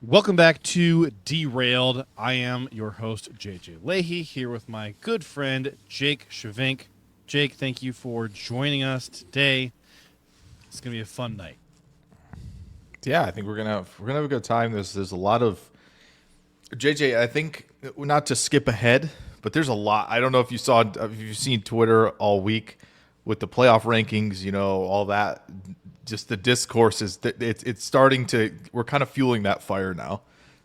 Welcome back to Derailed. I am your host, JJ Lahey, here with my good friend, Jake Schyvinck. Jake, thank you for joining us today. It's going to be a fun night. Yeah, I think we're gonna have a good time. There's a lot of JJ. I think not to skip ahead, but there's a lot. I don't know if you've seen Twitter all week with the playoff rankings. You know, all that. Just the discourse is it's starting to. We're kind of fueling that fire now.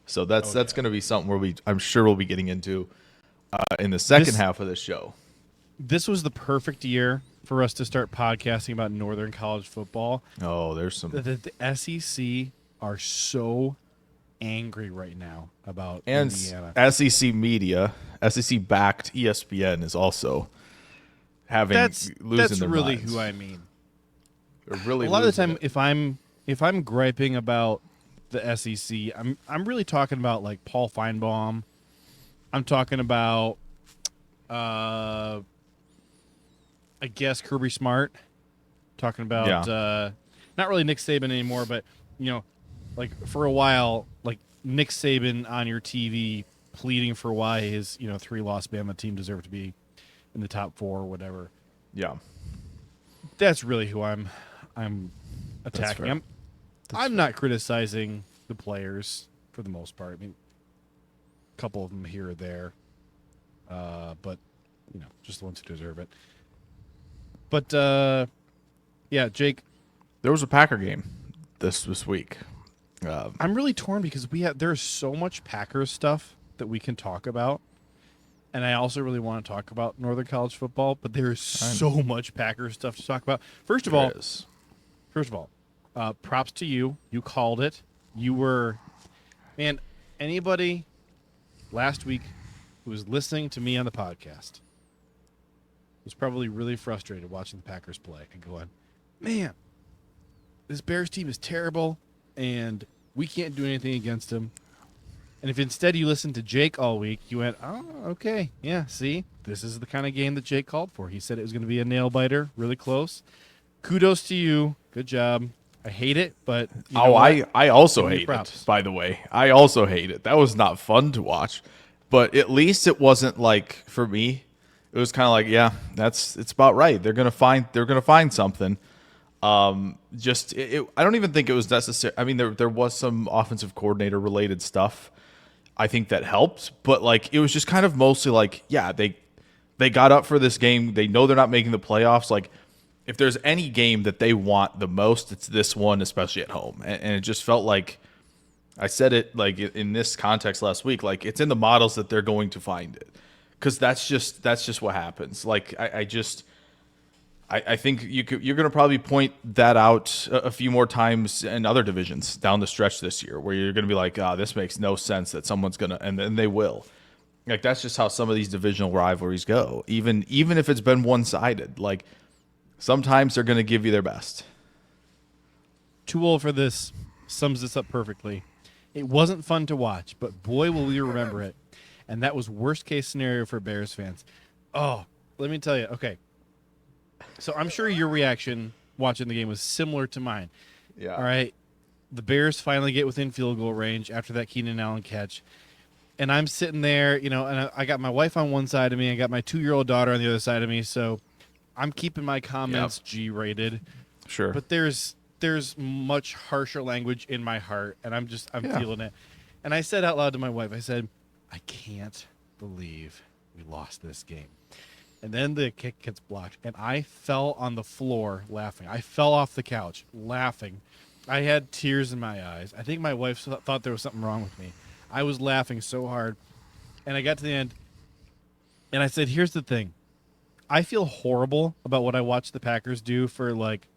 So that's going to be something I'm sure we'll be getting into in the second half of the show. This was the perfect year for us to start podcasting about Northern College football. Oh, there's some. The SEC are so angry right now about And Indiana. SEC media, SEC backed ESPN is also losing That's their really minds. who I mean. They're really A lot of the time, it. if I'm griping about the SEC, I'm really talking about like Paul Feinbaum. I'm talking about, I guess Kirby Smart. Talking about not really Nick Saban anymore, but like for a while, like Nick Saban on your TV pleading for why his 3-loss Bama team deserved to be in the top 4 or whatever. Yeah, That's really who I'm attacking. I'm not criticizing the players for the most part. I mean, a couple of them here or there, but just the ones who deserve it. But yeah, Jake, there was a Packer game this week. I'm really torn because there's so much Packers stuff that we can talk about, and I also really want to talk about Northern College football. But there is so much Packers stuff to talk about. First of all, props to you. You called it. You were, man. Anybody last week who was listening to me on the podcast was probably really frustrated watching the Packers play and going, man, this Bears team is terrible, and we can't do anything against them. And if instead you listened to Jake all week, you went, oh, okay, yeah, see, this is the kind of game that Jake called for. He said it was going to be a nail-biter, really close. Kudos to you. Good job. I hate it, but I also hate it, by the way. I also hate it. That was not fun to watch. But at least it wasn't like, for me, it was kind of like, yeah, it's about right. They're gonna find something. I don't even think it was necessary. I mean, there was some offensive coordinator related stuff, I think, that helped, but like it was just kind of mostly like, yeah, they got up for this game. They know they're not making the playoffs. Like, if there's any game that they want the most, it's this one, especially at home. And it just felt like, I said it like in this context last week, like it's in the models that they're going to find it, because that's just what happens. Like I think you're going to probably point that out a few more times in other divisions down the stretch this year, where you're going to be like, this makes no sense that someone's going to, and then they will. Like, that's just how some of these divisional rivalries go. Even if it's been one-sided, like sometimes they're going to give you their best. Tool for this sums this up perfectly. It wasn't fun to watch, but boy, will we remember it. And that was worst case scenario for Bears fans. Oh, let me tell you. Okay. So I'm sure your reaction watching the game was similar to mine. Yeah. All right. The Bears finally get within field goal range after that Keenan Allen catch. And I'm sitting there, and I got my wife on one side of me. I got my 2-year-old daughter on the other side of me. So I'm keeping my comments G-rated. Sure. But there's much harsher language in my heart, and I'm feeling it. And I said out loud to my wife, I said, I can't believe we lost this game. And then the kick gets blocked, and I fell on the floor laughing. I fell off the couch laughing. I had tears in my eyes. I think my wife thought there was something wrong with me. I was laughing so hard. And I got to the end, and I said, here's the thing. I feel horrible about what I watched the Packers do for like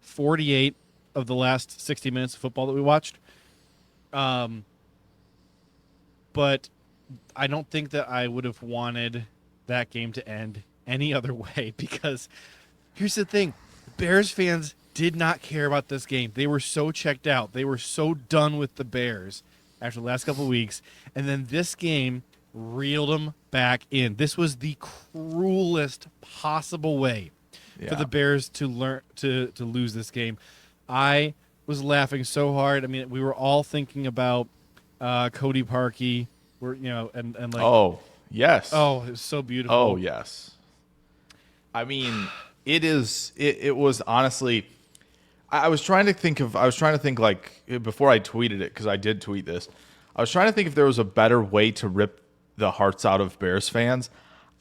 48 of the last 60 minutes of football that we watched. But I don't think that I would have wanted that game to end any other way, because here's the thing. Bears fans did not care about this game. They were so checked out. They were so done with the Bears after the last couple of weeks. And then this game reeled them back in. This was the cruelest possible way for the Bears to lose this game. I was laughing so hard. I mean, we were all thinking about Cody Parkey. And like, oh yes, oh, it was so beautiful. Oh yes. I mean, it was honestly. I was trying to think like before I tweeted it, because I did tweet this. I was trying to think if there was a better way to rip the hearts out of Bears fans.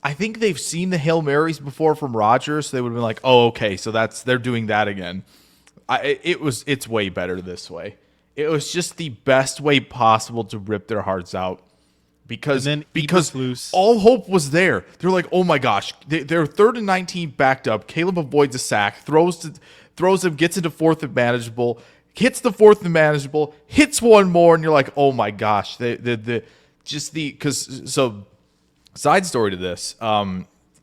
I think they've seen the Hail Marys before from Rodgers, so they would have been like, "Oh, okay, so they're doing that again." It's way better this way. It was just the best way possible to rip their hearts out, because all hope was there. They're like, "Oh my gosh, they're 3rd and 19 backed up. Caleb avoids a sack, throws him, gets into 4th and manageable, hits the 4th and manageable, hits one more, and you're like, oh my gosh, side story to this,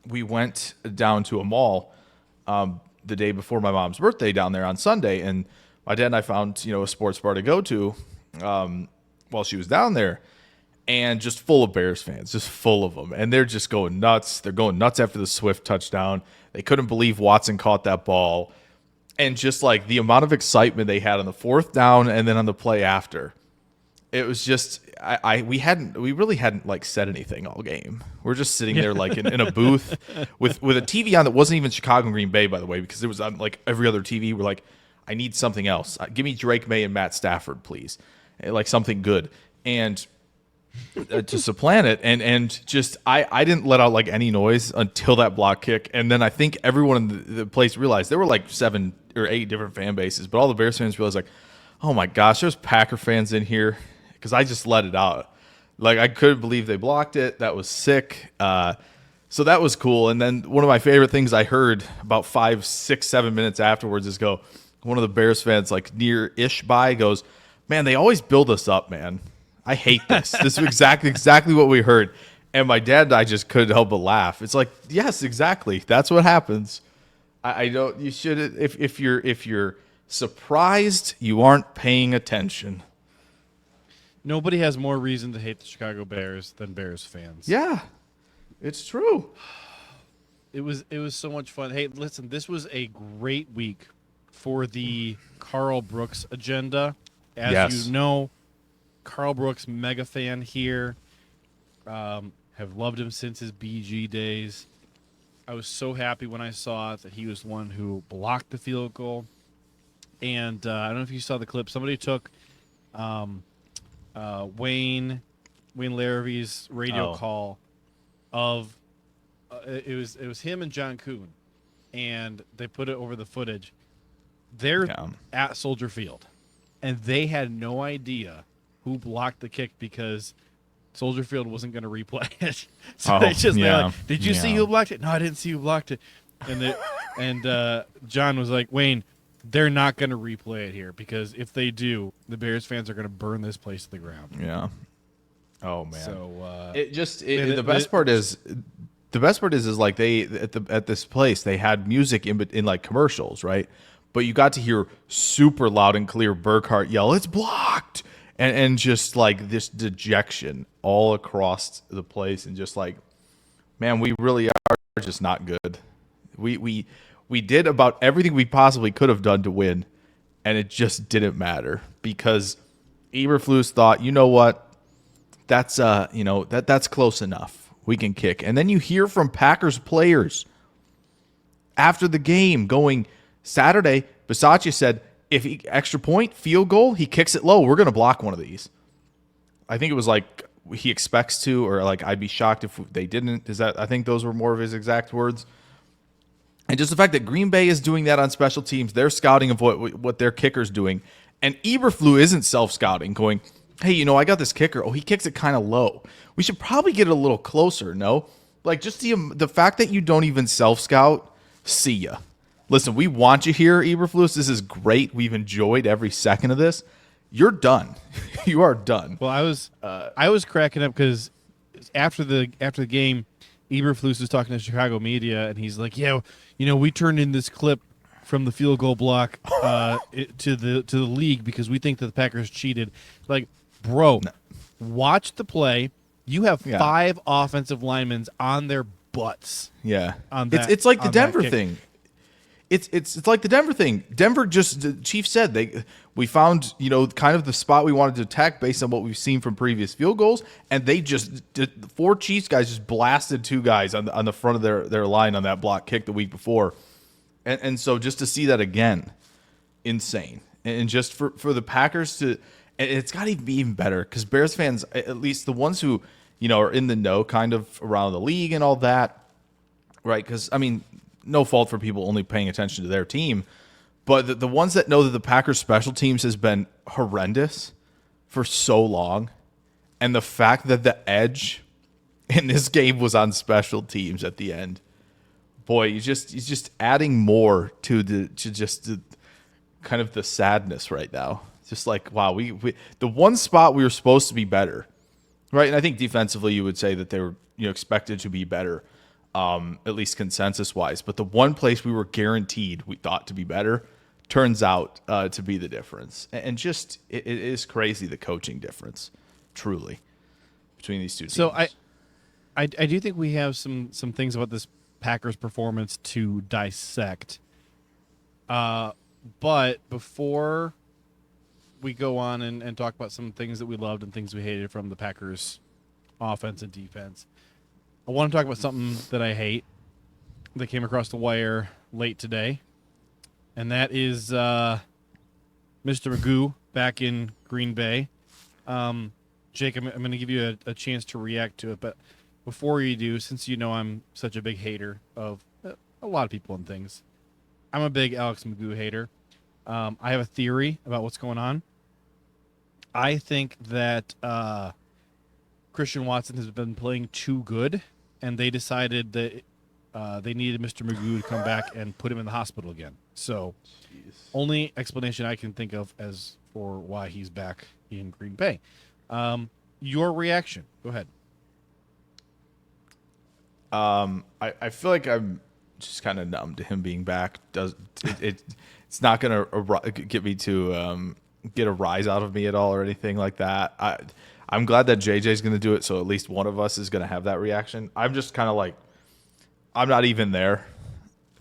we went down to a mall the day before my mom's birthday down there on Sunday, and my dad and I found a sports bar to go to while she was down there, and just full of Bears fans, just full of them, and they're just going nuts. They're going nuts after the Swift touchdown. They couldn't believe Watson caught that ball. And just like the amount of excitement they had on the 4th down and then on the play after, it was just we really hadn't like said anything all game. We're just sitting there like in a booth with a TV on that wasn't even Chicago and Green Bay, by the way, because it was on like every other TV. We're like, I need something else. Give me Drake May and Matt Stafford, please, like something good, and to supplant it. And just I didn't let out like any noise until that block kick, and then I think everyone in the place realized there were like 7 or 8 different fan bases, but all the Bears fans realized like, oh my gosh, there's Packer fans in here, because I just let it out. Like, I couldn't believe they blocked it. That was sick. So that was cool. And then one of my favorite things I heard about 5, 6, 7 minutes afterwards is one of the Bears fans, like near-ish by, goes, man, they always build us up, man. I hate this. This is exactly what we heard. And my dad and I just couldn't help but laugh. It's like, yes, exactly. That's what happens. I don't. You should, if you're surprised, you aren't paying attention. Nobody has more reason to hate the Chicago Bears than Bears fans. Yeah, it's true. It was so much fun. Hey, listen, this was a great week for the Carl Brooks agenda. As you know, Carl Brooks, mega fan here. Have loved him since his BG days. I was so happy when I saw that he was the one who blocked the field goal. And I don't know if you saw the clip. Somebody took Wayne Larravee's radio call of it was him and John Kuhn, and they put it over the footage. They're at Soldier Field, and they had no idea who blocked the kick because Soldier Field wasn't going to replay it. So they're like, did you see who blocked it? No, I didn't see who blocked it. And John was like, Wayne, they're not going to replay it here, because if they do, the Bears fans are going to burn this place to the ground. Yeah. Oh man. So the best part is like they at this place they had music in like commercials, right? But you got to hear super loud and clear Burkhart yell, "It's blocked!" and just like this dejection all across the place, and just like, man, we really are just not good. We did about everything we possibly could have done to win, and it just didn't matter, because Eberflus thought, you know what, that's that's close enough. We can kick. And then you hear from Packers players after the game going, Saturday, Bisaccia said, if he extra point, field goal, he kicks it low, we're going to block one of these. I think it was like he expects to, or like I'd be shocked if they didn't. I think those were more of his exact words. And just the fact that Green Bay is doing that on special teams, they're scouting of what their kicker's doing. And Eberflus isn't self-scouting, going, hey, I got this kicker. Oh, he kicks it kind of low. We should probably get it a little closer, no? Like, just the fact that you don't even self-scout, see ya. Listen, we want you here, Eberflus. This is great. We've enjoyed every second of this. You're done. You are done. Well, I was cracking up because after the game, Eberflus was talking to Chicago media, and he's like, yeah, we turned in this clip from the field goal block to the league because we think that the Packers cheated. Like, bro, watch the play. You have 5 offensive linemen on their butts. Yeah. It's like the Denver thing. It's like the Denver thing. Denver just, the Chief said, We found, kind of the spot we wanted to attack based on what we've seen from previous field goals, and they just did, 4 Chiefs guys just blasted 2 guys on the front of their line on that block kick the week before. And so just to see that again, insane. And just for the Packers to, and it's got to be even better because Bears fans, at least the ones who, are in the know kind of around the league and all that, right? Because, no fault for people only paying attention to their team. But the ones that know that the Packers special teams has been horrendous for so long, and the fact that the edge in this game was on special teams at the end, boy, he's just adding more to the kind of the sadness right now. It's just like, wow, we the one spot we were supposed to be better, right? And I think defensively you would say that they were expected to be better, at least consensus wise. But the one place we were guaranteed we thought to be better turns out to be the difference. And just it is crazy, the coaching difference, truly, between these two teams. So I do think we have some things about this Packers performance to dissect. But before we go on and talk about some things that we loved and things we hated from the Packers offense and defense, I want to talk about something that I hate that came across the wire late today. And that is Mr. Magoo back in Green Bay. Jake, I'm going to give you a chance to react to it. But before you do, since I'm such a big hater of a lot of people and things, I'm a big Alex Magoo hater. I have a theory about what's going on. I think that Christian Watson has been playing too good, and they decided that they needed Mr. Magoo to come back and put him in the hospital again. So, only explanation I can think of as for why he's back in Green Bay. Your reaction? Go ahead. I feel like I'm just kind of numb to him being back. It's not going to get me to get a rise out of me at all or anything like that. I'm glad that JJ's going to do it, so at least one of us is going to have that reaction. I'm just kind of like, I'm not even there.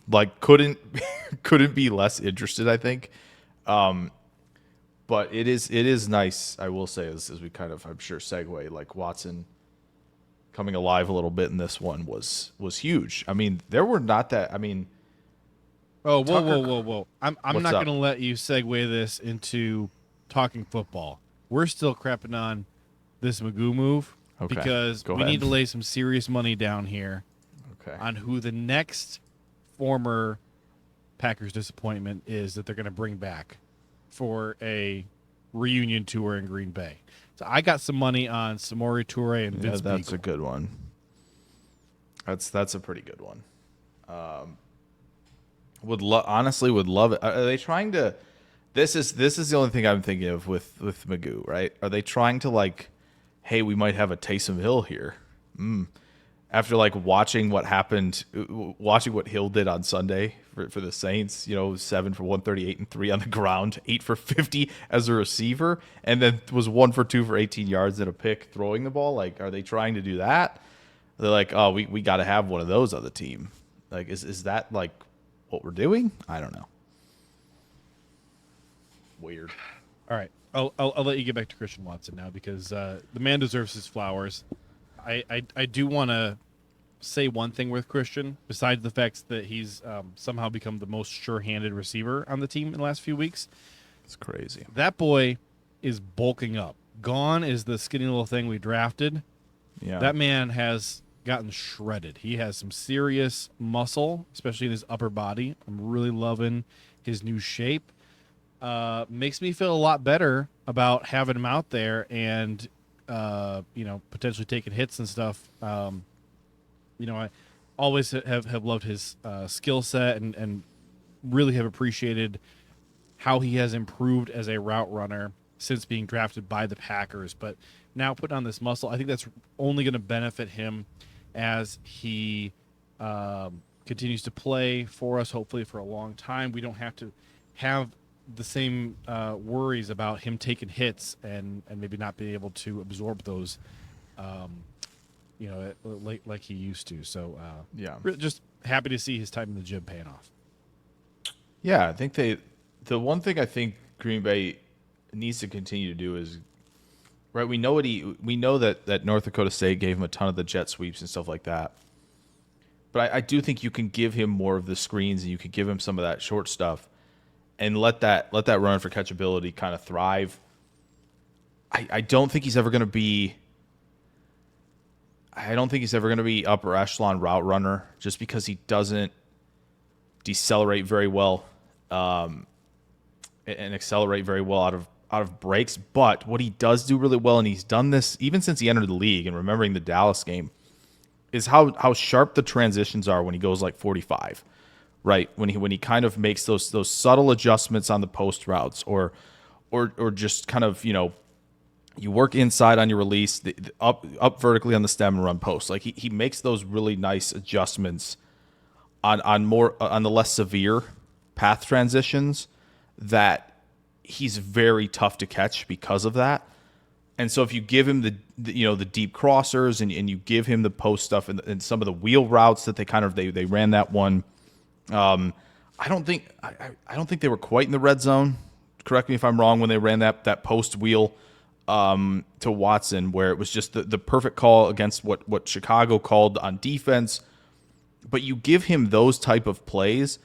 Like, couldn't be less interested, I think. But it is nice, I will say, as we kind of, I'm sure, segue, like Watson coming alive a little bit in this one was huge. There were not that, Oh, whoa. I'm not going to let you segue this into talking football. We're still crapping on this Magoo move because we need to lay some serious money down here on who the next former Packers disappointment is that they're going to bring back for a reunion tour in Green Bay. So I got some money on Samori Toure and Vince That's Beagle. a good one. That's a pretty good one. Honestly would love it. Are they trying to? This is the only thing I'm thinking of with Magoo, right? Are they trying to like, hey, we might have a Taysom Hill here? After like watching what happened, watching what Hill did on Sunday for the Saints, 7 for 138 and 3 on the ground, 8 for 50 as a receiver, and then was 1 for 2 for 18 yards and a pick throwing the ball. Like, are they trying to do that? They're like, oh, we got to have one of those on the team. Like, is that like what we're doing? I don't know. Weird. All right, I'll let you get back to Christian Watson now because the man deserves his flowers. I do want to say one thing with Christian, besides the fact that he's somehow become the most sure-handed receiver on the team in the last few weeks. It's crazy. That boy is bulking up. Gone is the skinny little thing we drafted. Yeah. That man has gotten shredded. He has some serious muscle, especially in his upper body. I'm really loving his new shape. Makes me feel a lot better about having him out there and potentially taking hits and stuff. I always have loved his skill set and really have appreciated how he has improved as a route runner since being drafted by the Packers. But now putting on this muscle, I think that's only going to benefit him as he continues to play for us, hopefully for a long time. We don't have to have the same worries about him taking hits and maybe not being able to absorb those, like he used to. So, just happy to see his time in the gym paying off. Yeah, I think the one thing I think Green Bay needs to continue to do is, right, we know that North Dakota State gave him a ton of the jet sweeps and stuff like that. But I do think you can give him more of the screens and you can give him some of that short stuff and let that run for catchability kind of thrive. I don't think he's ever going to be upper echelon route runner just because he doesn't decelerate very well and accelerate very well out of breaks. But what he does do really well, and he's done this even since he entered the league, and remembering the Dallas game, is how sharp the transitions are when he goes like 45, right? When he kind of makes those subtle adjustments on the post routes, or just kind of, you work inside on your release, up vertically on the stem and run post. Like he makes those really nice adjustments on the less severe path transitions that he's very tough to catch because of that. And so if you give him the deep crossers and you give him the post stuff and some of the wheel routes that they ran that one, I don't think they were quite in the red zone. Correct me if I'm wrong, when they ran that post wheel to Watson, where it was just the perfect call against what Chicago called on defense. But you give him those type of plays,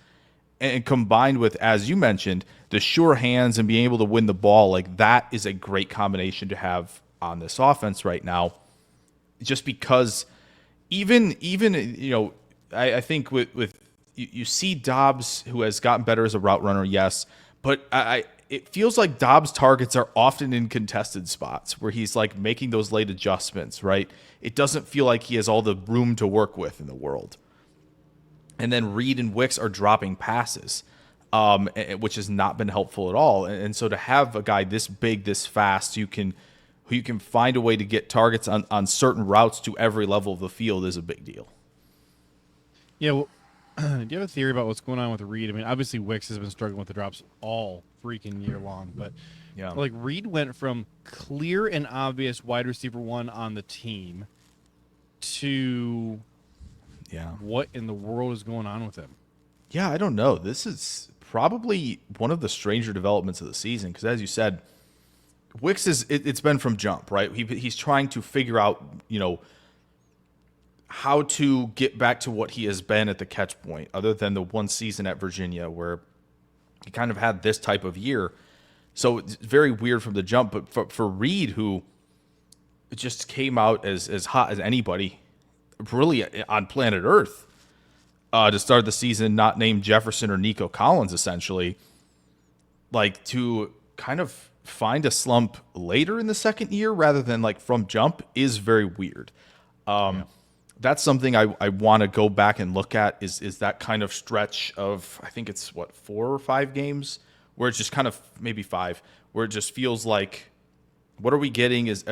and combined with, as you mentioned, the sure hands and being able to win the ball, like that is a great combination to have on this offense right now. Just because even I think with you see Dobbs, who has gotten better as a route runner, yes, but it feels like Dobbs' targets are often in contested spots where he's like making those late adjustments, right? It doesn't feel like he has all the room to work with in the world. And then Reed and Wicks are dropping passes, which has not been helpful at all. And so to have a guy this big, this fast, who you can find a way to get targets on certain routes to every level of the field is a big deal. Yeah, well, do you have a theory about what's going on with Reed? I mean, obviously Wicks has been struggling with the drops all freaking year long, but yeah, like Reed went from clear and obvious wide receiver one on the team to what in the world is going on with him? Yeah, I don't know. This is probably one of the stranger developments of the season because, as you said, Wicks it's been from jump, right? He's trying to figure out, how to get back to what he has been at the catch point, other than the one season at Virginia where he kind of had this type of year. So it's very weird from the jump. But for Reed, who just came out as hot as anybody really on planet Earth to start the season, not named Jefferson or Nico Collins, essentially, like to kind of find a slump later in the second year rather than like from jump is very weird. That's something I want to go back and look at is that kind of stretch of, I think it's 4 or 5 games where it's just kind of, maybe 5, where it just feels like, what are we getting? Is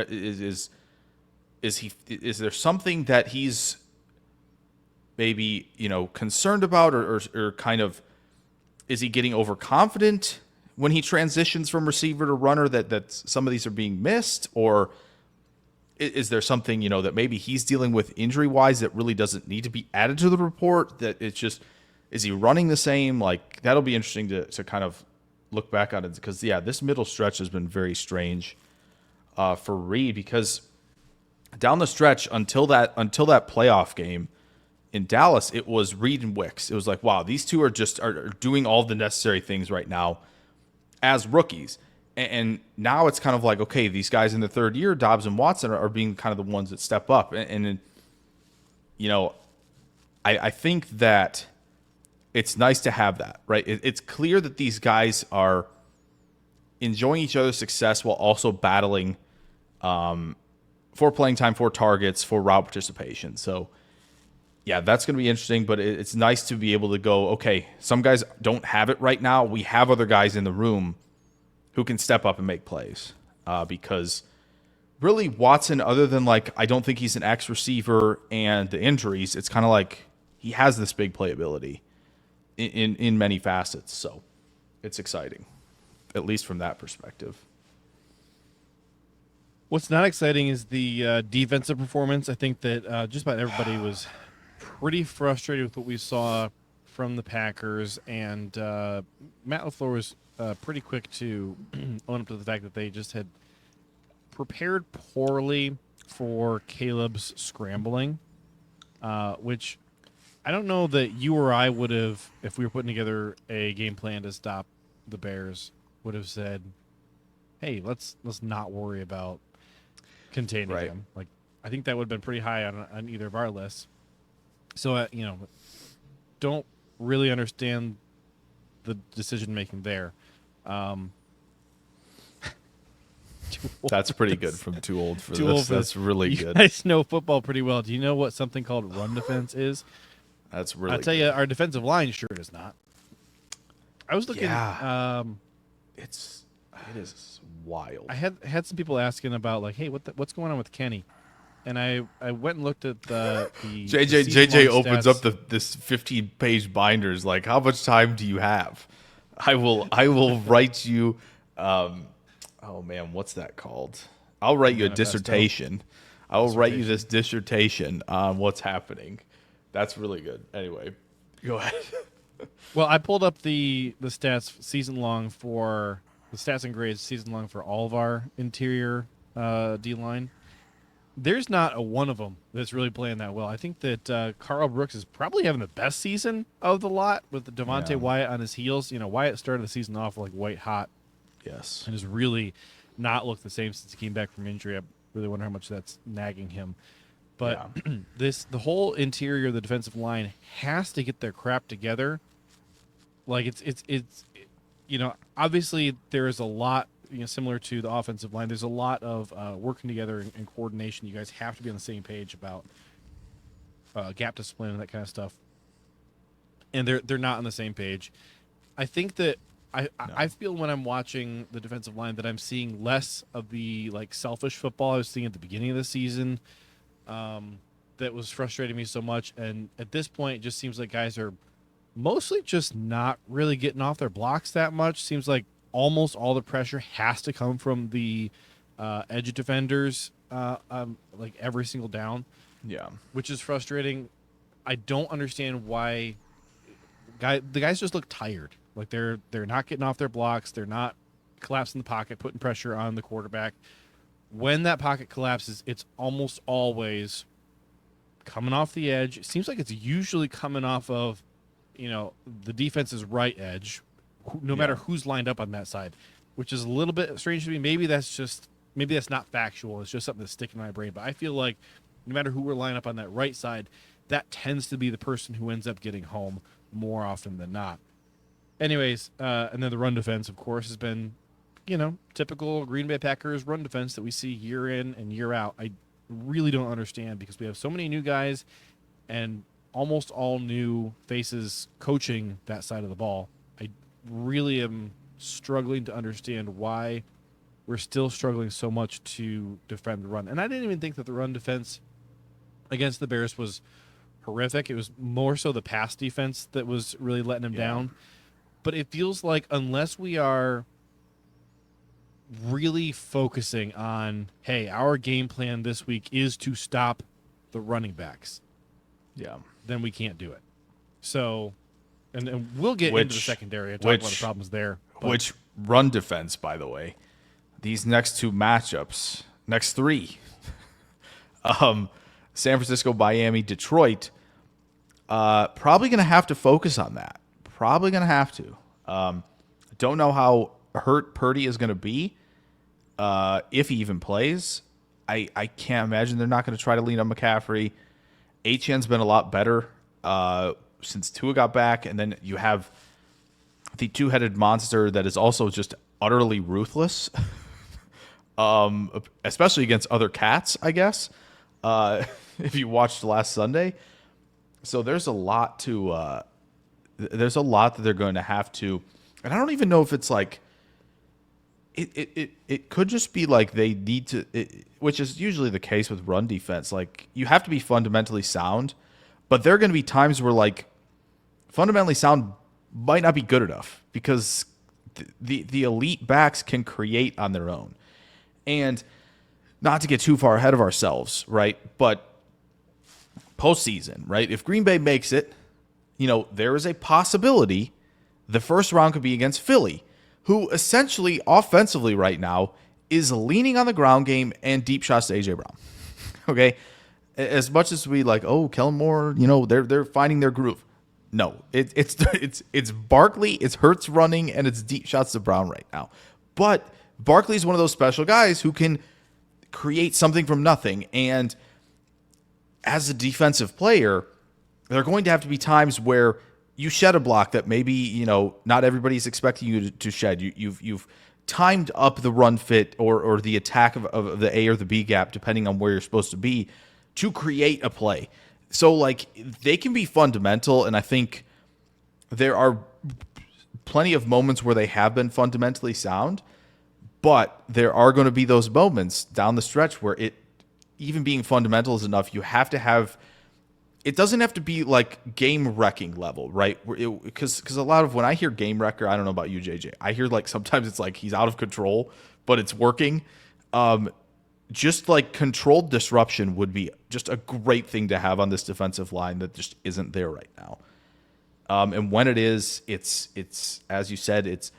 there something that he's maybe concerned about, or kind of, is he getting overconfident when he transitions from receiver to runner that some of these are being missed, or is there something that maybe he's dealing with injury wise that really doesn't need to be added to the report, that it's just, is he running the same? Like that'll be interesting to kind of look back on it, because this middle stretch has been very strange for Reed, because down the stretch until that playoff game in Dallas, it was Reed and Wicks. It was like, wow, these two are doing all the necessary things right now as rookies. And now it's kind of like, okay, these guys in the third year, Dobbs and Watson, are being kind of the ones that step up. And I think that it's nice to have that, right? It's clear that these guys are enjoying each other's success while also battling for playing time, for targets, for route participation. So, yeah, that's going to be interesting, but it's nice to be able to go, okay, some guys don't have it right now. We have other guys in the room who can step up and make plays, because really Watson, other than like, I don't think he's an X receiver and the injuries, it's kind of like he has this big playability in many facets. So it's exciting, at least from that perspective. What's not exciting is the defensive performance. I think that just about everybody was pretty frustrated with what we saw from the Packers, and Matt LaFleur was pretty quick to own up to the fact that they just had prepared poorly for Caleb's scrambling, which I don't know that you or I would have, if we were putting together a game plan to stop the Bears, would have said, "Hey, let's not worry about containing them." Like, I think that would have been pretty high on either of our lists. So, don't really understand the decision making there. That's pretty good from Too Old for This. That's really good. You guys know football pretty well. Do you know what something called run defense is? That's really I'll tell you, our defensive line sure does not. I was looking. Yeah. It is wild. I had some people asking about, like, hey, what's going on with Kenny? And I went and looked at the JJ opens stats. up this 15-page binders. Like, how much time do you have? I will write you. Oh man, what's that called? I'll write you a dissertation. I will write you this dissertation on what's happening. That's really good. Anyway, go ahead. Well, I pulled up the stats season long for the stats and grades season long for all of our interior D line. There's not a one of them that's really playing that well. I think that Carl Brooks is probably having the best season of the lot with Devontae Wyatt on his heels. Wyatt started the season off like white hot. Yes. And has really not looked the same since he came back from injury. I really wonder how much that's nagging him. But the whole interior of the defensive line has to get their crap together. Like it's obviously there is a lot, similar to the offensive line. There's a lot of working together and coordination. You guys have to be on the same page about gap discipline and that kind of stuff. And they're not on the same page. I think that I feel when I'm watching the defensive line that I'm seeing less of the selfish football I was seeing at the beginning of the season. That was frustrating me so much, and at this point, it just seems like guys are mostly just not really getting off their blocks that much. Seems like almost all the pressure has to come from the edge defenders, every single down. Yeah, which is frustrating. I don't understand why. The guys just look tired. Like they're not getting off their blocks. They're not collapsing the pocket, putting pressure on the quarterback. When that pocket collapses, it's almost always coming off the edge. It seems like it's usually coming off of, the defense's right edge, no matter who's lined up on that side, which is a little bit strange to me. Maybe that's not factual. It's just something that's sticking in my brain. But I feel like no matter who we're lining up on that right side, that tends to be the person who ends up getting home more often than not. Anyways, and then the run defense, of course, has been, typical Green Bay Packers run defense that we see year in and year out. I really don't understand because we have so many new guys and almost all new faces coaching that side of the ball. I really am struggling to understand why we're still struggling so much to defend the run. And I didn't even think that the run defense against the Bears was horrific. It was more so the pass defense that was really letting them down. But it feels like unless we are really focusing on, hey, our game plan this week is to stop the running backs, then we can't do it. So, and we'll get into the secondary and talk about the problems there. Which run defense, by the way, these next two matchups, next three, San Francisco, Miami, Detroit, probably going to have to focus on that. Probably going to have to. Don't know how hurt Purdy is going to be if he even plays. I can't imagine they're not going to try to lean on McCaffrey. Etienne's been a lot better since Tua got back, and then you have the two-headed monster that is also just utterly ruthless, especially against other cats, I guess, if you watched last Sunday. So there's a lot to there's a lot that they're going to have to, and I don't even know if it's like it could just be like they need to, which is usually the case with run defense. Like you have to be fundamentally sound, but there are going to be times where like fundamentally sound might not be good enough because the elite backs can create on their own. And not to get too far ahead of ourselves, right? But postseason, right? If Green Bay makes it, there is a possibility the first round could be against Philly, who essentially offensively right now is leaning on the ground game and deep shots to AJ Brown. Okay, as much as we like, oh, Kellen Moore, they're finding their groove. No, it's Barkley, it's Hurts running, and it's deep shots to Brown right now. But Barkley is one of those special guys who can create something from nothing. And as a defensive player, there are going to have to be times where you shed a block that maybe not everybody's expecting you to shed. You've timed up the run fit or the attack of the A or the B gap, depending on where you're supposed to be, to create a play. So, like, they can be fundamental, and I think there are plenty of moments where they have been fundamentally sound, but there are going to be those moments down the stretch where even being fundamental is enough. You have to have – it doesn't have to be, like, game-wrecking level, right? Because a lot of – when I hear game-wrecker, I don't know about you, JJ. I hear, like, sometimes it's like he's out of control, but it's working. Just like controlled disruption would be just a great thing to have on this defensive line that just isn't there right now. And when it is, it's as you said,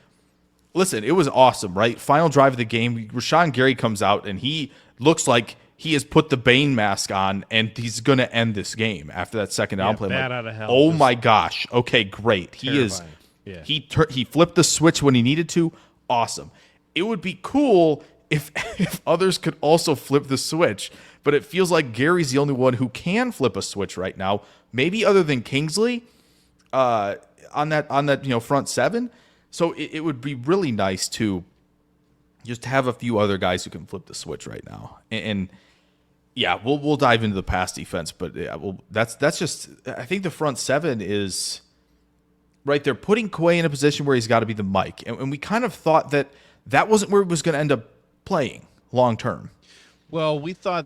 listen, it was awesome, right? Final drive of the game, Rashawn Gary comes out and he looks like he has put the Bane mask on and he's going to end this game after that second down play. Bat out of hell. Oh my gosh. Okay, great. Terrifying. He flipped the switch when he needed to. Awesome. It would be cool if others could also flip the switch, but it feels like Gary's the only one who can flip a switch right now. Maybe other than Kingsley on that front seven. So it would be really nice to just have a few other guys who can flip the switch right now. And yeah, we'll dive into the pass defense, but that's just, I think the front seven is right. They're putting Quay in a position where he's got to be the Mike, and we kind of thought that wasn't where he was going to end up playing long term. Well, we thought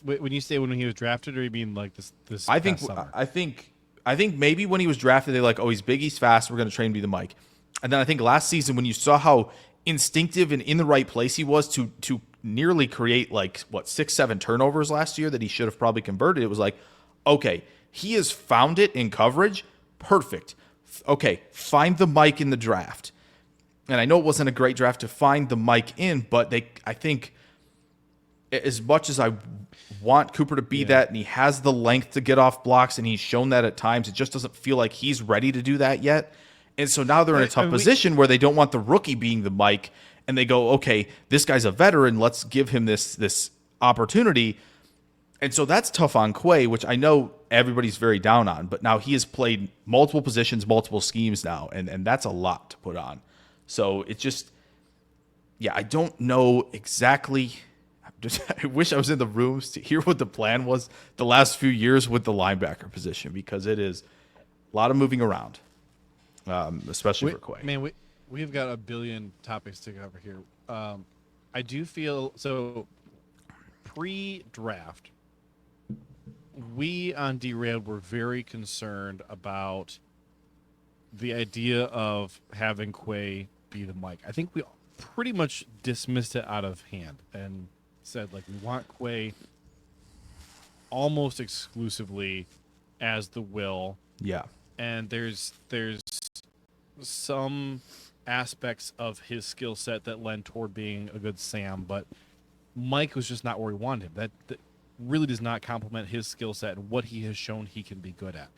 when you say when he was drafted, or you mean like this? I think maybe when he was drafted, they're like, oh, he's big, he's fast, we're going to train to be the Mike. And then I think last season when you saw how instinctive and in the right place he was to nearly create 6-7 turnovers last year that he should have probably converted, it was like, okay, he has found it in coverage, perfect. Okay, find the Mike in the draft. And I know it wasn't a great draft to find the Mike in, but I think as much as I want Cooper to be that, and he has the length to get off blocks, and he's shown that at times, it just doesn't feel like he's ready to do that yet. And so now they're in a tough position where they don't want the rookie being the Mike, and they go, okay, this guy's a veteran, let's give him this opportunity. And so that's tough on Quay, which I know everybody's very down on, but now he has played multiple positions, multiple schemes now, and that's a lot to put on. So it just, I don't know exactly. I wish I was in the rooms to hear what the plan was the last few years with the linebacker position, because it is a lot of moving around, especially for Quay. Man, we've got a billion topics to cover here. I do feel so. Pre-draft, we on Derailed were very concerned about the idea of having Quay be the Mike. I think we pretty much dismissed it out of hand and said, like, we want Quay almost exclusively as the Will. Yeah. And there's some aspects of his skill set that lend toward being a good Sam, but Mike was just not where we wanted him. That really does not complement his skill set and what he has shown he can be good at.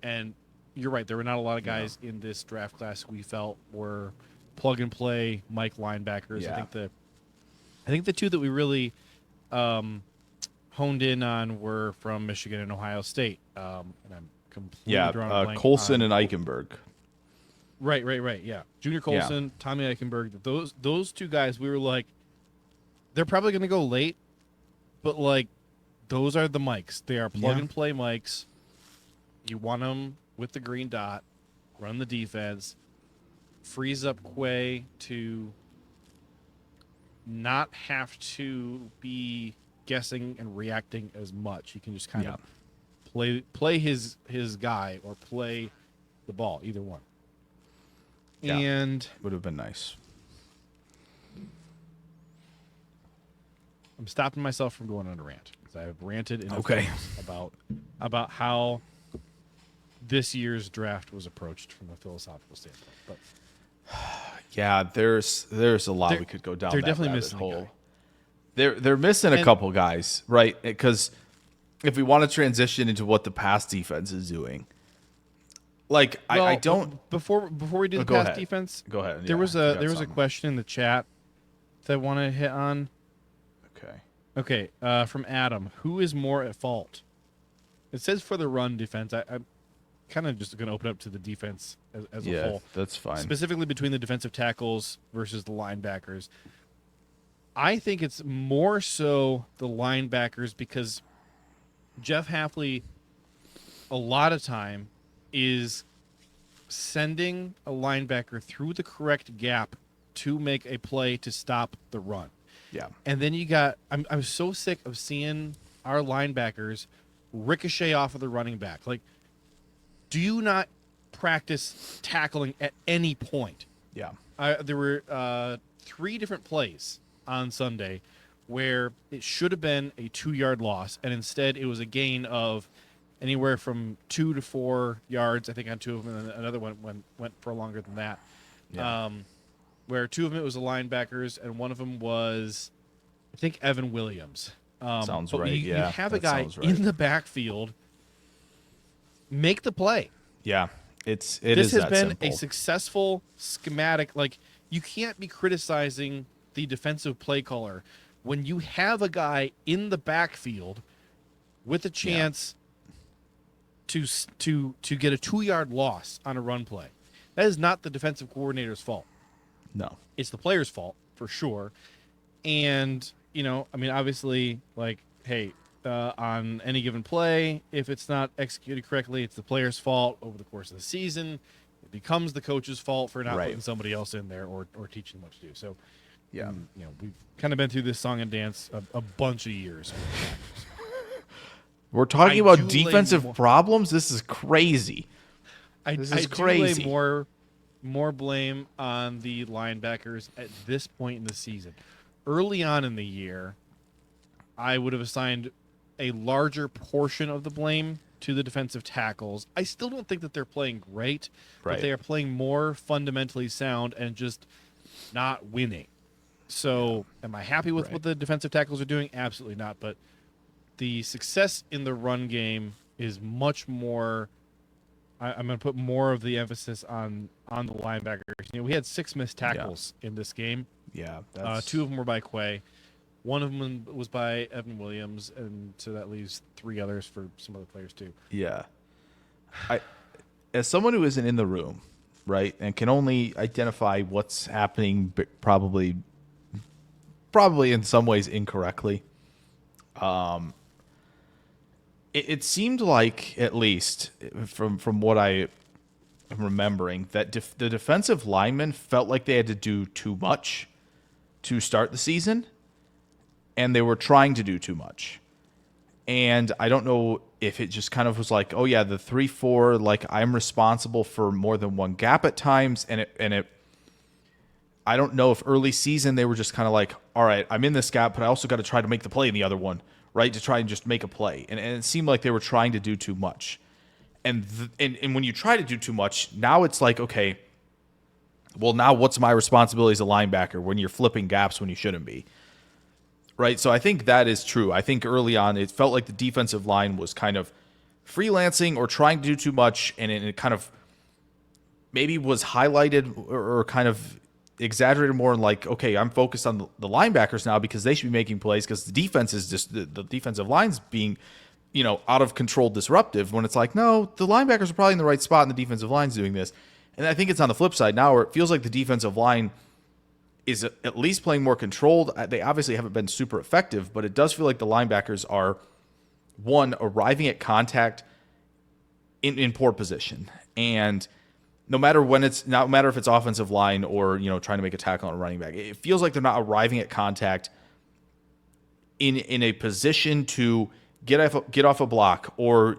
And you're right, there were not a lot of guys in this draft class we felt were plug and play Mike linebackers. Yeah. I think the two that we really honed in on were from Michigan and Ohio State. And I'm completely drawing a blank Colson and Eichenberg. Right. Yeah, Junior Colson, Tommy Eichenberg. Those two guys, we were like, they're probably going to go late, but like, those are the Mikes. They are plug and play Mikes. You want them with the green dot, run the defense, frees up Quay to not have to be guessing and reacting as much. He can just kind of play his guy or play the ball, either one. Yeah, and would have been nice. I'm stopping myself from going on a rant because I have ranted enough about how this year's draft was approached from a philosophical standpoint. But Yeah, there's a lot we could go down. They're that definitely rabbit missing hole. a guy. They're missing a couple guys, right? Because if we want to transition into what the pass defense is doing, like I don't. Before we do the go pass ahead. defense, Go ahead. There Yeah, was you got a something. question in the chat that I want to hit on. Okay, from Adam, who is more at fault? It says for the run defense. I'm kind of just going to open up to the defense as a whole. That's fine. Specifically between the defensive tackles versus the linebackers. I think it's more so the linebackers because Jeff Hafley, a lot of time, is sending a linebacker through the correct gap to make a play to stop the run. Yeah. And then you got, I'm so sick of seeing our linebackers ricochet off of the running back. Like, do you not practice tackling at any point? Yeah. There were 3 different plays on Sunday where it should have been a 2-yard loss, and instead it was a gain of anywhere from 2 to 4 yards. I think on 2 of them, and another one went for longer than that. Yeah. Where 2 of them it was the linebackers, and one of them was, I think, Evan Williams. Sounds but right. You have a that guy sounds right. in the backfield make the play. Yeah, This has has been simple. a successful schematic. Like, you can't be criticizing the defensive play caller when you have a guy in the backfield with a chance to get a 2-yard loss on a run play. That is not the defensive coordinator's fault. No. It's the player's fault for sure. And, I mean, obviously, like, hey, on any given play, if it's not executed correctly, it's the player's fault. Over the course of the season, it becomes the coach's fault for not putting somebody else in there or teaching them what to do. So, Yeah. We've kind of been through this song and dance a bunch of years. We're talking about defensive problems. This is crazy. This is crazy. Do lay more blame on the linebackers at this point in the season. Early on in the year, I would have assigned a larger portion of the blame to the defensive tackles. I still don't think that they're playing great, but they are playing more fundamentally sound and just not winning. So, am I happy with what the defensive tackles are doing? Absolutely not. But the success in the run game is much more. I'm going to put more of the emphasis on the linebackers. We had 6 missed tackles in this game. Yeah. 2 of them were by Quay. One of them was by Evan Williams, and so that leaves 3 others for some other players too. Yeah. As someone who isn't in the room, right, and can only identify what's happening probably in some ways incorrectly, it seemed like, at least from what I am remembering, that the defensive linemen felt like they had to do too much to start the season, and they were trying to do too much. And I don't know if it just kind of was like, oh yeah, the 3-4, like, I'm responsible for more than one gap at times, and it I don't know if early season they were just kind of like, all right, I'm in this gap, but I also got to try to make the play in the other one, right? To try and just make a play. And it seemed like they were trying to do too much. And when you try to do too much, now it's like, okay, well, now what's my responsibility as a linebacker when you're flipping gaps when you shouldn't be? Right? So I think that is true. I think early on it felt like the defensive line was kind of freelancing or trying to do too much, and it kind of maybe was highlighted or kind of exaggerated more in like, okay, I'm focused on the linebackers now because they should be making plays because the defense is just the defensive line's being, out of control, disruptive, when it's like, no, the linebackers are probably in the right spot and the defensive line's doing this. And I think it's on the flip side now where it feels like the defensive line is at least playing more controlled. They obviously haven't been super effective, but it does feel like the linebackers are, one, arriving at contact in poor position. And no matter if it's offensive line or, trying to make a tackle on a running back, it feels like they're not arriving at contact in a position to get off a block or,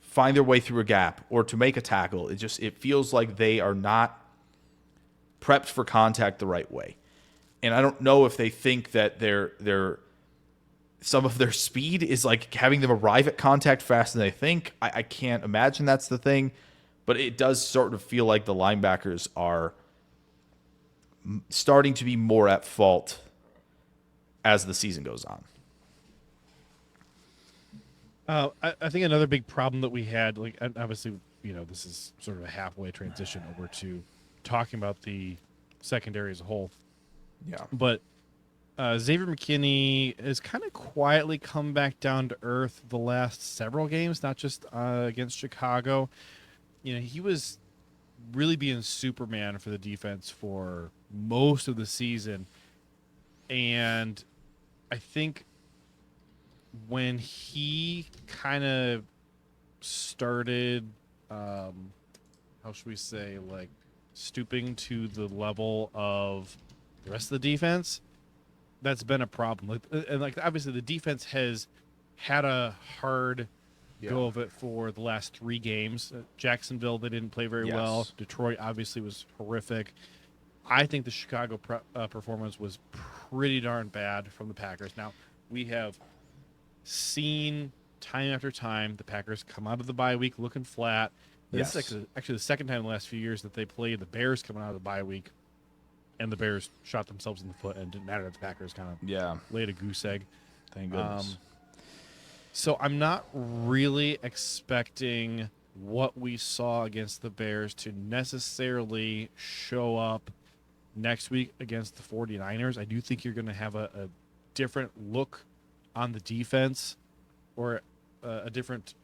find their way through a gap or to make a tackle. It feels like they are not prepped for contact the right way. And I don't know if they think that some of their speed is like having them arrive at contact faster than they think. I can't imagine that's the thing, but it does sort of feel like the linebackers are starting to be more at fault as the season goes on. I think another big problem that we had, like obviously, this is sort of a halfway transition over to talking about the secondary as a whole. Yeah. But Xavier McKinney has kind of quietly come back down to earth the last several games, not just against Chicago. He was really being Superman for the defense for most of the season. And I think when he kind of started, how should we say, like stooping to the level of the rest of the defense, that's been a problem. Like obviously the defense has had a hard go of it for the last 3 games. Jacksonville, they didn't play very well. Detroit obviously was horrific. I think the Chicago performance was pretty darn bad from the Packers. Now, we have seen time after time the Packers come out of the bye week looking flat. This is actually the second time in the last few years that they played the Bears coming out of the bye week, and the Bears shot themselves in the foot, and it didn't matter that the Packers kind of laid a goose egg. Thank goodness. So I'm not really expecting what we saw against the Bears to necessarily show up next week against the 49ers. I do think you're going to have a different look on the defense, or a different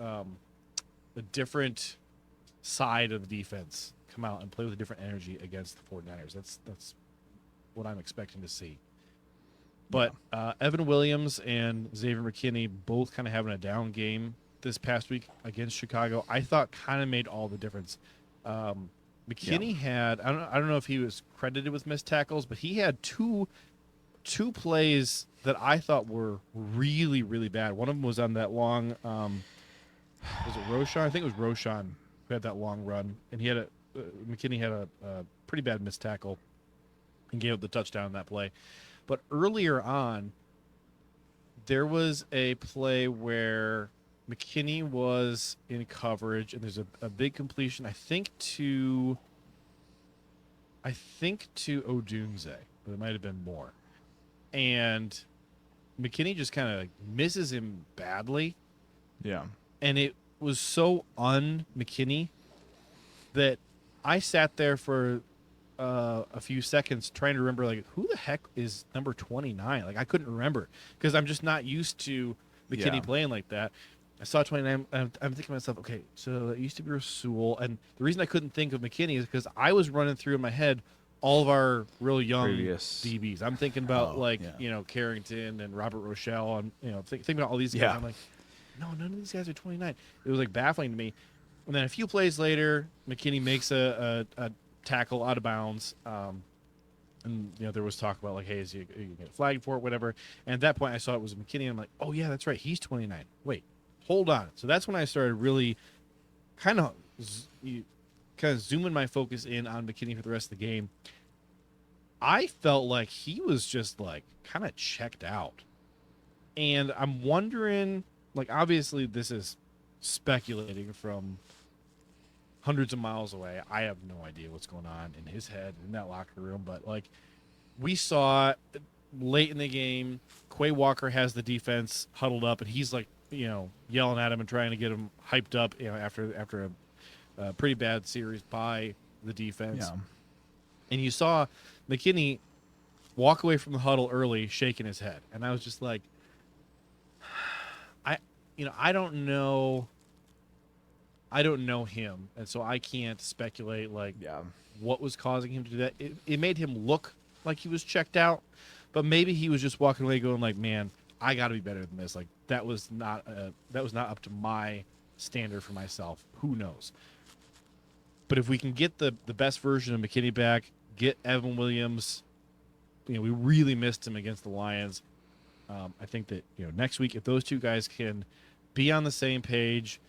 side of the defense come out and play with a different energy against the 49ers. That's what I'm expecting to see. But Evan Williams and Xavier McKinney both kind of having a down game this past week against Chicago, I thought kind of made all the difference. McKinney had, I don't know if he was credited with missed tackles, but he had two plays that I thought were really, really bad. One of them was on that long, was it Roshan? I think it was Roshan who had that long run, and he had McKinney had a pretty bad missed tackle and gave up the touchdown on that play. But earlier on, there was a play where McKinney was in coverage, and there's a big completion, I think to Odunze, but it might have been more. And McKinney just kind of misses him badly. Yeah. And it was so un-McKinney that I sat there for a few seconds trying to remember, like, who the heck is number 29? Like, I couldn't remember because I'm just not used to McKinney playing like that. I saw 29. I'm thinking to myself, okay, so it used to be Rasul. And the reason I couldn't think of McKinney is because I was running through in my head all of our real young DBs. I'm thinking about, Carrington and Robert Rochelle and, thinking about all these guys. Yeah. I'm like, no, none of these guys are 29. It was, like, baffling to me. And then a few plays later, McKinney makes a tackle out of bounds. And, there was talk about, like, hey, is he get flagged for it, whatever. And at that point, I saw it was McKinney, and I'm like, oh, yeah, that's right. He's 29. Wait, hold on. So that's when I started really kind of zooming my focus in on McKinney for the rest of the game. I felt like he was just, like, kind of checked out. And I'm wondering, like, obviously this is speculating from hundreds of miles away. I have no idea what's going on in his head in that locker room, but, like, we saw late in the game, Quay Walker has the defense huddled up, and he's, like, yelling at him and trying to get him hyped up, after a pretty bad series by the defense. Yeah. And you saw McKinney walk away from the huddle early, shaking his head, and I was just like, I don't know. I don't know him, and so I can't speculate, like, what was causing him to do that. It made him look like he was checked out, but maybe he was just walking away going, like, man, I got to be better than this. Like, that was not up to my standard for myself. Who knows? But if we can get the best version of McKinney back, get Evan Williams, we really missed him against the Lions. I think that, next week, if those two guys can be on the same page,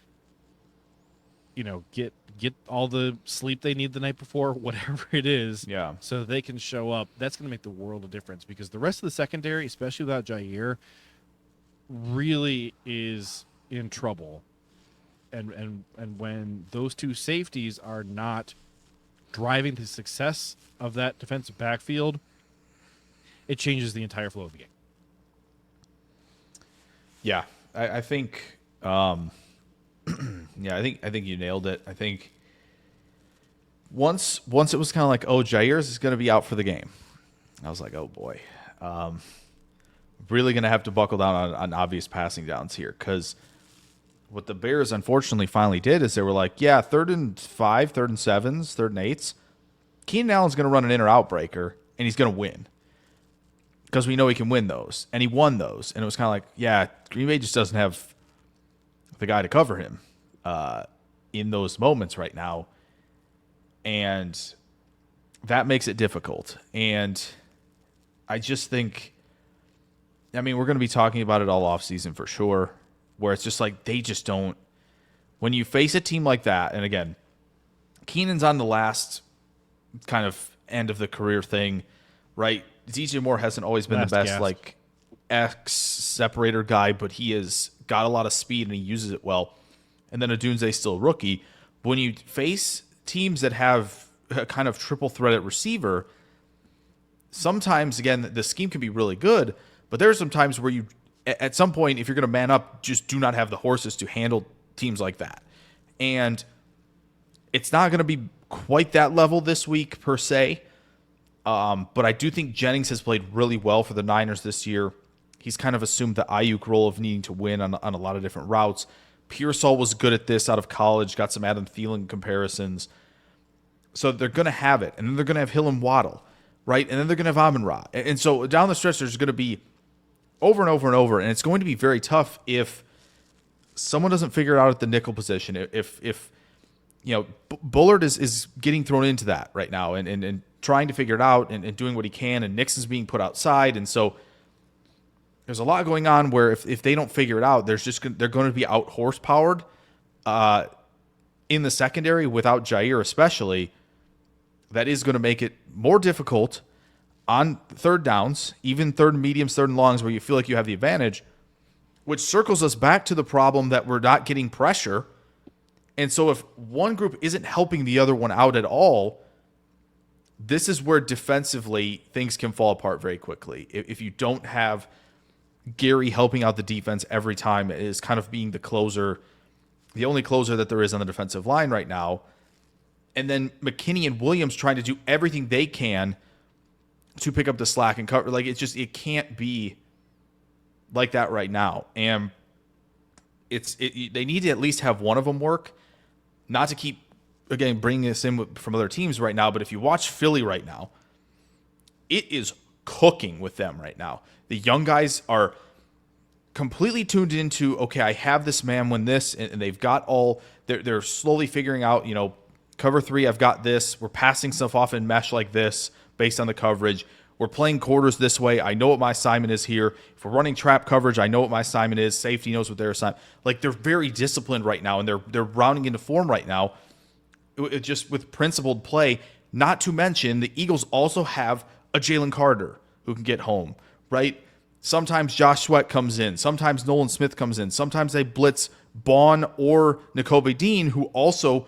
get all the sleep they need the night before, whatever it is, so they can show up, that's going to make the world of difference, because the rest of the secondary, especially without Jair, really is in trouble. And when those two safeties are not driving the success of that defensive backfield, it changes the entire flow of the game. Yeah, I think, yeah, I think you nailed it. I think once it was kind of like, oh, Jair's is going to be out for the game. I was like, oh boy, really going to have to buckle down on obvious passing downs here, because what the Bears unfortunately finally did is they were like, yeah, 3rd and 5, 3rd and 7s, 3rd and 8s. Keenan Allen's going to run an in or out breaker, and he's going to win. Because we know he can win those. And he won those. And it was kind of like, yeah, Green Bay just doesn't have the guy to cover him in those moments right now. And that makes it difficult. And I just think, I mean, we're going to be talking about it all offseason for sure, where it's just like they just don't. When you face a team like that, and again, Keenan's on the last kind of end of the career thing, right? DJ Moore hasn't always been the best gasp. Like X separator guy, but he has got a lot of speed and he uses it well. And then Odunze's still a rookie. But when you face teams that have a kind of triple threat at receiver, sometimes, again, the scheme can be really good, but there are some times where you, at some point, if you're going to man up, just do not have the horses to handle teams like that. And it's not going to be quite that level this week per se. But I do think Jennings has played really well for the Niners this year. He's kind of assumed the Ayuk role of needing to win on a lot of different routes. Pearsall was good at this out of college, got some Adam Thielen comparisons. So they're going to have it. And then they're going to have Hill and Waddle, right? And then they're going to have Amon-Ra. And so down the stretch, there's going to be over and over and over. And it's going to be very tough if someone doesn't figure it out at the nickel position. If you know, Bullard is getting thrown into that right now and trying to figure it out and doing what he can, and Nixon's being put outside. And so there's a lot going on where if they don't figure it out, they're going to be out horsepowered in the secondary without Jair especially. That is going to make it more difficult on third downs, even third and mediums, third and longs, where you feel like you have the advantage, which circles us back to the problem that we're not getting pressure. And so if one group isn't helping the other one out at all, this is where defensively things can fall apart very quickly. If you don't have Gary helping out the defense every time, is kind of being the closer, the only closer that there is on the defensive line right now, and then McKinney and Williams trying to do everything they can to pick up the slack and cover. Like, it can't be like that right now. And they need to at least have one of them work, not to keep, again, bringing this in from other teams right now. But if you watch Philly right now, it is cooking with them right now. The young guys are completely tuned into, okay, I have this man when this, and they've got all, they're slowly figuring out, cover three, I've got this. We're passing stuff off in mesh like this based on the coverage. We're playing quarters this way. I know what my assignment is here. If we're running trap coverage, I know what my assignment is. Safety knows what their assignment. Like, they're very disciplined right now, and they're rounding into form right now, just with principled play. Not to mention, the Eagles also have a Jalen Carter who can get home, right? Sometimes Josh Sweat comes in. Sometimes Nolan Smith comes in. Sometimes they blitz Bond or Nakobe Dean, who also,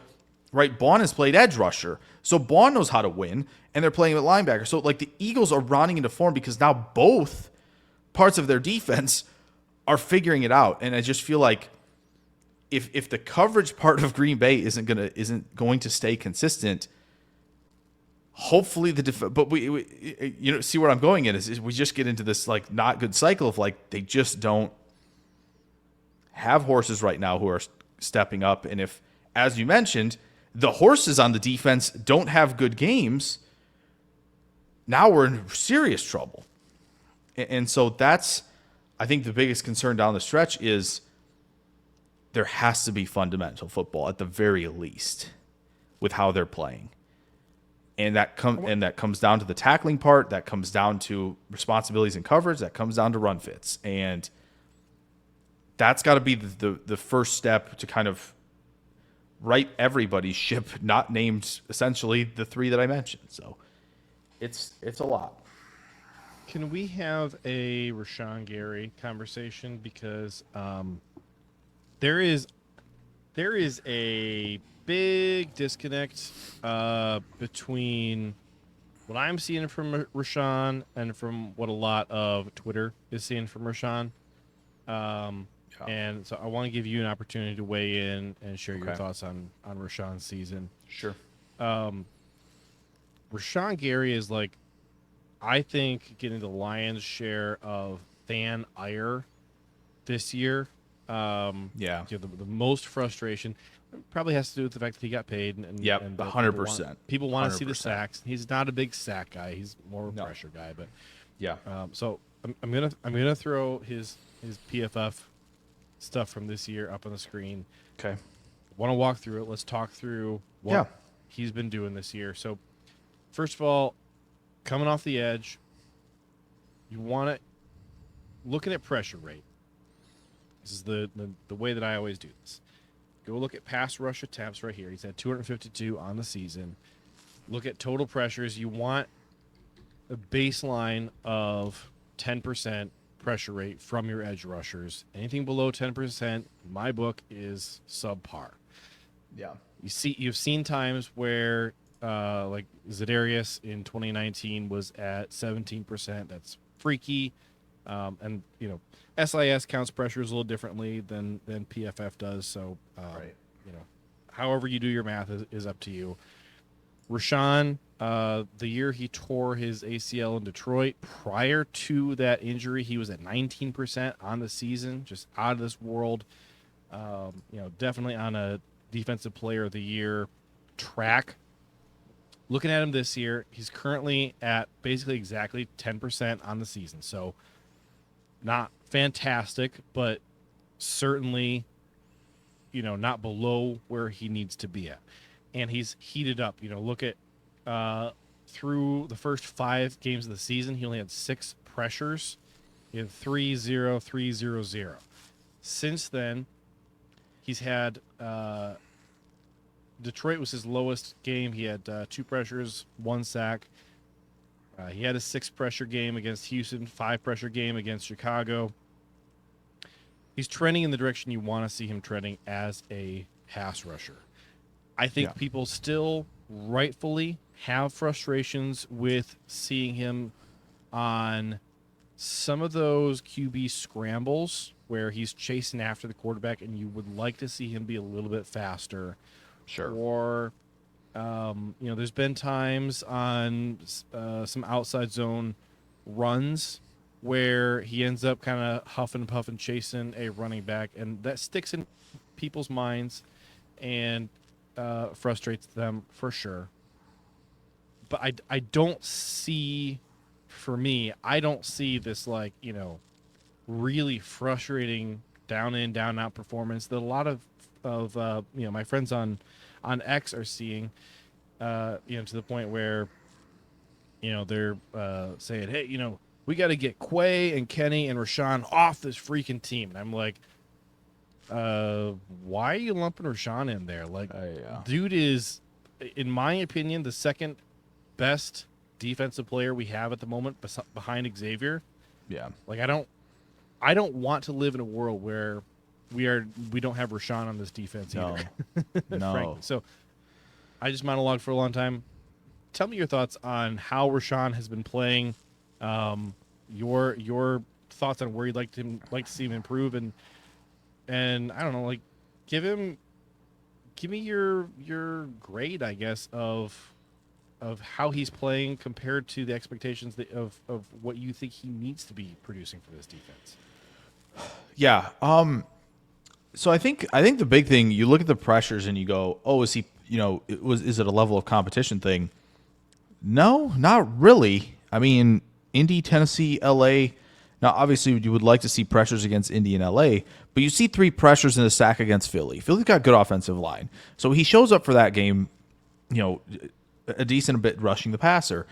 right, Bond has played edge rusher. So Bond knows how to win, and they're playing with linebacker. So, like, the Eagles are rounding into form because now both parts of their defense are figuring it out. And I just feel like if the coverage part of Green Bay isn't going to stay consistent, hopefully but we see where I'm going in is we just get into this, like, not good cycle of, like, they just don't have horses right now who are stepping up. And if, as you mentioned, the horses on the defense don't have good games, now we're in serious trouble. And so that's, I think, the biggest concern down the stretch is there has to be fundamental football at the very least with how they're playing. And that comes down to the tackling part, that comes down to responsibilities and coverage, that comes down to run fits. And that's got to be the first step to kind of right everybody's ship, not named essentially the three that I mentioned. So it's a lot. Can we have a Rashawn Gary conversation? Because there is a big disconnect between what I'm seeing from Rashawn and from what a lot of Twitter is seeing from Rashawn. And so I want to give you an opportunity to weigh in and share your thoughts on Rashawn's season. Sure. Rashawn Gary is like, I think, getting the lion's share of fan ire this year. The most frustration probably has to do with the fact that he got paid. And 100%. People want to see the sacks. He's not a big sack guy. He's more of a pressure guy. But so I'm gonna throw his PFF stuff from this year up on the screen. Okay. Want to walk through it. Let's talk through what he's been doing this year. So, first of all, coming off the edge, you want to looking at pressure rate. This is the way that I always do this. Go look at pass rush attempts right here. He's had 252 on the season. Look at total pressures. You want a baseline of 10% pressure rate from your edge rushers. Anything below 10%, in my book, is subpar. Yeah. You've seen times where like Za'Darius in 2019 was at 17%. That's freaky. And SIS counts pressures a little differently than PFF does. So however you do your math is up to you. Rashawn, the year he tore his ACL in Detroit, prior to that injury, he was at 19% on the season, just out of this world. Definitely on a defensive player of the year track. Looking at him this year, he's currently at basically exactly 10% on the season. So not fantastic, but certainly, not below where he needs to be at. And he's heated up. Look at through the first 5 games of the season, he only had 6 pressures in 3-0, 3-0-0. Since then, he's had Detroit was his lowest game. He had 2 pressures, 1 sack. He had a 6 pressure game against Houston, 5 pressure game against Chicago. He's trending in the direction you want to see him trending as a pass rusher. I think people still rightfully have frustrations with seeing him on some of those QB scrambles where he's chasing after the quarterback and you would like to see him be a little bit faster. Sure. Or, there's been times on some outside zone runs where he ends up kind of huffing and puffing chasing a running back, and that sticks in people's minds and frustrates them for sure. But I don't see, for me, I don't see this really frustrating down in, down out performance that a lot of my friends on X are seeing, to the point where, they're saying, hey, we got to get Quay and Kenny and Rashawn off this freaking team. And I'm like, why are you lumping Rashawn in there? Like, dude is, in my opinion, the second best defensive player we have at the moment behind Xavier. Yeah. Like, I don't want to live in a world where we don't have Rashawn on this defense either. No. Frankly. So I just monologued for a long time. Tell me your thoughts on how Rashawn has been playing. Your thoughts on where you'd like to see him improve, and I don't know, give me your grade, I guess, of how he's playing compared to the expectations of what you think he needs to be producing for this defense. Yeah. So I think the big thing, you look at the pressures and you go, oh, is he, is it a level of competition thing? No, not really. I mean, Indy, Tennessee, LA. Now, obviously, you would like to see pressures against Indy and LA, but you see 3 pressures in a sack against Philly. Philly's got good offensive line. So he shows up for that game, a decent bit rushing the passer.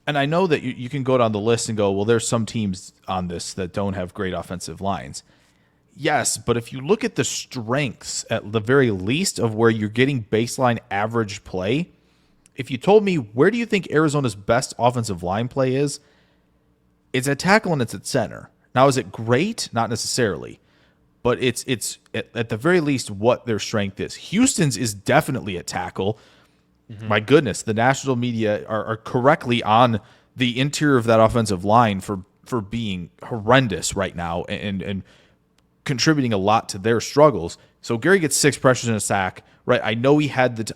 And I know that you can go down the list and go, well, there's some teams on this that don't have great offensive lines. Yes, but if you look at the strengths, at the very least, of where you're getting baseline average play, if you told me, where do you think Arizona's best offensive line play is? It's at tackle and it's at center. Now, is it great? Not necessarily. but it's at the very least what their strength is. Houston's is definitely a tackle. My goodness, the national media are correctly on the interior of that offensive line for being horrendous right now and contributing a lot to their struggles. So Gary gets 6 pressures and a sack, right? I know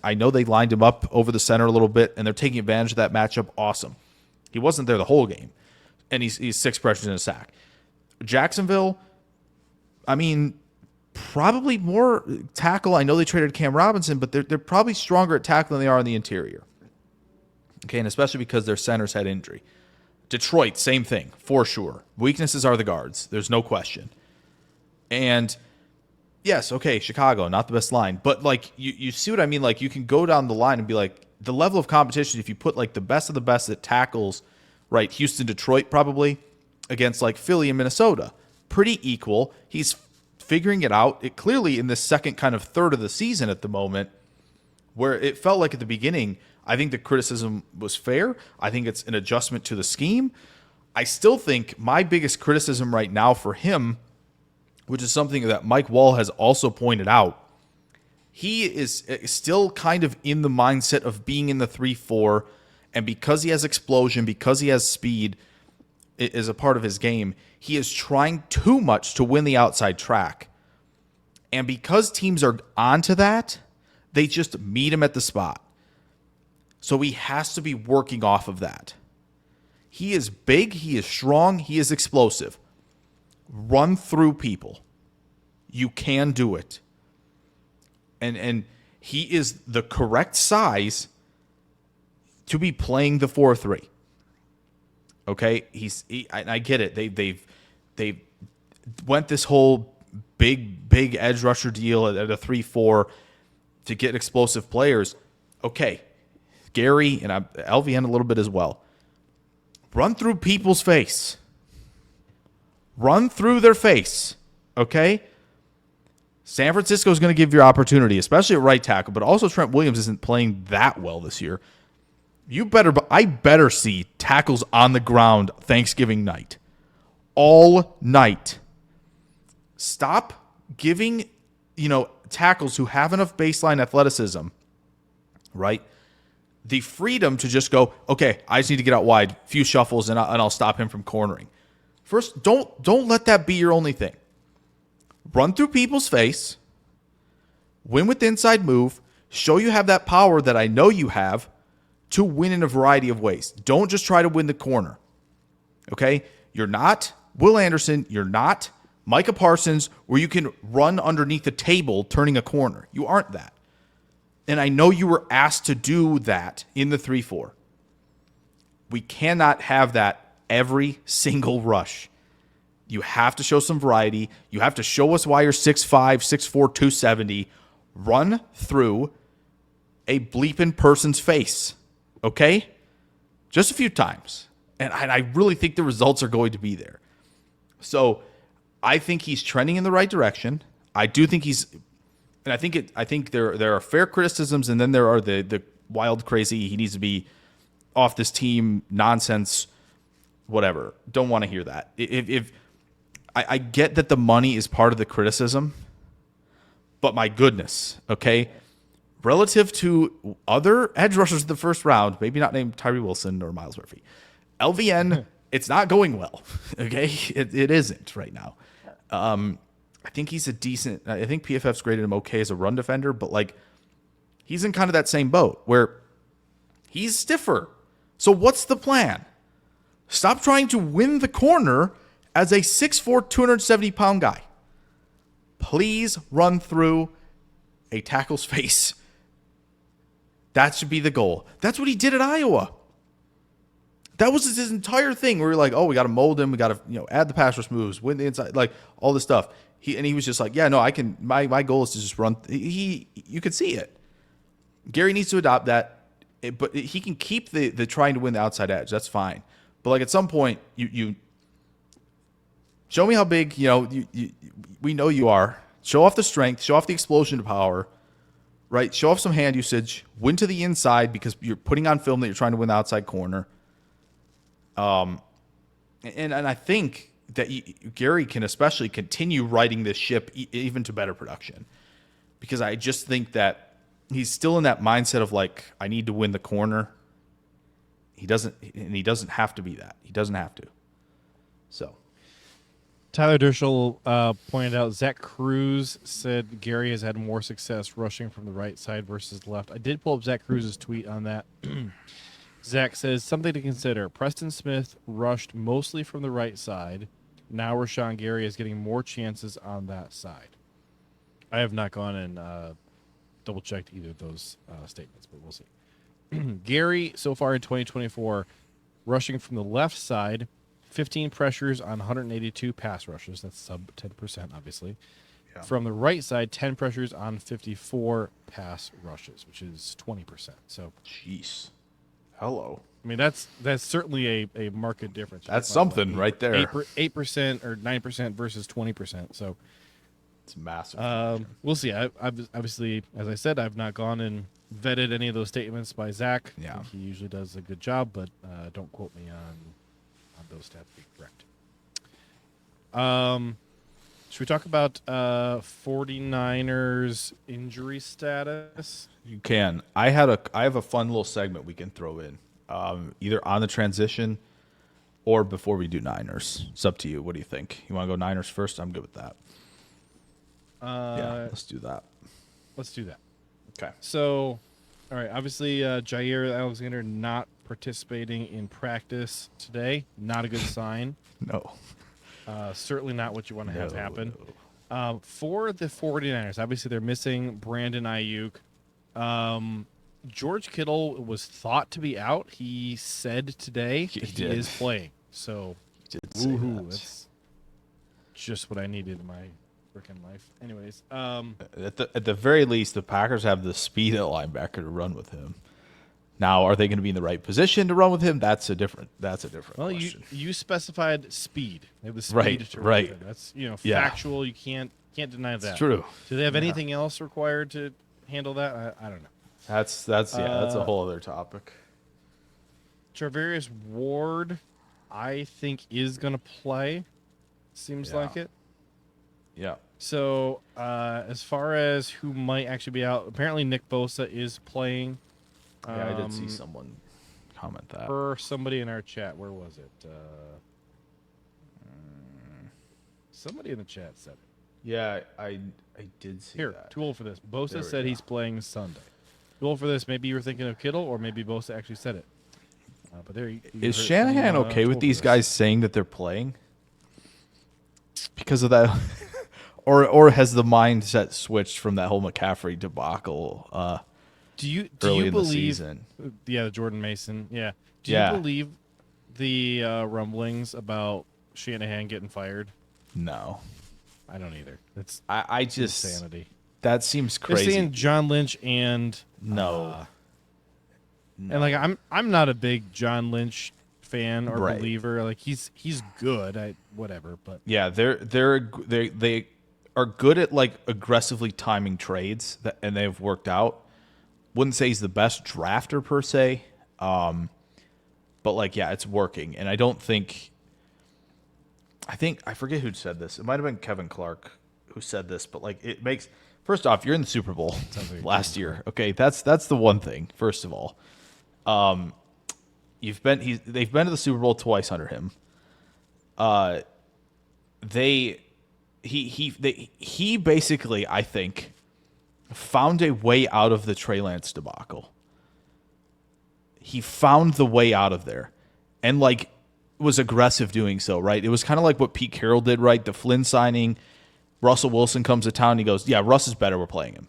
I know they lined him up over the center a little bit, and they're taking advantage of that matchup. Awesome. He wasn't there the whole game, and he's 6 pressures and a sack. Jacksonville, I mean, probably more tackle. I know they traded Cam Robinson, but they're probably stronger at tackle than they are on the interior. Okay, and especially because their centers had injury. Detroit, same thing, for sure. Weaknesses are the guards. There's no question. And yes, okay, Chicago, not the best line. But, like, you see what I mean? Like, you can go down the line and be like, the level of competition, if you put, like, the best of the best that tackles, right, Houston, Detroit probably, against, like, Philly and Minnesota, pretty equal. He's figuring it out. It clearly in this second kind of third of the season at the moment, where it felt like at the beginning, I think the criticism was fair. I think it's an adjustment to the scheme. I still think my biggest criticism right now for him, which is something that Mike Wall has also pointed out, he is still kind of in the mindset of being in the 3-4, and because he has explosion, because he has speed as a part of his game, he is trying too much to win the outside track. And because teams are onto that, they just meet him at the spot. So he has to be working off of that. He is big, he is strong, he is explosive. Run through people. You can do it. And he is the correct size to be playing the 4-3. Okay? I get it. They went this whole big edge rusher deal at a 3-4 to get explosive players. Okay. Gary and LVN a little bit as well. Run through people's face. Run through their face. Okay? San Francisco is going to give you opportunity, especially at right tackle, but also Trent Williams isn't playing that well this year. I better see tackles on the ground Thanksgiving night. All night. Stop giving, tackles who have enough baseline athleticism, right, the freedom to just go, okay, I just need to get out wide, few shuffles, and I'll stop him from cornering. First, don't let that be your only thing. Run through people's face, win with the inside move, show you have that power that I know you have to win in a variety of ways. Don't just try to win the corner. Okay? You're not Will Anderson. You're not Micah Parsons, where you can run underneath the table turning a corner. You aren't that. And I know you were asked to do that in the 3-4. We cannot have that every single rush. You have to show some variety. You have to show us why you're 6'5", 6'4", 270. Run through a bleeping person's face. Okay? Just a few times. And I really think the results are going to be there. So I think he's trending in the right direction. I do think and I think there are fair criticisms, and then there are the wild, crazy, he needs to be off this team nonsense, whatever. Don't want to hear that. If I get that the money is part of the criticism, but my goodness, okay? Relative to other edge rushers in the first round, maybe not named Tyree Wilson or Miles Murphy, LVN, it's not going well, okay? It isn't right now. I think he's I think PFF's graded him okay as a run defender, but, like, he's in kind of that same boat where he's stiffer. So what's the plan? Stop trying to win the corner as a 6'4", 270-pound guy. Please run through a tackle's face. That should be the goal. That's what he did at Iowa. That was his entire thing where you're like, oh, we got to mold him. We got to add the pass rush moves, win the inside, like all this stuff. He was just like, yeah, no, I can. My goal is to just run. You could see it. Gary needs to adopt that, but he can keep the trying to win the outside edge. That's fine. But, like, at some point, you show me how big, we know you are. Show off the strength. Show off the explosion of power, right? Show off some hand usage. Win to the inside because you're putting on film that you're trying to win the outside corner. And I think that Gary can especially continue riding this ship even to better production, because I just think that he's still in that mindset of like, I need to win the corner. He doesn't have to be that. He doesn't have to. So Tyler Derschel pointed out Zach Cruz said Gary has had more success rushing from the right side versus left. I did pull up Zach Cruz's tweet on that. Zach says, something to consider. Preston Smith rushed mostly from the right side. Now Rashawn Gary is getting more chances on that side. I have not gone and double-checked either of those statements, but we'll see. Gary, so far in 2024, rushing from the left side, 15 pressures on 182 pass rushes. That's sub 10%, obviously. Yeah. From the right side, 10 pressures on 54 pass rushes, which is 20%. So, jeez. Hello. I mean, that's certainly a market difference. That's something right there. 8% or 9% versus 20%. So it's massive. We'll see. I've obviously, as I said, I've not gone and vetted any of those statements by Zach. Yeah. He usually does a good job, but don't quote me on those stats to be correct. Should we talk about 49ers injury status? You can. I have a fun little segment we can throw in, either on the transition or before we do Niners. It's up to you. What do you think? You want to go Niners first? I'm good with that. Yeah, let's do that. Let's do that. Okay. So, all right. Obviously, Jair Alexander not participating in practice today. Not a good sign. No. Certainly not what you want to have happen. For the 49ers, obviously they're missing Brandon Ayuk. George Kittle was thought to be out. He said today he is playing. So, woohoo. That's just what I needed in my freaking life. Anyways. At the very least, the Packers have the speed at linebacker to run with him. Now, are they going to be in the right position to run with him? That's a different question. You specified speed. They have the speed to run with him. That's factual. You can't deny that. It's true. Do they have anything else required to handle that? I don't know. That's a whole other topic. Charvarius Ward, I think, is going to play. Seems like it. Yeah. So, as far as who might actually be out, apparently Nick Bosa is playing. Yeah, I did see someone comment that. Or somebody in our chat. Where was it? Somebody in the chat said it. Yeah, I did see that. Too old for this. Bosa said he's playing Sunday. Too old for this. Maybe you were thinking of Kittle, or maybe Bosa actually said it. But there is Shanahan okay with these guys saying that they're playing? Because of that, or has the mindset switched from that whole McCaffrey debacle? Do you believe? The season? Yeah, the Jordan Mason. Yeah. Do you believe the rumblings about Shanahan getting fired? No, I don't either. It's I just insanity. That seems crazy. They're saying John Lynch and no. And like I'm not a big John Lynch fan or believer. Like he's good. Whatever. But yeah, they are good at like aggressively timing trades and they've worked out. Wouldn't say he's the best drafter per se, but like it's working. And I forget who said this. It might have been Kevin Clark who said this, but like it makes. First off, you're in the Super Bowl last year. Okay, that's the one thing. First of all, they've been to the Super Bowl twice under him. He basically, I think, found a way out of the Trey Lance debacle. He found the way out of there, and like was aggressive doing so. Right, it was kind of like what Pete Carroll did. Right, the Flynn signing. Russell Wilson comes to town. And he goes, "Yeah, Russ is better. We're playing him."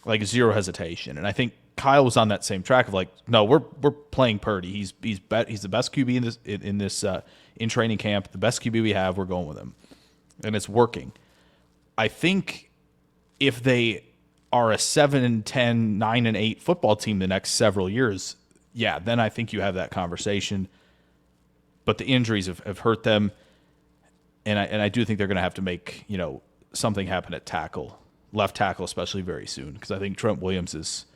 Like zero hesitation. And I think Kyle was on that same track of like, "No, we're playing Purdy. He's the best QB in training camp. The best QB we have. We're going with him, and it's working." I think if they are a 7-10, 9-8 football team the next several years, then I think you have that conversation. But the injuries have hurt them. And I do think they're going to have to make something happen at tackle, left tackle especially very soon, because I think Trent Williams is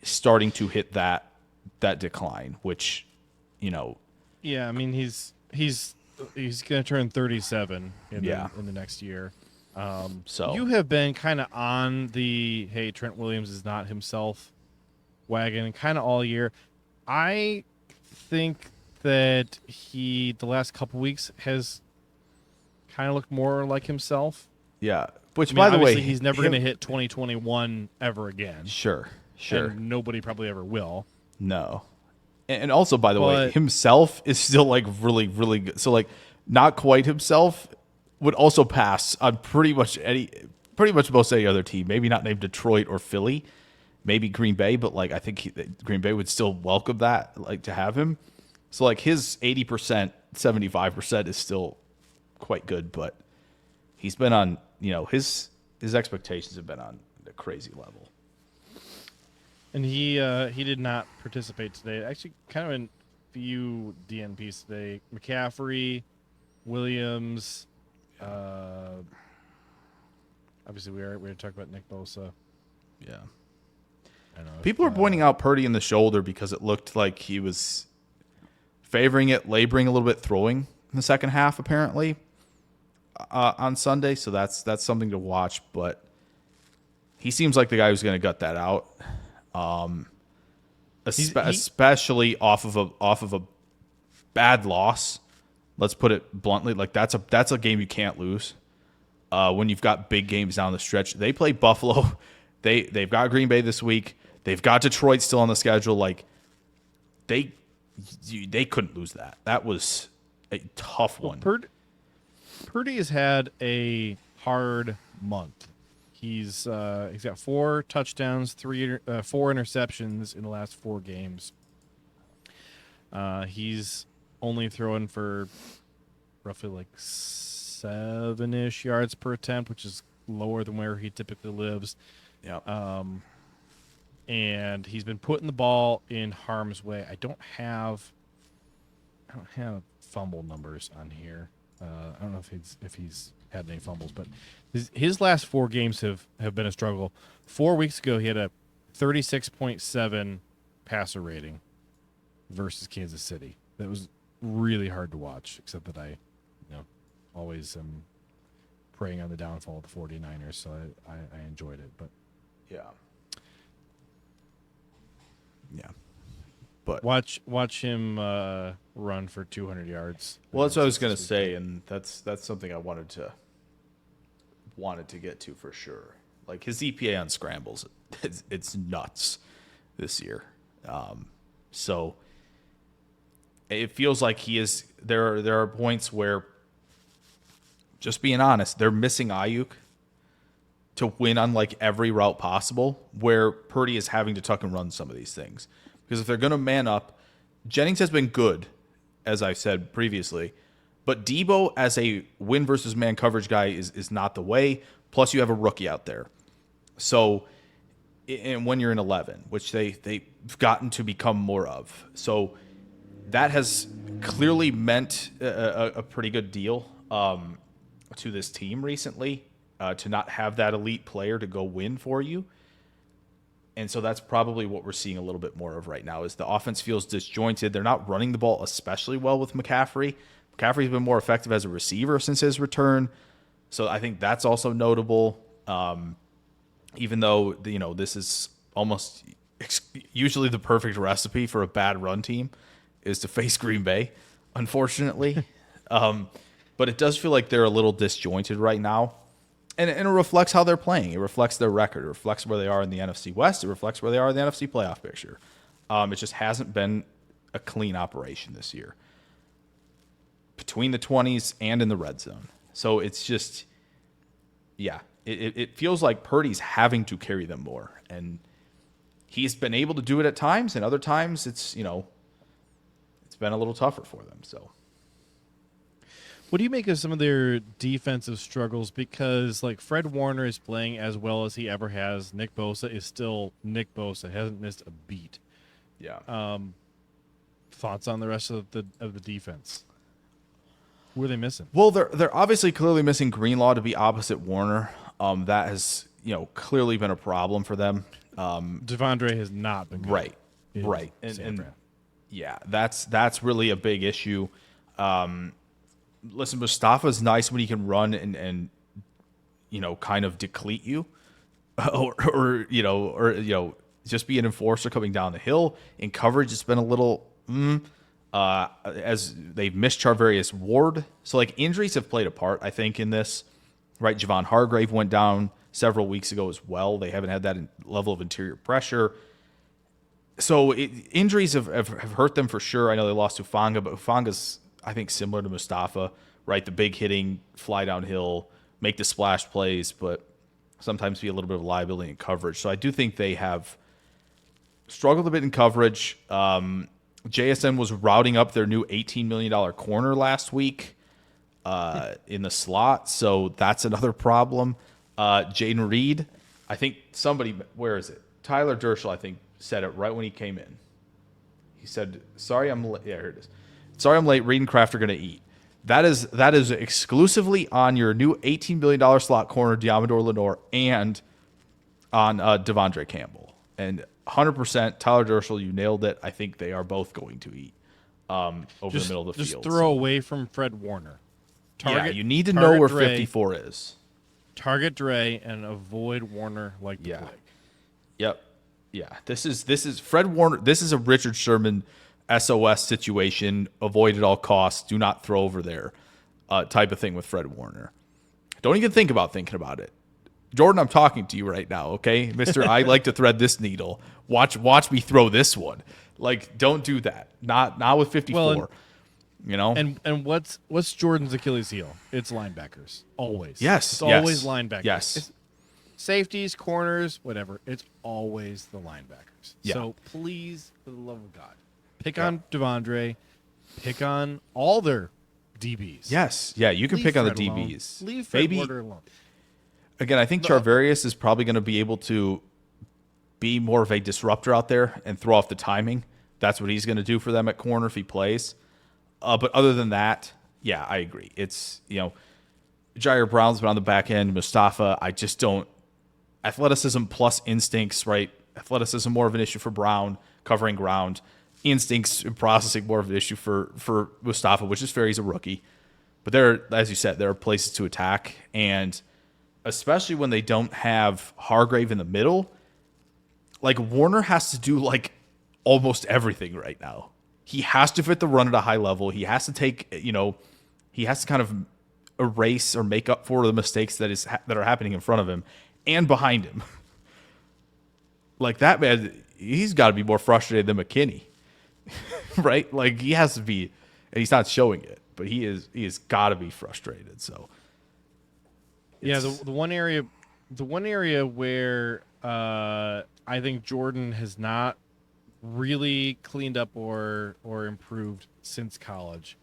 starting to hit that decline, which Yeah, I mean he's he's going to turn 37 in the next year. So you have been kind of on the hey, Trent Williams is not himself wagon kind of all year. I think that the last couple weeks has kind of looked more like himself. Yeah. Which, by the way, he's never going to hit 2021 ever again. Sure. And nobody probably ever will. No. And also, by the way, himself is still like really, really good. So like not quite himself would also pass on pretty much most any other team. Maybe not named Detroit or Philly, maybe Green Bay, but like I think Green Bay would still welcome that, like to have him. So like his 80%, 75% is still quite good, but he's been on, his expectations have been on a crazy level. And he did not participate today. Actually, kind of in few DNPs today. McCaffrey, Williams. Obviously, we already talked about Nick Bosa. Yeah. I know. People are pointing out Purdy in the shoulder because it looked like he was favoring it, laboring a little bit, throwing in the second half, apparently, on Sunday. So that's something to watch. But he seems like the guy who's going to gut that out. Especially off of a bad loss. Let's put it bluntly, like that's a game you can't lose. When you've got big games down the stretch, they play Buffalo, they've got Green Bay this week, they've got Detroit still on the schedule. Like they couldn't lose that. That was a tough one. Purdy has had a hard month. He's got 4 touchdowns, 4 interceptions in the last 4 games. He's only throwing for roughly like 7-ish yards per attempt, which is lower than where he typically lives. Yeah. And he's been putting the ball in harm's way. I don't have fumble numbers on here. I don't know if he's had any fumbles, but his last 4 games have been a struggle. 4 weeks ago, he had a 36.7 passer rating versus Kansas City. That was really hard to watch, except that I always am preying on the downfall of the 49ers, so I enjoyed it. But yeah. But watch him run for 200 yards. Well, that's what I was going to say, and that's something I wanted to get to for sure. Like his EPA on scrambles, it's nuts this year. So it feels like he is. There are points where, just being honest, they're missing Ayuk to win on like every route possible, where Purdy is having to tuck and run some of these things. Because if they're going to man up, Jennings has been good, as I said previously, but Debo as a win versus man coverage guy is not the way. Plus, you have a rookie out there. So, and when you're in 11, which they've gotten to become more of. So that has clearly meant a pretty good deal to this team recently, to not have that elite player to go win for you. And so that's probably what we're seeing a little bit more of right now is the offense feels disjointed. They're not running the ball especially well with McCaffrey. McCaffrey's been more effective as a receiver since his return. So I think that's also notable. Even though, this is almost usually the perfect recipe for a bad run team is to face Green Bay, unfortunately. But it does feel like they're a little disjointed right now. And it reflects how they're playing. It reflects their record. It reflects where they are in the NFC West. It reflects where they are in the NFC playoff picture. It just hasn't been a clean operation this year between the 20s and in the red zone. So it's just, it feels like Purdy's having to carry them more. And he's been able to do it at times, and other times it's been a little tougher for them. So. What do you make of some of their defensive struggles? Because like Fred Warner is playing as well as he ever has. Nick Bosa is still Nick Bosa. Hasn't missed a beat. Yeah. Thoughts on the rest of the defense? Who are they missing? Well, they're obviously clearly missing Greenlaw to be opposite Warner. That has clearly been a problem for them. Devondre has not been good. Right. And yeah, that's really a big issue. listen, Mustafa's nice when he can run and kind of deplete you, or just be an enforcer coming down the hill. In coverage, it's been a little as they've missed Charvarius Ward. So like injuries have played a part, I think, in this. Right, Javon Hargrave went down several weeks ago as well. They haven't had that level of interior pressure. So injuries have hurt them for sure. I know they lost Hufanga, but Hufanga's, I think, similar to Mustafa, right? The big hitting, fly downhill, make the splash plays, but sometimes be a little bit of a liability in coverage. So I do think they have struggled a bit in coverage. JSN was routing up their new $18 million corner last week in the slot, so that's another problem. Jaden Reed, I think where is it? Tyler Dershel, I think, said it right when he came in. He said, "Sorry, I'm late." Yeah, here it is. "Sorry, I'm late. Reed and Kraft are going to eat." That is exclusively on your new $18 billion slot corner, Diamador Lenore, and on Devondre Campbell. And 100%, Tyler Dershel, you nailed it. I think they are both going to eat over the middle of the field. Just throw away from Fred Warner. You need to know where 54 is. Target Dre and avoid Warner like the plague. Yep. Yeah. This is Fred Warner. This is a Richard Sherman SOS situation. Avoid at all costs. Do not throw over there type of thing with Fred Warner. Don't even think about thinking about it. Jordan, I'm talking to you right now, okay? Mister, I like to thread this needle. Watch me throw this one. Like, don't do that. Not with 54. Well, and what's Jordan's Achilles heel? It's linebackers. Always. Yes. It's always linebackers. Yes. It's safeties, corners, whatever. It's always the linebackers. Yeah. So please, for the love of God, pick on Devondre. Pick on all their DBs. Yes. Yeah, you can pick on the DBs. Leave Fred Warner alone. Again, I think Charvarius is probably going to be able to be more of a disruptor out there and throw off the timing. That's what he's going to do for them at corner if he plays. But other than that, yeah, I agree. It's, Jair Brown's been on the back end. Mustafa, I just don't. Athleticism plus instincts, right? Athleticism more of an issue for Brown, covering ground. Instincts and processing more of an issue for Mustafa, which is fair. He's a rookie. But as you said, there are places to attack. And especially when they don't have Hargrave in the middle, like Warner has to do like almost everything right now. He has to fit the run at a high level. He has to take, he has to kind of erase or make up for the mistakes that are happening in front of him and behind him. Like that man, he's got to be more frustrated than McKinney, right? Like he has to be, and he's not showing it, but he has got to be frustrated. So yeah, the one area where I think Jordan has not really cleaned up or improved since college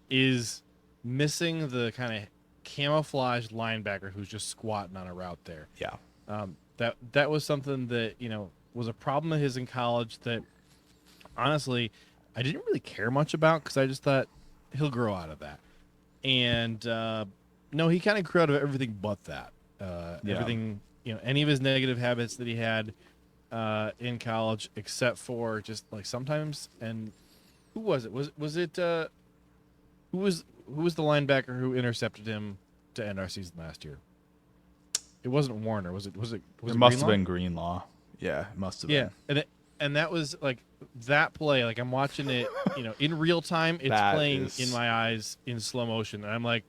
is missing the kind of camouflage linebacker who's just squatting on a route there. Yeah. That was something that, was a problem of his in college that honestly I didn't really care much about because I just thought he'll grow out of that. And no, he kind of grew out of everything but that. Everything, any of his negative habits that he had in college, except for just like sometimes. And who was it? Was it who was the linebacker who intercepted him to end our season last year? It wasn't Warner, was it? It must have been Greenlaw. Yeah, it must have been. Yeah, and that was like that play. Like I'm watching it, in real time. It's playing in my eyes in slow motion, and I'm like,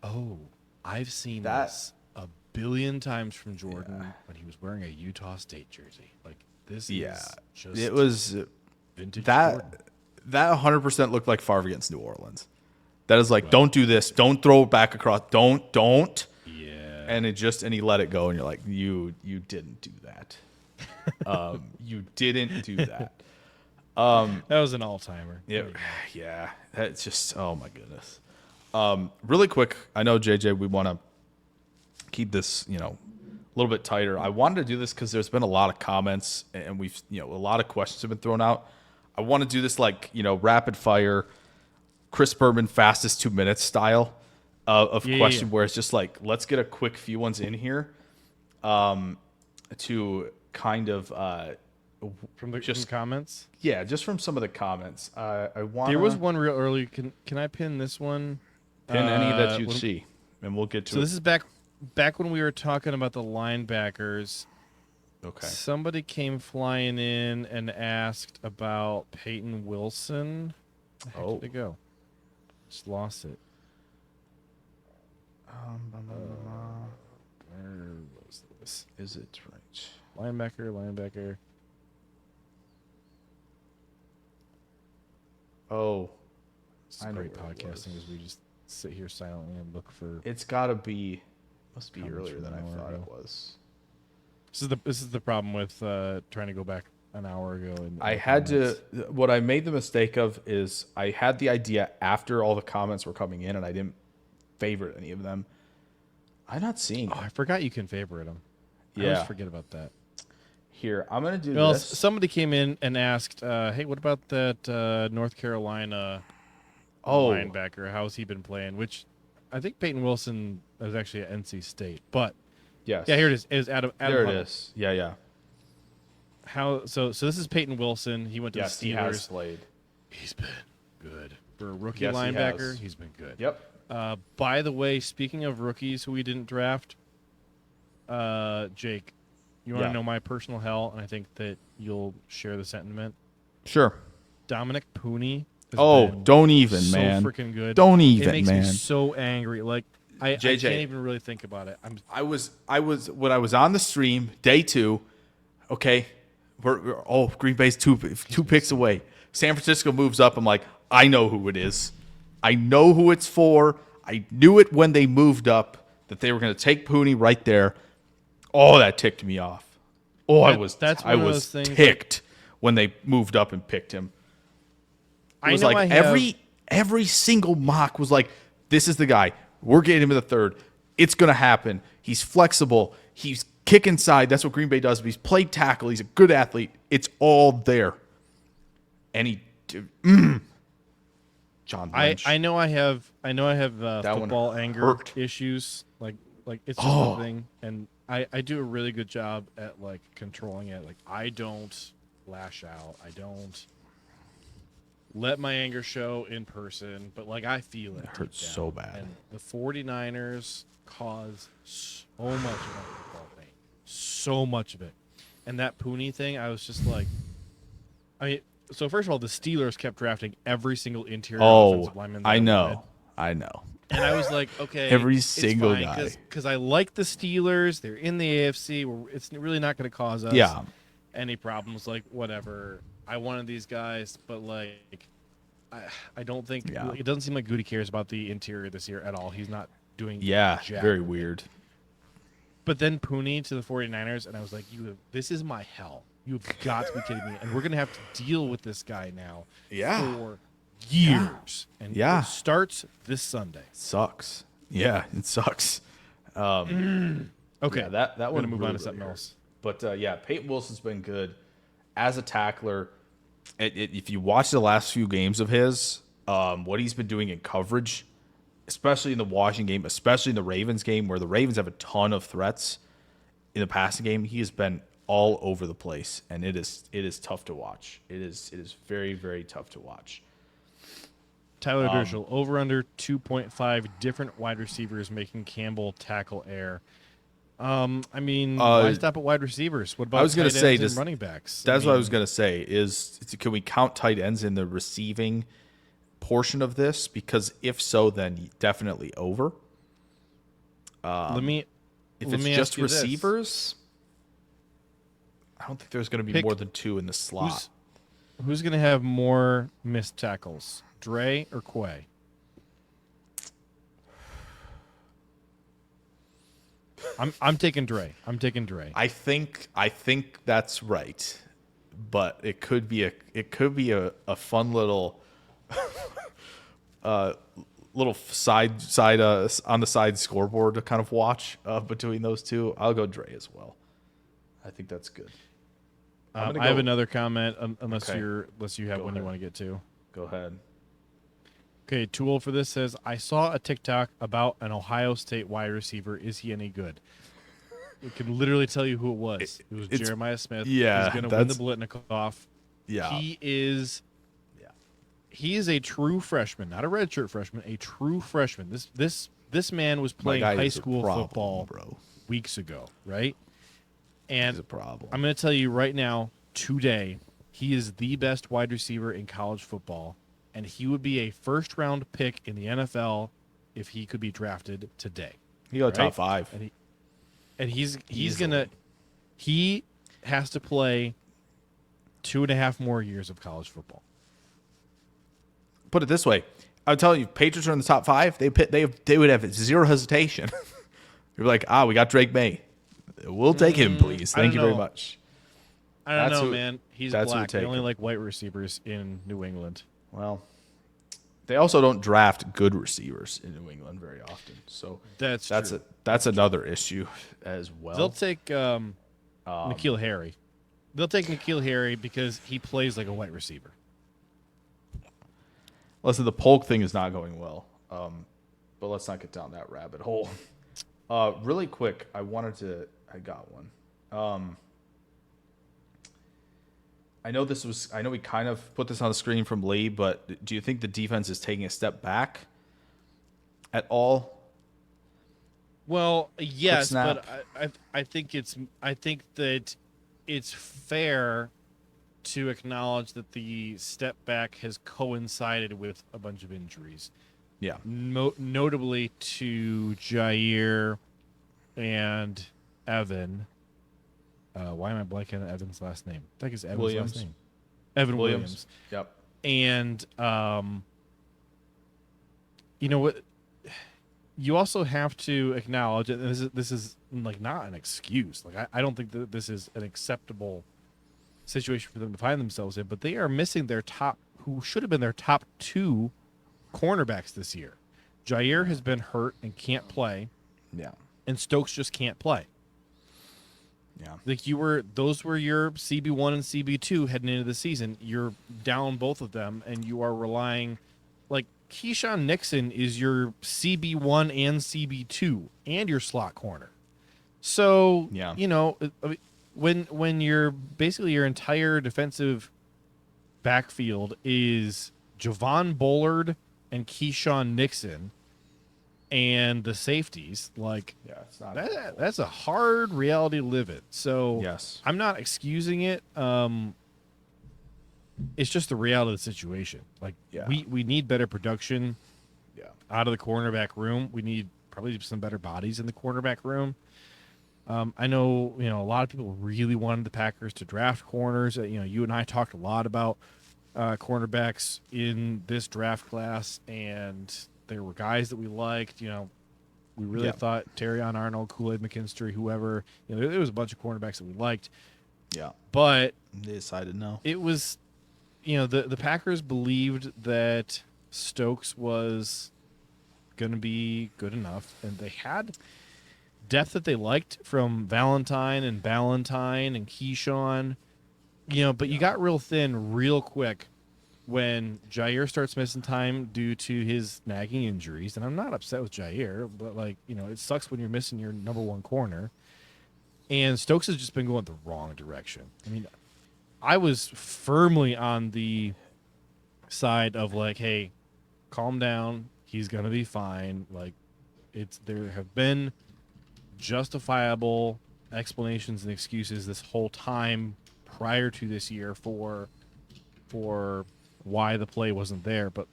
oh, I've seen this a billion times from Jordan when he was wearing a Utah State jersey. Like this is just it was vintage that Jordan. That 100% looked like Favre against New Orleans. That is like, don't do this, don't throw it back across, don't. Yeah. And he let it go, and you're like, you didn't do that. You didn't do that. That was an all-timer. Yeah. That's just, oh my goodness. Really quick, I know JJ, we want to keep this, a little bit tighter. I wanted to do this because there's been a lot of comments, and we've, a lot of questions have been thrown out. I want to do this like, rapid fire, Chris Berman fastest 2 minutes style of question where it's just like, let's get a quick few ones in here to kind of from comments. Yeah, just from some of the comments. I want. There was one real early. Can I pin this one? Pin any that you see, and we'll get to it. So this is back when we were talking about the linebackers. Okay. Somebody came flying in and asked about Peyton Wilson. Where did it go? Just lost it. Where was this? Is it right? Linebacker. Oh. It's great podcasting as we just sit here silently and look for. It's got to be. Must be earlier than I thought it was. This is the problem with trying to go back an hour ago. I had to. What I made the mistake of is I had the idea after all the comments were coming in, and I didn't favorite any of them. I'm not seeing. I forgot you can favorite them. Yeah. I always forget about that. Here, I'm gonna do this. Somebody came in and asked, "Hey, what about that North Carolina linebacker? How's he been playing?" Which I think Peyton Wilson is actually at NC State, but yes, yeah, here it is. It is Adam. There Huddle. it is. Yeah. So this is Peyton Wilson. He went to the Steelers. He has played. He's been good for a rookie linebacker. He's been good. Yep. By the way, speaking of rookies who we didn't draft, Jake, you want to know my personal hell, and I think that you'll share the sentiment. Sure. Dominic Pooney. Don't even, man. So freaking good. Don't even, man. It makes me so angry. Like I JJ, can't even really think about it. I was when I was on the stream day 2. Okay, we're Green Bay's two picks away. San Francisco moves up. I'm like, I know who it is. I know who it's for. I knew it when they moved up that they were going to take Pooney right there. Oh, that ticked me off. Oh, I was ticked when they moved up and picked him. It was like every single mock was like, this is the guy. We're getting him in the 3rd. It's going to happen. He's flexible. He's kick inside. That's what Green Bay does. But he's played tackle. He's a good athlete. It's all there. And John Lynch. I know I have football anger issues. Like it's just one thing, and I do a really good job at like controlling it. Like I don't lash out. I don't let my anger show in person, but like I feel it. It hurts so bad. And the 49ers cause so much of my football pain. So much of it. And that Pooney thing, I was just like, so first of all, the Steelers kept drafting every single interior offensive lineman. I know. And I was like, okay, every single guy. Because I like the Steelers. They're in the AFC. It's really not going to cause us any problems. Like, whatever. I wanted these guys, but like, I don't think it doesn't seem like Goody cares about the interior this year at all. He's not doing jack. Very weird. But then Pooney to the 49ers, and I was like, this is my hell. You've got to be kidding me. And we're going to have to deal with this guy now for years. And it starts this Sunday. Sucks. Yeah, it sucks. Okay. Yeah, that one. I'm going to move on to something else. But, Peyton Wilson's been good as a tackler. If you watch the last few games of his, what he's been doing in coverage, especially in the Washington game, especially in the Ravens game, where the Ravens have a ton of threats in the passing game, he has been all over the place, and it is tough to watch. It is very, very tough to watch. Tyler Dershel, over under 2.5 different wide receivers making Campbell tackle air. Why stop at wide receivers? What about I was going to say running backs? That's what I was going to say. Can we count tight ends in the receiving portion of this? Because if so, then definitely over. If it's just receivers, I don't think there's going to be more than 2 in the slot. Who's going to have more missed tackles, Dre or Quay? I'm taking Dre. I think that's right, but it could be a fun little little side on the side scoreboard to kind of watch between those two. I'll go Dre as well. I think that's good. I have another comment unless you have one you want to get to. Go ahead. Okay, Tool for this says, I saw a TikTok about an Ohio State wide receiver. Is he any good? We can literally tell you who it was. It was Jeremiah Smith. Yeah. He's going to win the Blitnikoff. Yeah. He is he is a true freshman, not a redshirt freshman, a true freshman. This man was playing high school football weeks ago, right? And he's a problem. I'm going to tell you right now, today, he is the best wide receiver in college football, and he would be a first-round pick in the NFL if he could be drafted today. He got top 5, and he's gonna he has to play 2.5 more years of college football. Put it this way, I'm telling you, Patriots are in the top 5. They would have zero hesitation. You're like, we got Drake May. We'll take him, please. Thank you very much. I don't know, man. He's black. They only like white receivers in New England. Well, they also don't draft good receivers in New England very often. So that's another issue as well. They'll take N'Keal Harry. They'll take N'Keal Harry because he plays like a white receiver. Listen, the Polk thing is not going well. But let's not get down that rabbit hole. Really quick, I got one. I know we kind of put this on the screen from Lee, but do you think the defense is taking a step back at all? Well, yes, but I think that it's fair to acknowledge that the step back has coincided with a bunch of injuries. Yeah. Notably to Jair and Evan. Why am I blanking on Evan's last name? I think it's Evan's last name. Evan Williams. Yep. And you know what? You also have to acknowledge, and this is like not an excuse. Like I don't think that this is an acceptable situation for them to find themselves in, but they are missing who should have been their top 2 cornerbacks this year. Jair has been hurt and can't play. Yeah. And Stokes just can't play. Yeah. Like those were your CB1 and CB2 heading into the season. You're down both of them, and you are relying, like Keyshawn Nixon is your CB1 and CB2 and your slot corner. So, yeah. When you're basically your entire defensive backfield is Javon Bullard and Keyshawn Nixon and the safeties, like that's a hard reality to live in. So yes. I'm not excusing it. It's just the reality of the situation. Like we need better production out of the cornerback room. We need probably some better bodies in the cornerback room. I know, a lot of people really wanted the Packers to draft corners. You and I talked a lot about cornerbacks in this draft class, and there were guys that we liked. We really thought Terrion Arnold, Kool-Aid McKinstry, whoever. There was a bunch of cornerbacks that we liked. Yeah, but they decided no. It was, the Packers believed that Stokes was going to be good enough, and they had depth that they liked from Valentine and Ballantyne and Keyshawn, but you got real thin real quick when Jair starts missing time due to his nagging injuries. And I'm not upset with Jair, but it sucks when you're missing your number 1 corner. And Stokes has just been going the wrong direction. I mean, I was firmly on the side of hey, calm down. He's going to be fine. There have been justifiable explanations and excuses this whole time prior to this year for why the play wasn't there, but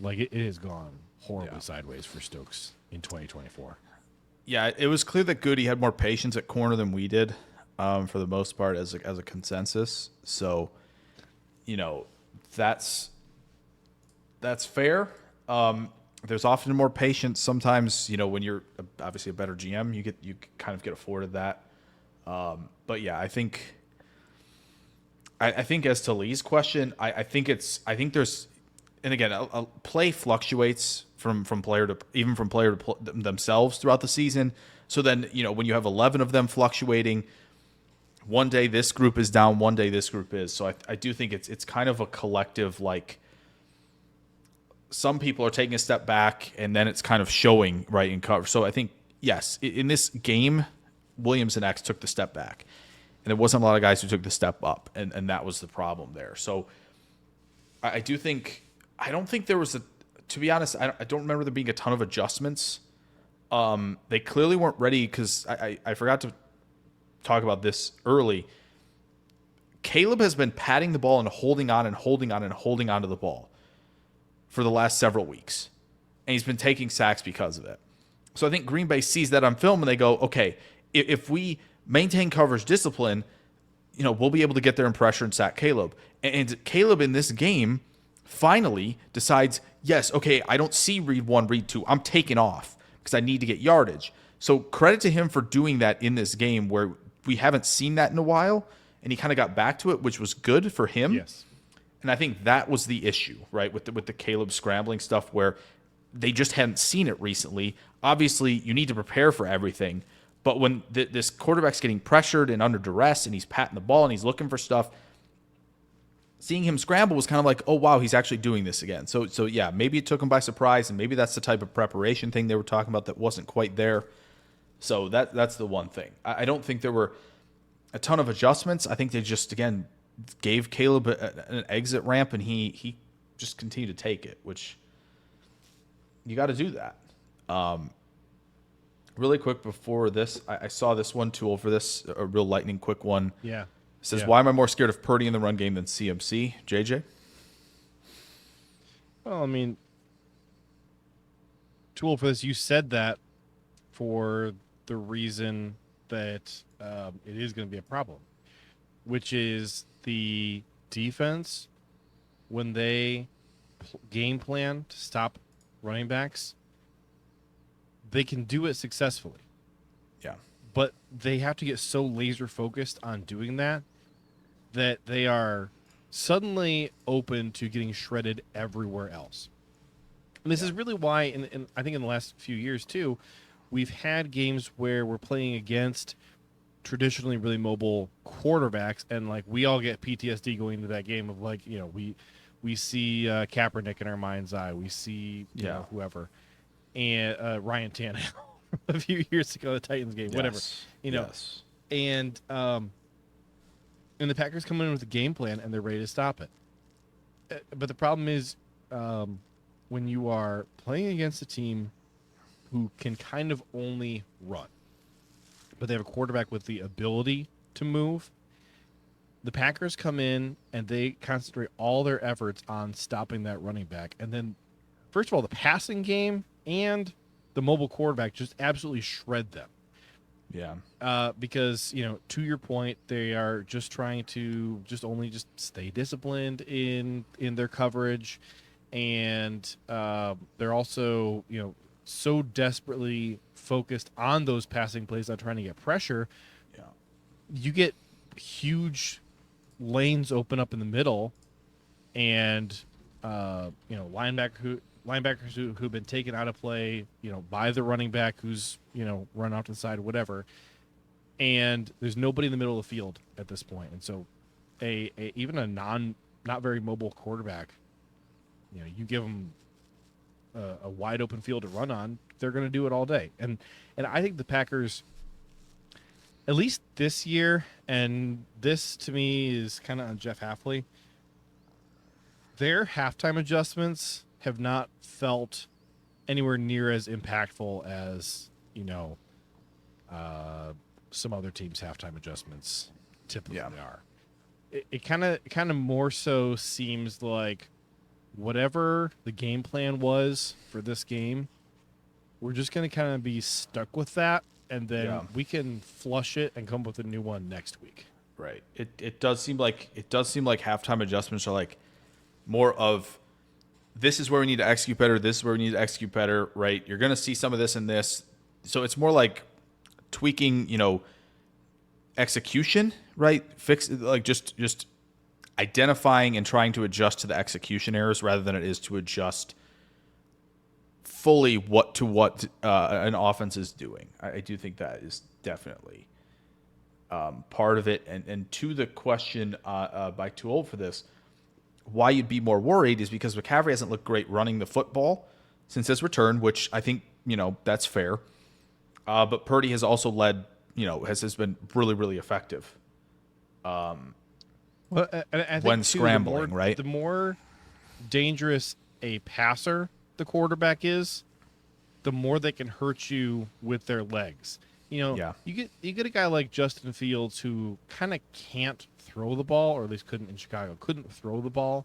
it has gone horribly sideways for Stokes in 2024. Yeah, it was clear that Goody had more patience at corner than we did, for the most part, as a consensus. So, that's fair. There's often more patience. Sometimes, when you're obviously a better GM, you kind of get afforded that. But yeah, I think as to Lee's question, I think there's, and again, a play fluctuates from player to themselves throughout the season. So then, when you have 11 of them fluctuating, one day this group is down, one day this group is. So I do think it's kind of a collective, some people are taking a step back, and then it's kind of showing right in cover. So I think, yes, in this game, Williams and X took the step back, and there wasn't a lot of guys who took the step up, and that was the problem there. So I do think I don't think there was to be honest, I don't remember there being a ton of adjustments. They clearly weren't ready because I forgot to talk about this early. Caleb has been patting the ball and holding on and holding on and holding on to the ball for the last several weeks. And he's been taking sacks because of it. So I think Green Bay sees that on film and they go, okay, if we maintain coverage discipline, we'll be able to get there and pressure and sack Caleb. And Caleb in this game finally decides, yes, okay, I don't see read 1, read 2. I'm taking off because I need to get yardage. So credit to him for doing that in this game where we haven't seen that in a while. And he kind of got back to it, which was good for him. Yes. And I think that was the issue, right, with the Caleb scrambling stuff where they just hadn't seen it recently. Obviously, you need to prepare for everything. But when this quarterback's getting pressured and under duress and he's patting the ball and he's looking for stuff, seeing him scramble was kind of like, oh, wow, he's actually doing this again. So yeah, maybe it took him by surprise, and maybe that's the type of preparation thing they were talking about that wasn't quite there. So that's the one thing. I don't think there were a ton of adjustments. I think they just, again, gave Caleb an exit ramp, and he just continued to take it, which you got to do that. Really quick before this, I saw this one tool for this, a real lightning quick one. Yeah. It says, why am I more scared of Purdy in the run game than CMC? JJ? Well, I mean, tool for this, you said that for the reason that it is going to be a problem, which is the defense, when they game plan to stop running backs, they can do it successfully. Yeah. But they have to get so laser focused on doing that they are suddenly open to getting shredded everywhere else. And this is really why, in I think in the last few years too, we've had games where we're playing against traditionally really mobile quarterbacks, and like we all get PTSD going into that game of like, we see Kaepernick in our mind's eye, we see whoever, and Ryan Tannehill a few years ago, the Titans game, whatever, Yes. And the Packers come in with a game plan and they're ready to stop it. But the problem is when you are playing against a team who can kind of only run, but they have a quarterback with the ability to move, the Packers come in and they concentrate all their efforts on stopping that running back. And then, first of all, the passing game and the mobile quarterback just absolutely shred them. Yeah. Because, to your point, they are just trying to just stay disciplined in their coverage. And they're also, so desperately focused on those passing plays on trying to get pressure. Yeah. You get huge lanes open up in the middle, and linebackers who've been taken out of play, by the running back who's run off to the side, whatever, and there's nobody in the middle of the field at this point. And so even a not very mobile quarterback, you give them a wide open field to run on, they're going to do it all day. And I think the Packers, at least this year, and this to me is kind of on Jeff Hafley, their halftime adjustments have not felt anywhere near as impactful as, some other teams' halftime adjustments typically are. It kind of more so seems like whatever the game plan was for this game, we're just going to kind of be stuck with that, and then we can flush it and come up with a new one next week. Right. It does seem like halftime adjustments are like more of, this is where we need to execute better, this is where we need to execute better, right? You're going to see some of this and this. So it's more like tweaking, execution, right? Fix, like just identifying and trying to adjust to the execution errors rather than it is to adjust fully what an offense is doing. I do think that is definitely part of it. And to the question by Too Old for This, why you'd be more worried is because McCaffrey hasn't looked great running the football since his return, which I think, that's fair. But Purdy has also led, has been really, really effective. Well, I think when too, scrambling, right? The more dangerous a passer the quarterback is, the more they can hurt you with their legs. You get a guy like Justin Fields who kind of can't throw the ball, or at least couldn't in Chicago, couldn't throw the ball.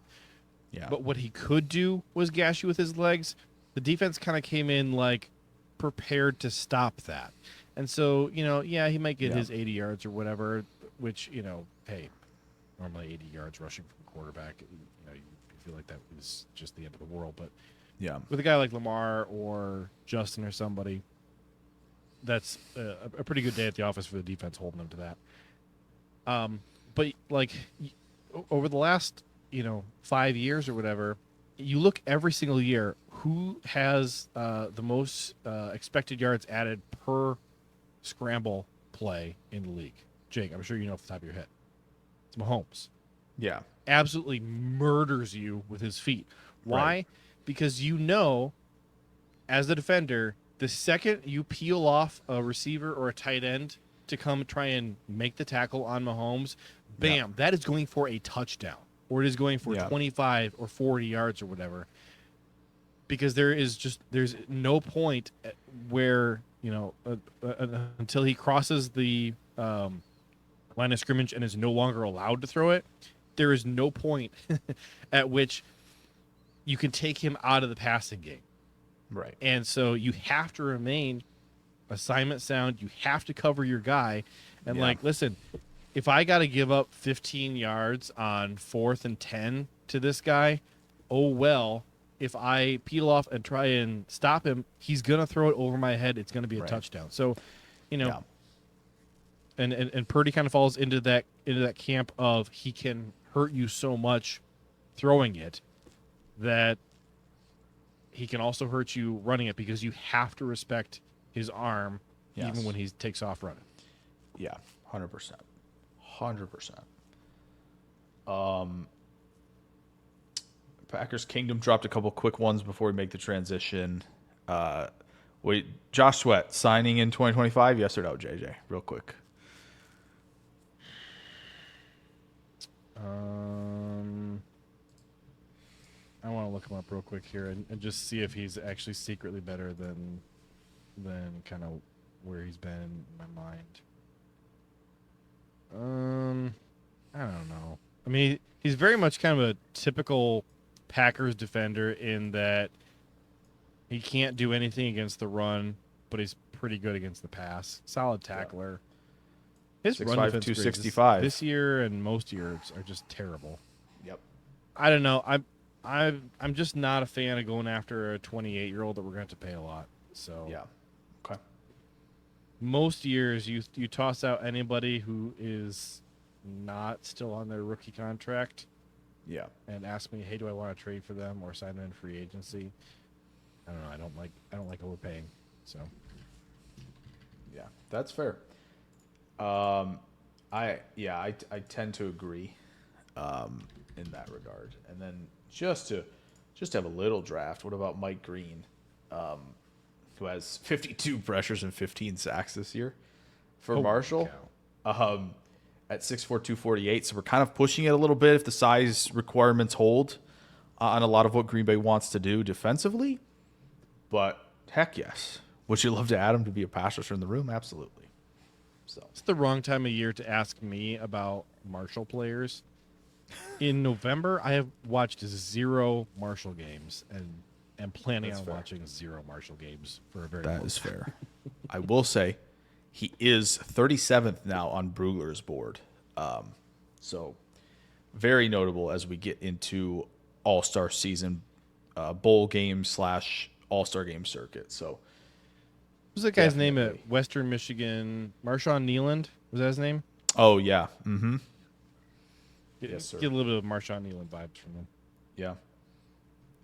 Yeah. But what he could do was gash you with his legs. The defense kind of came in like prepared to stop that. And so, he might get his 80 yards or whatever, which, hey, normally 80 yards rushing from a quarterback, you feel like that is just the end of the world. But with a guy like Lamar or Justin or somebody, that's a pretty good day at the office for the defense holding them to that. But like over the last, 5 years or whatever, you look every single year, who has the most expected yards added per scramble play in the league? Jake, I'm sure you know off the top of your head. It's Mahomes. Yeah. Absolutely murders you with his feet. Why? Right. Because as the defender, the second you peel off a receiver or a tight end to come try and make the tackle on Mahomes, bam, that is going for a touchdown, or it is going for 25 or 40 yards or whatever. Because there's no point where, until he crosses the line of scrimmage and is no longer allowed to throw it, there is no point at which you can take him out of the passing game. Right. And so you have to remain assignment sound. You have to cover your guy. And listen, if I got to give up 15 yards on 4th and 10 to this guy, oh, well, if I peel off and try and stop him, he's going to throw it over my head. It's going to be a touchdown. So, and Purdy kind of falls into that camp of he can hurt you so much throwing it that he can also hurt you running it, because you have to respect his arm even when he takes off running. Yeah, 100%. 100%. Packers Kingdom dropped a couple quick ones before we make the transition. Josh Sweat signing in 2025, yes or no, JJ? Real quick. I want to look him up real quick here and just see if he's actually secretly better than kind of where he's been in my mind. I don't know. I mean, he's very much kind of a typical Packers defender in that he can't do anything against the run, but he's pretty good against the pass. Solid tackler. His run defense 265 this year and most years are just terrible. Yep. I don't know. I'm just not a fan of going after a 28-year-old that we're going to have to pay a lot. So yeah. Okay. Most years you toss out anybody who is not still on their rookie contract. Yeah. And ask me, hey, do I want to trade for them or sign them in free agency? I don't know. I don't like overpaying. So yeah, that's fair. I tend to agree in that regard. And then just to have a little draft, what about Mike Green, who has 52 pressures and 15 sacks this year for Marshall? At 6'4", 248. So we're kind of pushing it a little bit if the size requirements hold on a lot of what Green Bay wants to do defensively. But heck yes. Would you love to add him to be a pass rusher in the room? Absolutely. So it's the wrong time of year to ask me about Marshall players. In November, I have watched 0 Marshall games and am planning on watching 0 Marshall games for a very long time. That is fair. I will say he is 37th now on Brugler's board. So very notable as we get into All-Star season, bowl game / All-Star game circuit. So what was that guy's name at Western Michigan? Marshawn Nealand? Was that his name? Oh, yeah. Mm-hmm. Yes, sir. Get a little bit of Marshawn Nealand vibes from him. Yeah.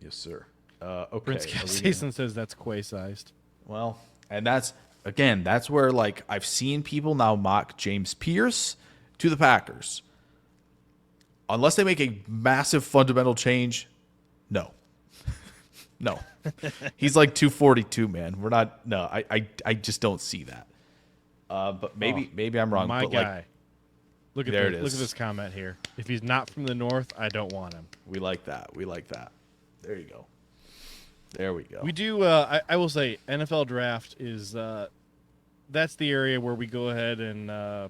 Yes, sir. Okay. Prince Jason says that's Quay-sized. Well, and that's where, like, I've seen people now mock James Pierce to the Packers. Unless they make a massive fundamental change, no. No. He's like 242, man. We're not. No, I just don't see that. But maybe I'm wrong. My but guy. Look at Look at this comment here. If he's not from the north, I don't want him. We like that. There you go. There we go. We do. I will say, NFL draft is that's the area where we go ahead and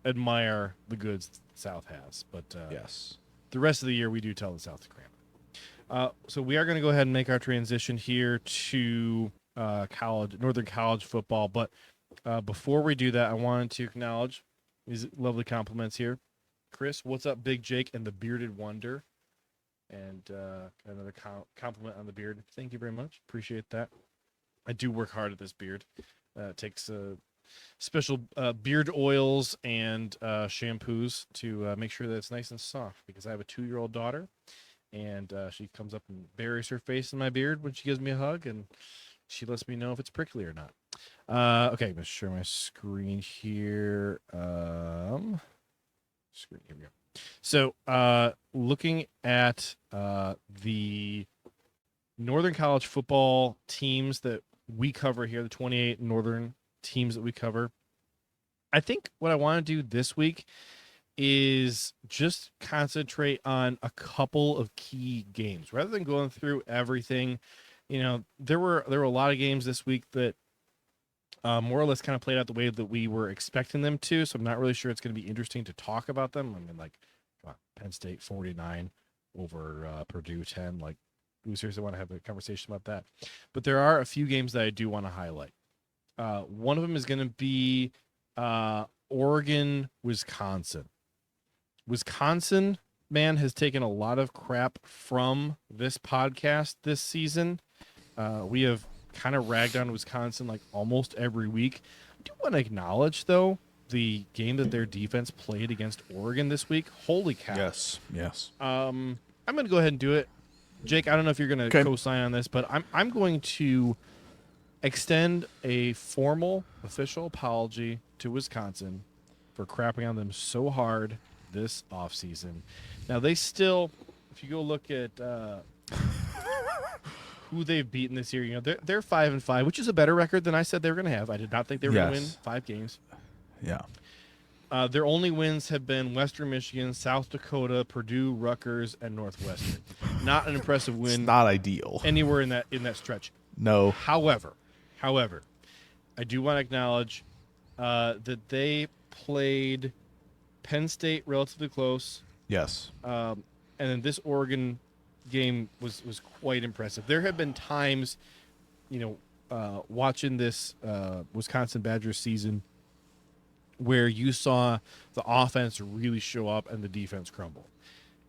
admire the goods the South has. But yes, the rest of the year we do tell the South to cram. So we are going to go ahead and make our transition here to Northern college football. But before we do that, I wanted to acknowledge these lovely compliments here. Chris, what's up, Big Jake and the Bearded Wonder? And another compliment on the beard. Thank you very much. Appreciate that. I do work hard at this beard. It takes special beard oils and shampoos to make sure that it's nice and soft, because I have a 2-year-old daughter, and she comes up and buries her face in my beard when she gives me a hug, and she lets me know if it's prickly or not. Okay, I'm going to share my screen here. Here we go. So, looking at the Northern College football teams that we cover here, the 28 Northern teams that we cover, I think what I want to do this week is just concentrate on a couple of key games rather than going through everything. You know, there were a lot of games this week that more or less kind of played out the way that we were expecting them to. So I'm not really sure it's going to be interesting to talk about them. I mean, like, come on, Penn State 49 over Purdue 10. Like, we seriously want to have a conversation about that. But there are a few games that I do want to highlight. One of them is going to be Oregon, Wisconsin. Wisconsin, man, has taken a lot of crap from this podcast this season. We have kind of ragged on Wisconsin like almost every week. I do want to acknowledge, though, the game that their defense played against Oregon this week. Holy cow. Yes. I'm going to go ahead and do it. Jake, I don't know if you're going to co-sign on this, but I'm going to extend a formal, official apology to Wisconsin for crapping on them so hard this offseason. Now, they still, if you go look at who they've beaten this year, you know, they're 5-5, which is a better record than I said they were going to have. I did not think they were going to win 5 games. Yeah. Their only wins have been Western Michigan, South Dakota, Purdue, Rutgers, and Northwestern. Not an impressive win. It's not ideal anywhere in that stretch. No. However, I do want to acknowledge that they played Penn State relatively close. Yes. And then this Oregon game was quite impressive. There have been times, you know, watching this Wisconsin Badgers season where you saw the offense really show up and the defense crumble.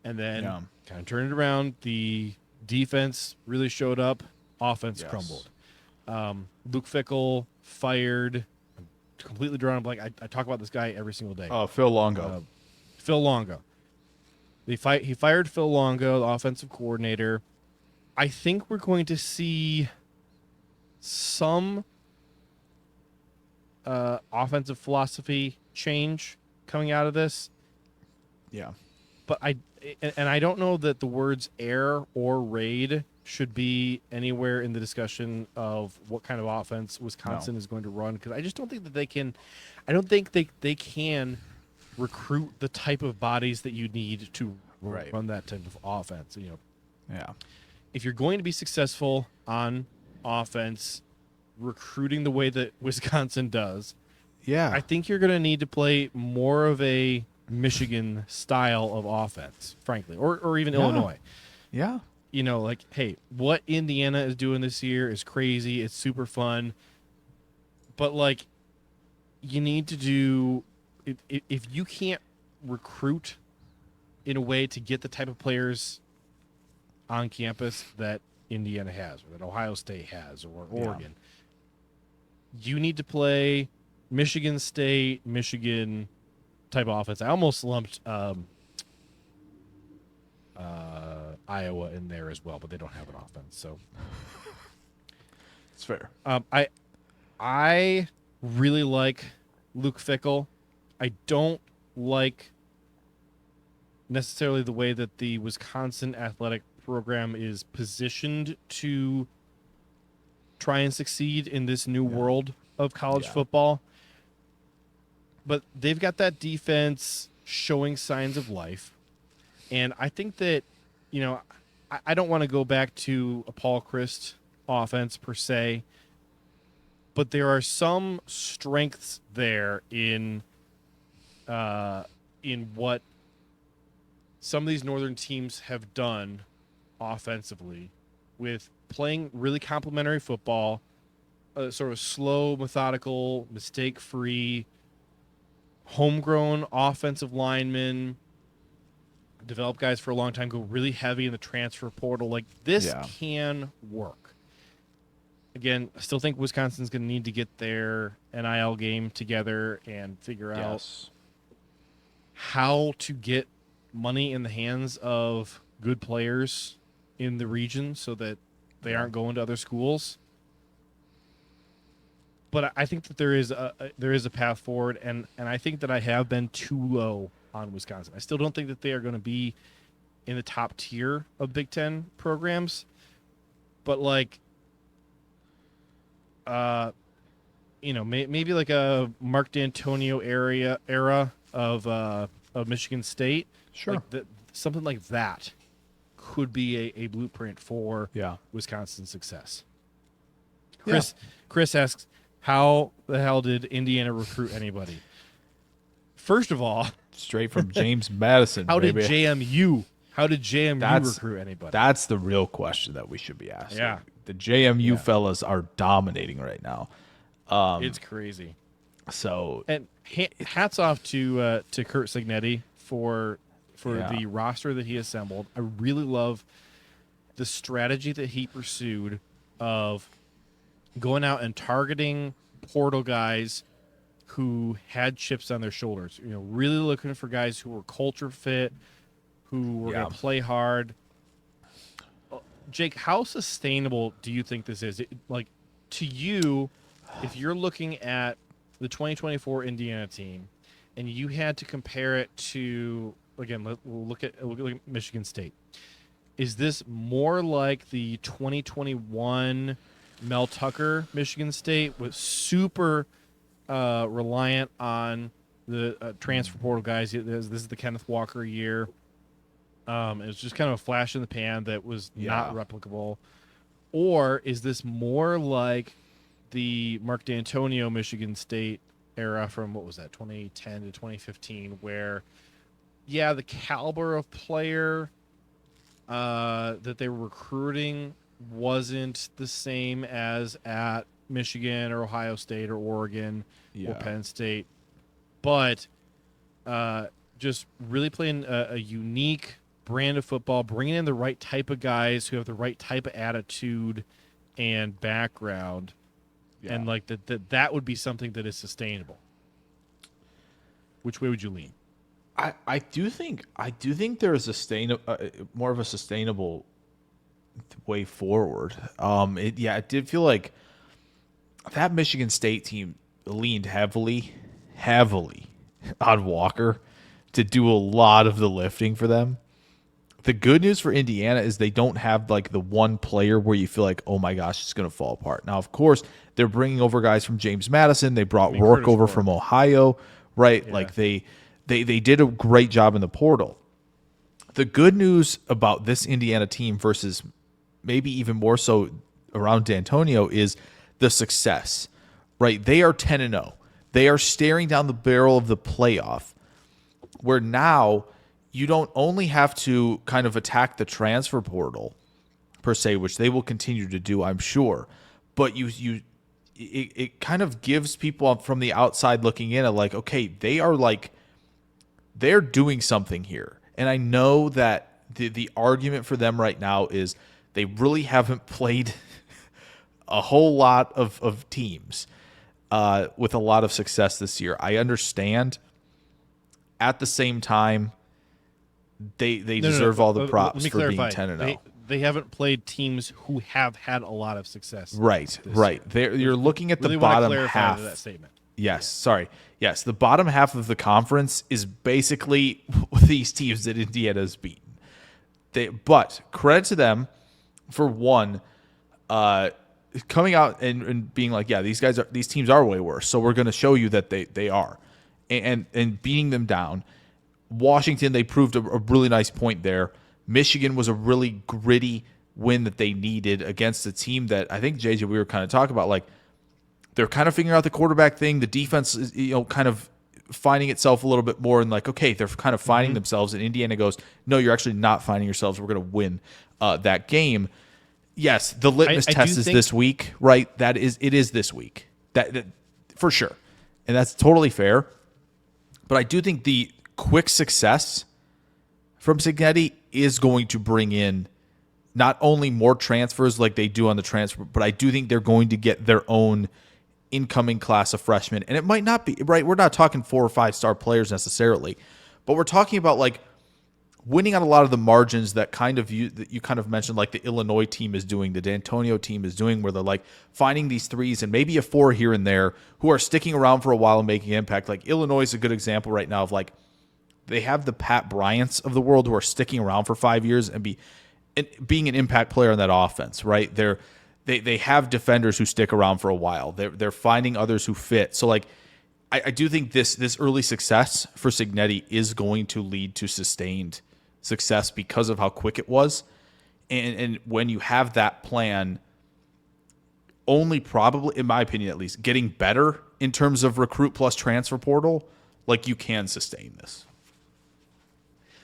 And then kind of turned it around. The defense really showed up. Offense crumbled. Luke Fickell fired. I'm completely drawing a blank. I talk about this guy every single day. Phil Longo. Phil Longo. He fired Phil Longo, the offensive coordinator. I think we're going to see some offensive philosophy change coming out of this. Yeah. But I don't know that the words air or raid should be anywhere in the discussion of what kind of offense Wisconsin is going to run, because I just don't think that they can. I don't think they can recruit the type of bodies that you need to run that type of offense. You know. Yeah. If you're going to be successful on offense, recruiting the way that Wisconsin does, I think you're going to need to play more of a Michigan style of offense, frankly, or even Illinois. Yeah. You know, like, hey, what Indiana is doing this year is crazy. It's super fun. But, like, you need to do – if you can't recruit in a way to get the type of players on campus that Indiana has or that Ohio State has or Oregon, you need to play Michigan State, Michigan type of offense. I almost lumped Iowa in there as well, but they don't have an offense, so it's fair. I really like Luke Fickell. I don't like necessarily the way that the Wisconsin athletic program is positioned to try and succeed in this new world of college football. But they've got that defense showing signs of life. And I think that, you know, I don't want to go back to a Paul Chryst offense per se, but there are some strengths there in what some of these northern teams have done offensively with playing really complementary football, sort of slow, methodical, mistake-free, homegrown offensive linemen, develop guys for a long time, go really heavy in the transfer portal. Like, this can work. Again, I still think Wisconsin's going to need to get their NIL game together and figure out how to get money in the hands of good players in the region so that they aren't going to other schools. But I think that there is a path forward, and I think that I have been too low on Wisconsin. I still don't think that they are going to be in the top tier of Big Ten programs, but like, maybe like a Mark D'Antonio era of Michigan State. Sure, like something like that could be a blueprint for Wisconsin's success. Chris asks, how the hell did Indiana recruit anybody? First of all, straight from James Madison. How did JMU recruit anybody? That's the real question that we should be asking. Yeah. The JMU fellas are dominating right now. It's crazy. So, and hats off to Kurt Signetti for the roster that he assembled. I really love the strategy that he pursued of going out and targeting portal guys who had chips on their shoulders. Really looking for guys who were culture fit, who were going to play hard. Jake, how sustainable do you think this is? Like, to you, if you're looking at the 2024 Indiana team and you had to compare it to, again, we'll look at Michigan State. Is this more like the 2021 Mel Tucker Michigan State was super reliant on the transfer portal guys? This is the Kenneth Walker year. It was just kind of a flash in the pan that was not replicable. Or is this more like the Mark D'Antonio Michigan State era from, 2010 to 2015, where, the caliber of player that they were recruiting wasn't the same as at Michigan or Ohio State or Oregon or Penn State, but just really playing a unique brand of football, bringing in the right type of guys who have the right type of attitude and background, and like that would be something that is sustainable. Which way would you lean? I do think there is more of a sustainable way forward. It did feel like that Michigan State team leaned heavily on Walker to do a lot of the lifting for them. The good news for Indiana is they don't have like the one player where you feel like, oh my gosh, it's going to fall apart. Now, of course, they're bringing over guys from James Madison. They brought Rourke over from Ohio, right? Yeah. Like they did a great job in the portal. The good news about this Indiana team versus maybe even more so around D'Antonio is the success, right? They are 10-0. They are staring down the barrel of the playoff, where now you don't only have to kind of attack the transfer portal per se, which they will continue to do, I'm sure, but it kind of gives people from the outside looking in like, okay, they're doing something here. And I know that the argument for them right now is they really haven't played a whole lot of teams with a lot of success this year. I understand. At the same time, they deserve all the props for being 10-0. They haven't played teams who have had a lot of success. Right. You're looking at the bottom half. That statement. Yes, the bottom half of the conference is basically these teams that Indiana's beaten. But credit to them for one, coming out and being like, these teams are way worse. So we're going to show you that they are, and beating them down. Washington, they proved a really nice point there. Michigan was a really gritty win that they needed against a team that I think, JJ, we were kind of talking about, like, they're kind of figuring out the quarterback thing. The defense is, kind of finding itself a little bit more, and like, okay, they're kind of finding themselves. And Indiana goes, no, you're actually not finding yourselves. We're going to win that game. Yes, the litmus test is this week, right? It is this week. That for sure. And that's totally fair. But I do think the quick success from Cignetti is going to bring in not only more transfers like they do on the transfer, but I do think they're going to get their own incoming class of freshmen. And it might not be, right? We're not talking 4 or 5 star players necessarily, but we're talking about like winning on a lot of the margins that you kind of mentioned, like the Illinois team is doing, the D'Antonio team is doing, where they're like finding these 3s and maybe a 4 here and there who are sticking around for a while and making impact. Like Illinois is a good example right now of like, they have the Pat Bryants of the world who are sticking around for 5 years and being an impact player on that offense, right? They have defenders who stick around for a while. They're finding others who fit. So like, I do think this early success for Cignetti is going to lead to sustained success because of how quick it was. And when you have that plan, only probably, in my opinion at least, getting better in terms of recruit plus transfer portal, like you can sustain this.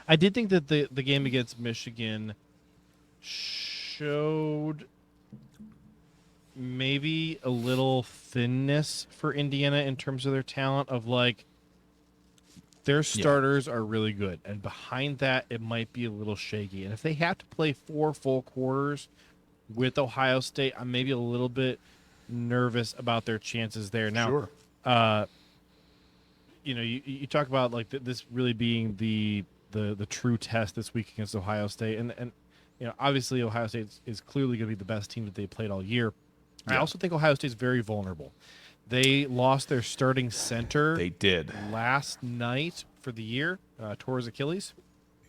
I did think that the game against Michigan showed maybe a little thinness for Indiana in terms of their talent, of like their starters are really good, and behind that it might be a little shaky. And if they have to play 4 full quarters with Ohio State, I'm maybe a little bit nervous about their chances there. Now, you talk about like this really being the true test this week against Ohio State, and obviously Ohio State is clearly going to be the best team that they played all year. I also think Ohio State's very vulnerable. They lost their starting center. They did last night for the year, tore his Achilles.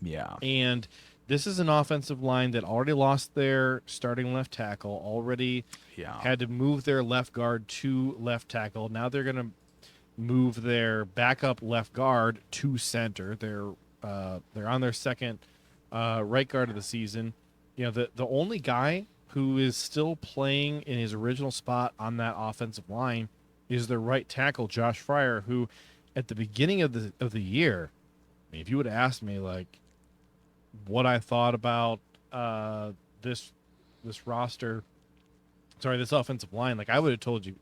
Yeah, and this is an offensive line that already lost their starting left tackle. Already had to move their left guard to left tackle. Now they're going to move their backup left guard to center. They're on their second right guard of the season. The only guy who is still playing in his original spot on that offensive line is their right tackle, Josh Fryer, who at the beginning of the year, I mean, if you would have asked me like what I thought about this roster, this offensive line, like I would have told you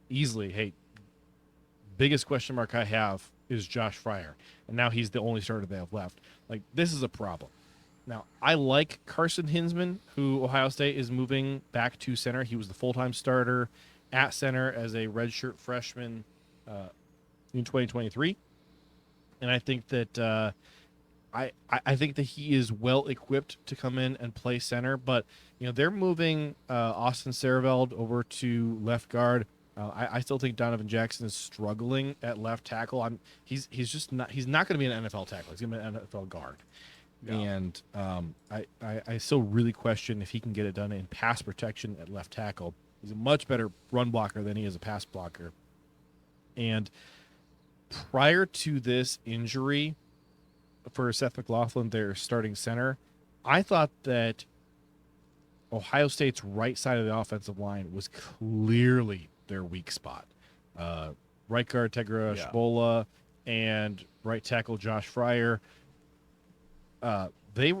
easily, hey, biggest question mark I have is Josh Fryer, and now he's the only starter they have left. Like, this is a problem. Now, I like Carson Hinsman, who Ohio State is moving back to center. He was the full-time starter at center as a redshirt freshman in 2023, and I think that I think that he is well equipped to come in and play center. But they're moving Austin Sareveld over to left guard. I still think Donovan Jackson is struggling at left tackle. He's not going to be an NFL tackle. He's going to be an NFL guard. Yeah. And I still really question if he can get it done in pass protection at left tackle. He's a much better run blocker than he is a pass blocker. And prior to this injury for Seth McLaughlin, their starting center, I thought that Ohio State's right side of the offensive line was clearly their weak spot. Right guard Tegra Shbola and right tackle Josh Fryer. They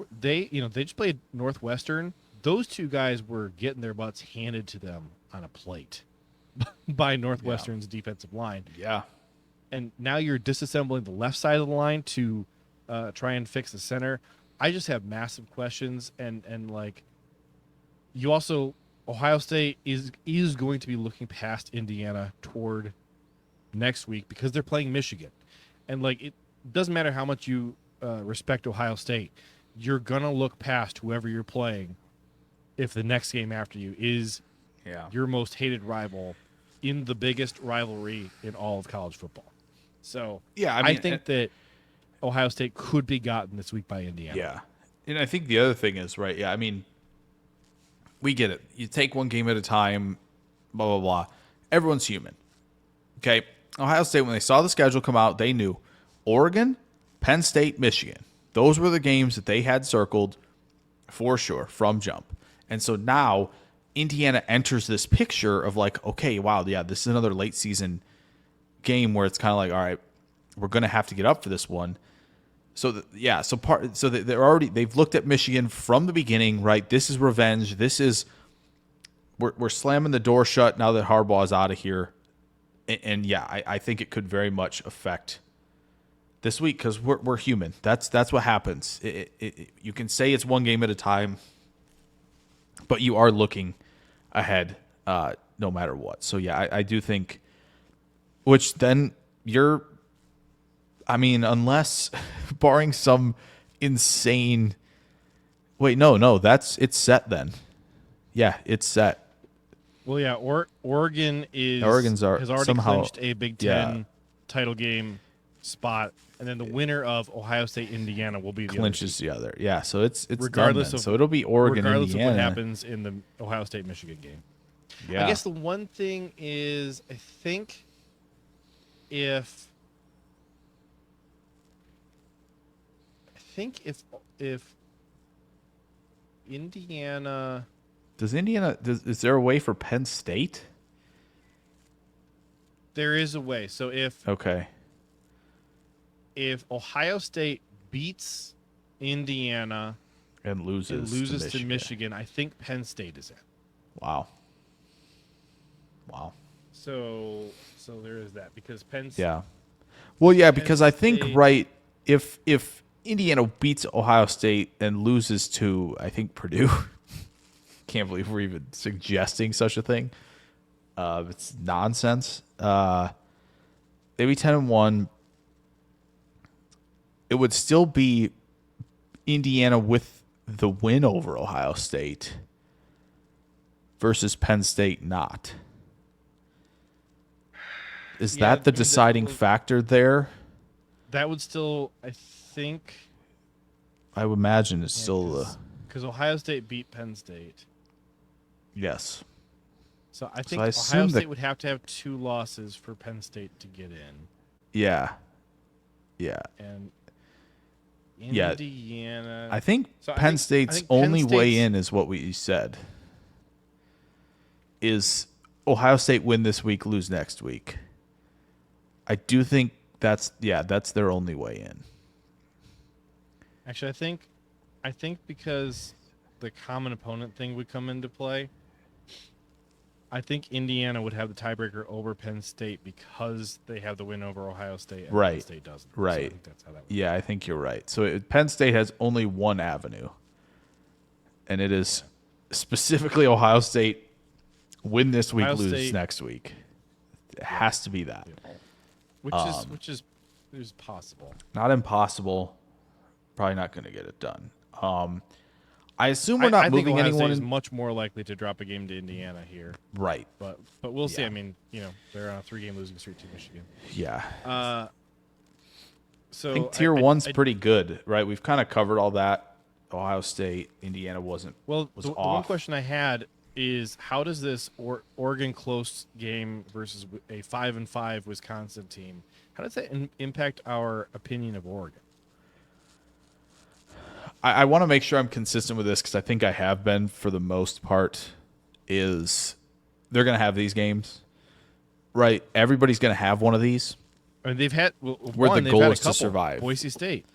just played Northwestern. Those two guys were getting their butts handed to them on a plate by Northwestern's defensive line. Yeah. And now you're disassembling the left side of the line to try and fix the center. I just have massive questions, and like, you also, Ohio State is going to be looking past Indiana toward next week because they're playing Michigan. And like, it doesn't matter how much you respect Ohio State, you're gonna look past whoever you're playing if the next game after you is your most hated rival in the biggest rivalry in all of college football. So I think that Ohio State could be gotten this week by Indiana. Yeah, and I think the other thing is, right, we get it. You take one game at a time, blah, blah, blah. Everyone's human. Okay, Ohio State, when they saw the schedule come out, they knew Oregon, Penn State, Michigan. Those were the games that they had circled for sure, from jump. And so now Indiana enters this picture of like, okay, wow, yeah, this is another late season game where it's kind of like, all right, we're going to have to get up for this one. So they've looked at Michigan from the beginning, right? This is revenge. This is we're slamming the door shut now that Harbaugh is out of here. And I think it could very much affect this week because we're human. That's what happens. You can say it's one game at a time, but you are looking ahead no matter what. So yeah, I do think, which then unless barring some insane, it's set then. Yeah, it's set. Well, yeah, Oregon has already somehow clinched a Big Ten title game spot, and then the winner of Ohio State Indiana will be clinches the other. Yeah, so it's regardless done then. of so it'll be Oregon regardless Indiana. of what happens in the Ohio State Michigan game. Yeah, I guess the one thing is I think if Indiana. Is there a way for Penn State? There is a way. So if Ohio State beats Indiana and loses to Michigan, I think Penn State is in. Wow. So there is that because Penn State. Yeah. Well, yeah, because I think if Indiana beats Ohio State and loses to I think Purdue. Can't believe we're even suggesting such a thing. It's nonsense. Maybe 10-1. It would still be Indiana with the win over Ohio State versus Penn State not. Is that the deciding factor there? That would still, I think. I would imagine it's still because Ohio State beat Penn State. Yes. So I think Ohio State would have to have 2 losses for Penn State to get in. Yeah. And Indiana. I think Penn State's only way in is what we said. Is Ohio State win this week, lose next week. I do think that's their only way in. Actually, I think because the common opponent thing would come into play, I think Indiana would have the tiebreaker over Penn State because they have the win over Ohio State and Penn State doesn't. Right. So I think that's how that works. Yeah, I think you're right. So Penn State has only one avenue, and it is specifically Ohio State win this week, lose next week. It has to be that. Which is possible. Not impossible. Probably not going to get it done. I assume we're not moving Ohio anyone. State is much more likely to drop a game to Indiana here. Right. But we'll see. I mean, they're on a 3-game losing streak to Michigan. Yeah. So I think tier 1's pretty good, right? We've kind of covered all that. Ohio State, Indiana was the off. one question I had is how does this Oregon close game versus a 5-5 Wisconsin team, how does that impact our opinion of Oregon? I want to make sure I'm consistent with this because I think I have been for the most part. Is they're going to have these games, right? Everybody's going to have one of these. I mean, they've had where the goal is to survive. Boise State,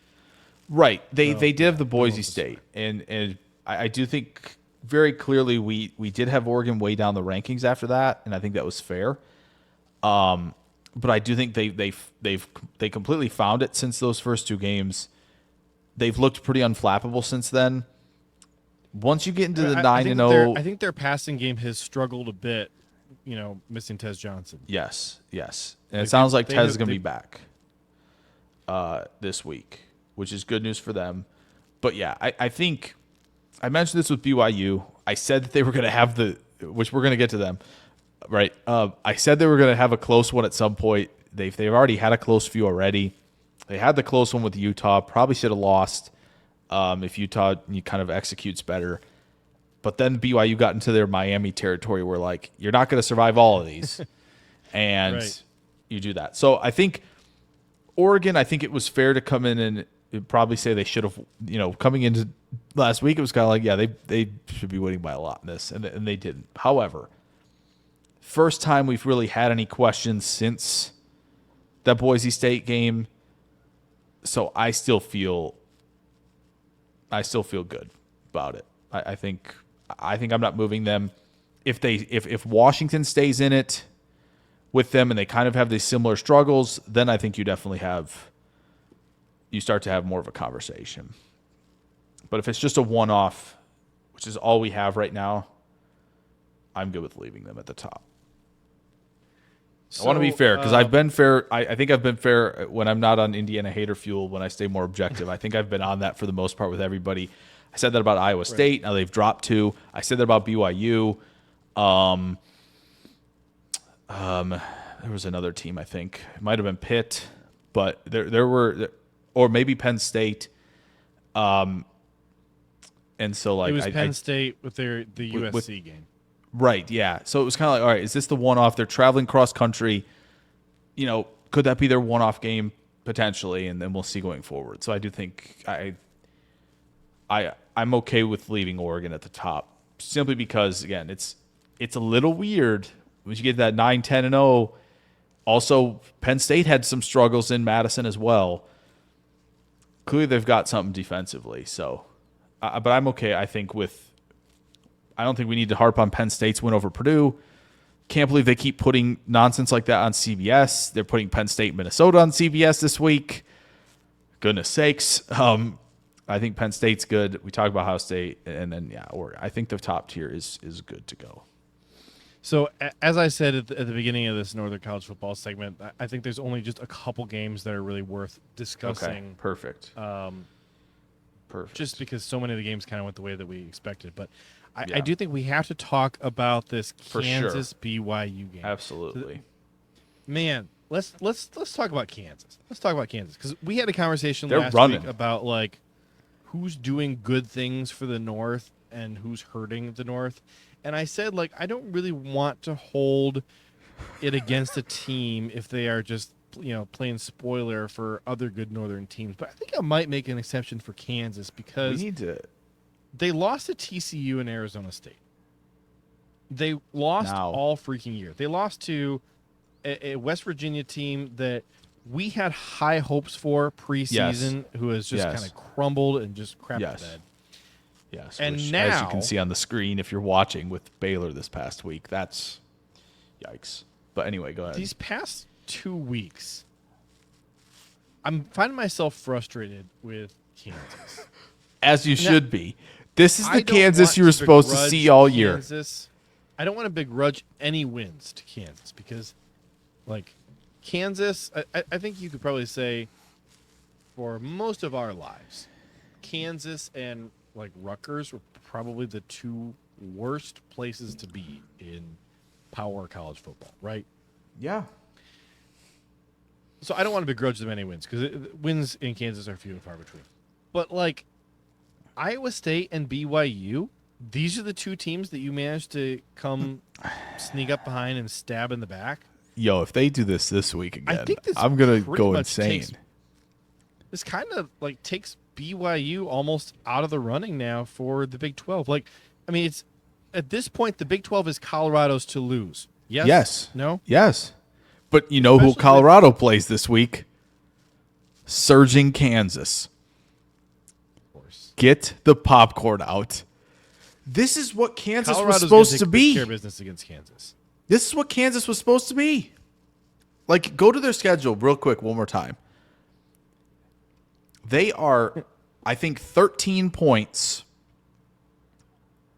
right? They did have the Boise State, and I do think very clearly we did have Oregon way down the rankings after that, and I think that was fair. But I do think they completely found it since those first 2 games. They've looked pretty unflappable since then. Once you get into the 9-0, I think their passing game has struggled a bit. Missing Tez Johnson. Yes, and it sounds like Tez is going to be back this week, which is good news for them. But yeah, I think I mentioned this with BYU. I said that they were going to have which we're going to get to them, right? I said they were going to have a close one at some point. They've already had a close few already. They had the close one with Utah. Probably should have lost if Utah kind of executes better. But then BYU got into their Miami territory where, like, you're not going to survive all of these. And you do that. So I think Oregon, it was fair to come in and probably say they should have, coming into last week, it was kind of like, yeah, they should be winning by a lot in this, and they didn't. However, first time we've really had any questions since that Boise State game, so I still feel good about it. I think I'm not moving them. If Washington stays in it with them and they kind of have these similar struggles, then I think you start to have more of a conversation. But if it's just a one-off, which is all we have right now, I'm good with leaving them at the top. So, I want to be fair because I've been fair. I think I've been fair when I'm not on Indiana hater fuel, when I stay more objective. I think I've been on that for the most part with everybody. I said that about Iowa State. Now they've dropped 2. I said that about BYU. There was another team, I think. It might have been Pitt, but there were, or maybe Penn State. And so like it was Penn State with the USC game. Right, yeah. So it was kind of like, all right, is this the one-off? They're traveling cross-country. Could that be their one-off game potentially? And then we'll see going forward. So I do think I'm okay with leaving Oregon at the top, simply because, again, it's a little weird when you get that 9-10-0. Also, Penn State had some struggles in Madison as well. Clearly, they've got something defensively. So, but I'm okay. I don't think we need to harp on Penn State's win over Purdue. Can't believe they keep putting nonsense like that on CBS. They're putting Penn State, Minnesota on CBS this week. Goodness sakes. I think Penn State's good. We talked about Ohio State, and then Oregon. I think the top tier is good to go. So as I said at the beginning of this Northern College Football segment, I think there's only just a couple games that are really worth discussing. Okay, perfect. Perfect. Just because so many of the games kind of went the way that we expected, but I do think we have to talk about this Kansas BYU game. Absolutely. Man, let's talk about Kansas. Let's talk about Kansas because we had a conversation They're last running. week about like who's doing good things for the North and who's hurting the North. And I said, like, I don't really want to hold it against a team if they are just, playing spoiler for other good Northern teams. But I think I might make an exception for Kansas because they lost to TCU and Arizona State. They lost all freaking year. They lost to a West Virginia team that we had high hopes for preseason, who has just kind of crumbled and just crapped the bed. Yes, and now, as you can see on the screen, if you're watching with Baylor this past week, that's yikes. But anyway, go ahead. These past 2 weeks, I'm finding myself frustrated with Kansas. As you should be. This is the Kansas you were supposed to see all year. Kansas. I don't want to begrudge any wins to Kansas because, like, Kansas, I think you could probably say for most of our lives, Kansas and like Rutgers were probably the 2 worst places to be in power college football, right? Yeah. So I don't want to begrudge them any wins because wins in Kansas are few and far between. But like Iowa State and BYU, these are the 2 teams that you managed to come sneak up behind and stab in the back. Yo, if they do this week again, I think I'm going to go insane. This kind of like takes BYU almost out of the running now for the Big 12. Like, I mean, it's at this point, the Big 12 is Colorado's to lose. Yes? Yes. No? Yes. But you know who Colorado plays this week? Surging Kansas. Of course. Get the popcorn out. This is what Kansas was supposed to be. Care business against Kansas. This is what Kansas was supposed to be. Like, go to their schedule real quick one more time. They are, I think, 13 points.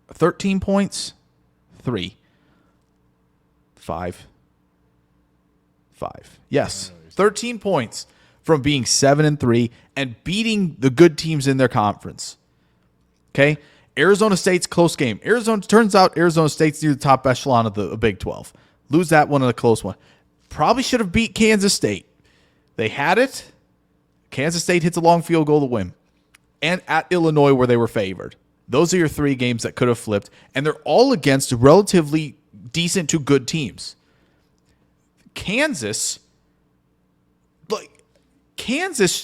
13 points? 3. 5. Yes. 13 points from being 7-3 and beating the good teams in their conference. Okay? Arizona State's close game. Turns out Arizona State's near the top echelon of the Big 12. Lose that one in a close one. Probably should have beat Kansas State. They had it. Kansas State hits a long field goal to win. And at Illinois where they were favored. Those are your 3 games that could have flipped. And they're all against relatively decent to good teams. Kansas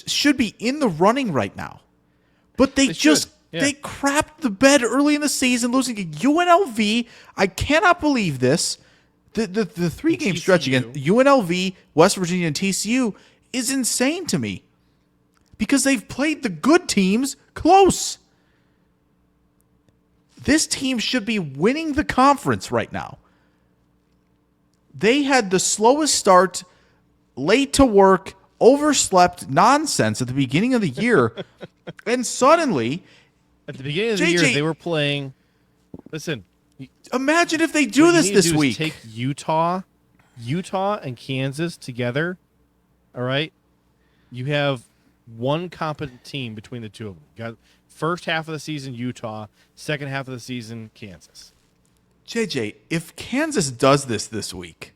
should be in the running right now. But they just Yeah. They crapped the bed early in the season, losing to UNLV. I cannot believe this. The 3-game stretch against UNLV, West Virginia, and TCU is insane to me because they've played the good teams close. This team should be winning the conference right now. They had the slowest start, late to work, overslept nonsense at the beginning of the year, and suddenly, at the beginning of the year, they were playing. Listen, imagine if they do this week. Take Utah and Kansas together. All right, you have one competent team between the two of them. You got first half of the season Utah, second half of the season Kansas. JJ, if Kansas does this week,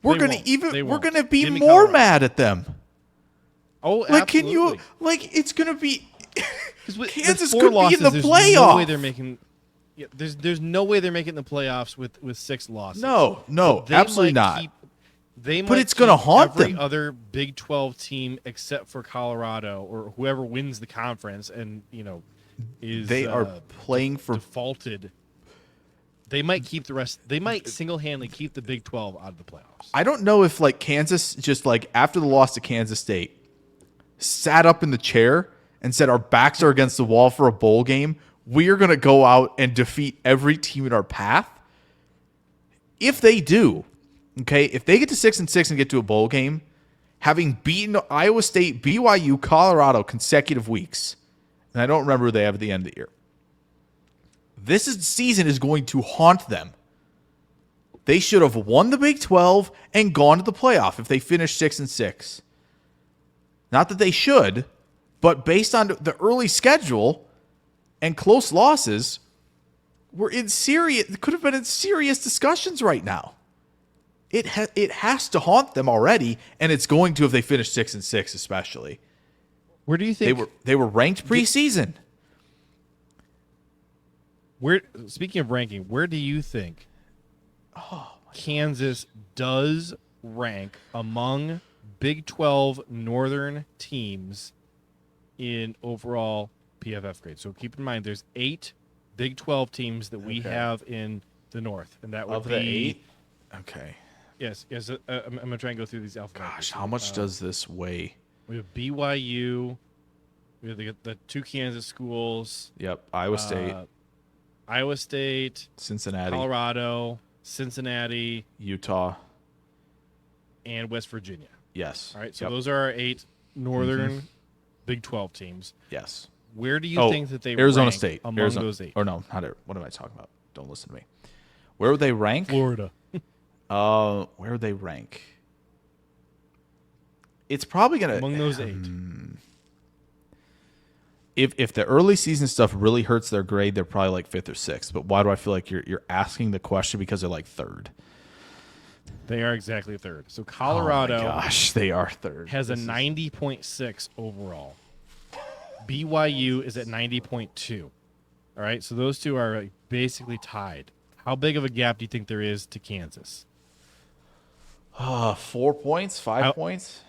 we're gonna be more mad at them. Oh, like, absolutely. It's gonna be Kansas could be in the playoffs. There's no way they're making the playoffs with 6 losses. No, absolutely not. But it's going to haunt every them. Other Big 12 team except for Colorado or whoever wins the conference, and they are playing for defaulted. They might keep the rest. They might single-handedly keep the Big 12 out of the playoffs. I don't know if Kansas just after the loss to Kansas State sat up in the chair and said our backs are against the wall for a bowl game. We are going to go out and defeat every team in our path. If they do. Okay, if they get to 6-6 and get to a bowl game, having beaten Iowa State, BYU, Colorado consecutive weeks, and I don't remember who they have at the end of the year, season is going to haunt them. They should have won the Big 12 and gone to the playoff if they finished 6-6. Not that they should, but based on the early schedule and close losses, could have been in serious discussions right now. It has to haunt them already, and it's going to if they finish 6-6, especially. Where do you think they were ranked preseason? Speaking of ranking, where do you think Kansas does rank among Big 12 Northern teams in overall PFF grade? So keep in mind, there's 8 Big 12 teams that we have in the North, and that would be 8. Okay. Yes. I'm gonna try and go through these alphabetically. Gosh, how much does this weigh? We have BYU. We have the 2 Kansas schools. Yep, Iowa State, Cincinnati, Colorado, Cincinnati, Utah, and West Virginia. Yes. All right. So those are our 8 Northern Big 12 teams. Yes. Where do you think that they Arizona rank State among those 8? Or no, not what am I talking about? Don't listen to me. Where would they rank? Florida. Where would they rank? It's probably gonna among those 8. If the early season stuff really hurts their grade, they're probably like 5th or 6th. But why do I feel like you're asking the question because they're like 3rd? They are exactly 3rd. So Colorado, oh my gosh, they are 3rd. Has a 90.6 overall. BYU is at 90.2. All right, so those two are basically tied. How big of a gap do you think there is to Kansas? 4 points, 5 points.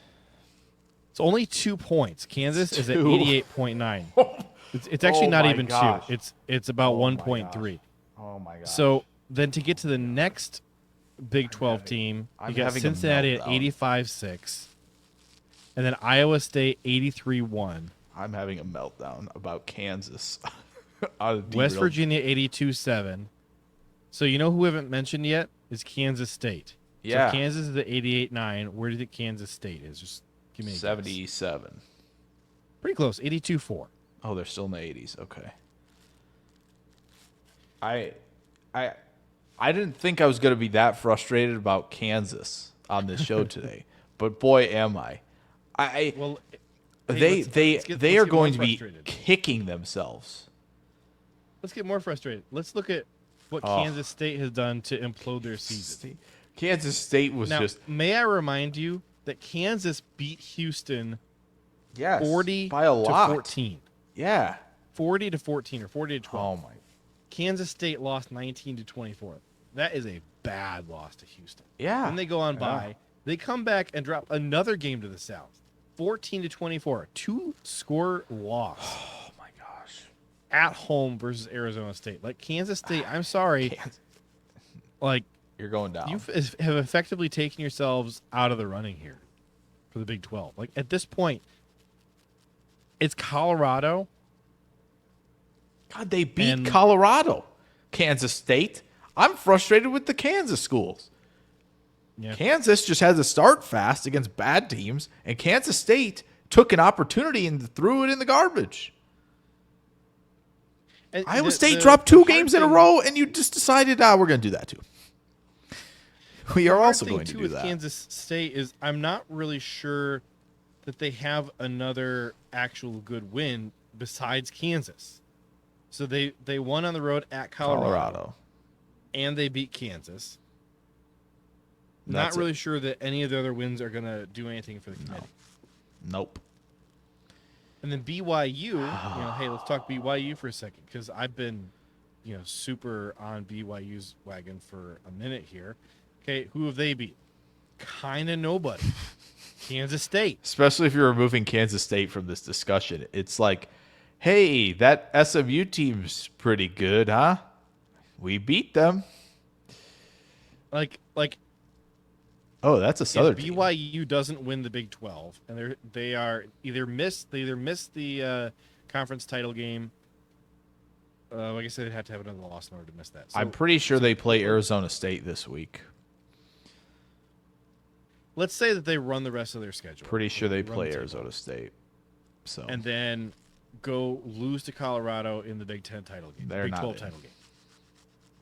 It's only 2 points. Kansas is at 88.9. It's actually not even gosh. 2. It's about 1.3. Oh my gosh. So then to get to the next Big 12 team, you got Cincinnati at 85.6, and then Iowa State 83.1. I'm having a meltdown about Kansas. West Virginia 82.7. So you know who we haven't mentioned yet is Kansas State. Yeah. So Kansas is at 88.9. Where do you think Kansas State is? Just give me a 77. Guess. Pretty close. 82.4. Oh, they're still in the 80s. Okay. I didn't think I was going to be that frustrated about Kansas on this show today, but boy, am I. They are going to be kicking themselves. Let's get more frustrated. Let's look at what Kansas State has done to implode their season. Kansas State was May I remind you that Kansas beat Houston 40 by a lot. to 14. Yeah. 40 to 14 or 40 to 12. Oh my. Kansas State lost 19 to 24. That is a bad loss to Houston. Yeah. Then they go on by. They come back and drop another game to the South. 14 to 24. 2-score loss. Oh my gosh. at home versus Arizona State. Like Kansas State, I'm sorry. Like you're going down. You have effectively taken yourselves out of the running here for the Big 12. Like at this point, it's Colorado. God, they beat Colorado. Kansas State. I'm frustrated with the Kansas schools. Yeah. Kansas just had to start fast against bad teams, and Kansas State took an opportunity and threw it in the garbage. And Iowa State dropped 2 games in a row, and you just decided, we're going to do that too. We are also going to do that. Kansas State is I'm not really sure that they have another actual good win besides Kansas. So they won on the road at Colorado. And they beat Kansas. Not really sure that any of the other wins are going to do anything for the committee. Nope. And then BYU, hey, let's talk BYU for a second because I've been, super on BYU's wagon for a minute here. Okay, who have they beat? Kind of nobody. Kansas State. Especially if you're removing Kansas State from this discussion. It's like, hey, that SMU team's pretty good, huh? We beat them. Like. Oh, that's a Southern team. BYU doesn't win the Big 12, and they either miss the conference title game. Like I said, they'd have to have another loss in order to miss that. So, I'm pretty sure they play Arizona State this week. Let's say that they run the rest of their schedule. Pretty sure they play Arizona State. So and then go lose to Colorado in the Big 10 title game. Big 12 title game.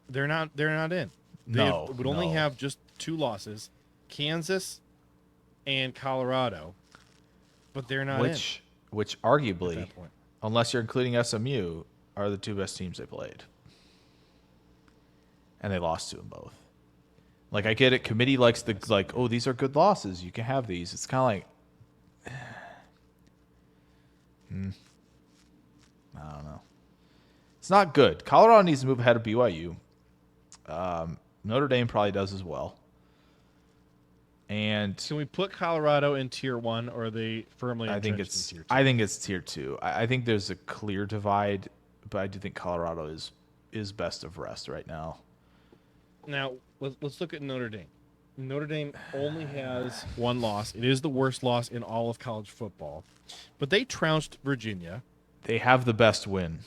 They're not in. They would only have just 2 losses, Kansas and Colorado, but they're not in. Which arguably, unless you're including SMU, are the 2 best teams they played. And they lost to them both. Like, I get it. Committee likes these are good losses. You can have these. It's kind of like, I don't know. It's not good. Colorado needs to move ahead of BYU. Notre Dame probably does as well. And can we put Colorado in Tier 1, or are they firmly in Tier 2? I think it's Tier 2. I think there's a clear divide, but I do think Colorado is best of rest right now. Now, let's look at Notre Dame. Notre Dame only has 1 loss. It is the worst loss in all of college football. But they trounced Virginia. They have the best win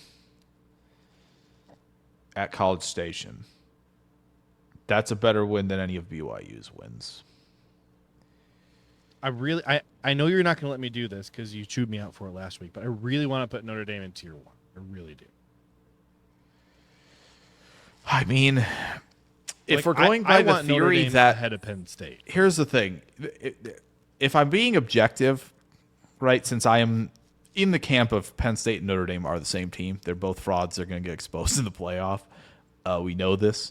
at College Station. That's a better win than any of BYU's wins. I know you're not going to let me do this because you chewed me out for it last week, but I really want to put Notre Dame in Tier 1. I really do. I mean, if we're going by the theory that ahead of Penn State. Here's the thing. If I'm being objective, right, since I am in the camp of Penn State and Notre Dame are the same team. They're both frauds. They're going to get exposed in the playoff. We know this.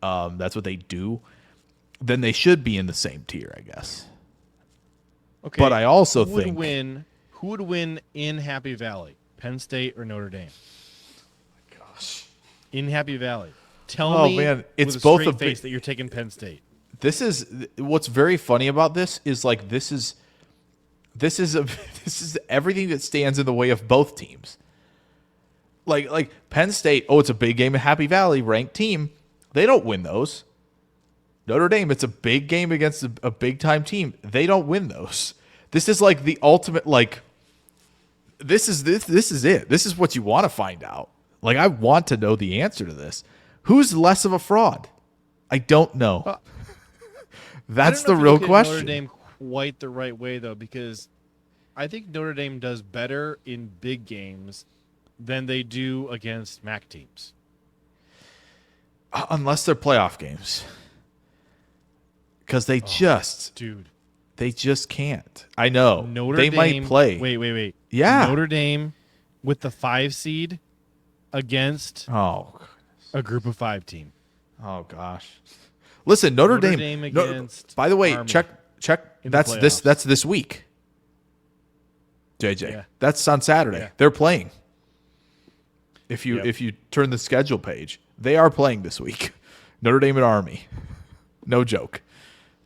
That's what they do. Then they should be in the same tier, I guess. Okay. But I also think who would win in Happy Valley, Penn State or Notre Dame? Oh my gosh. In Happy Valley. Tell me it's with both straight face that you're taking Penn State. This is what's very funny about this is like this is everything that stands in the way of both teams. Like Penn State, it's a big game in Happy Valley, ranked team. They don't win those. Notre Dame, it's a big game against a big-time team. They don't win those. This is like the ultimate, like, this is it. This is what you want to find out. Like, I want to know the answer to this. Who's less of a fraud? I don't know. That's the real question. Notre Dame quite the right way, though, because I think Notre Dame does better in big games than they do against MAC teams. Unless they're playoff games. Because they just can't. I know. Notre Dame might play. Wait. Yeah. Notre Dame with the 5 seed against a group of 5 team. Oh, gosh. Listen, Notre Dame against by the way, Army check. That's this week. JJ. Yeah. That's on Saturday. Yeah. They're playing. If you turn the schedule page, they are playing this week. Notre Dame and Army. No joke.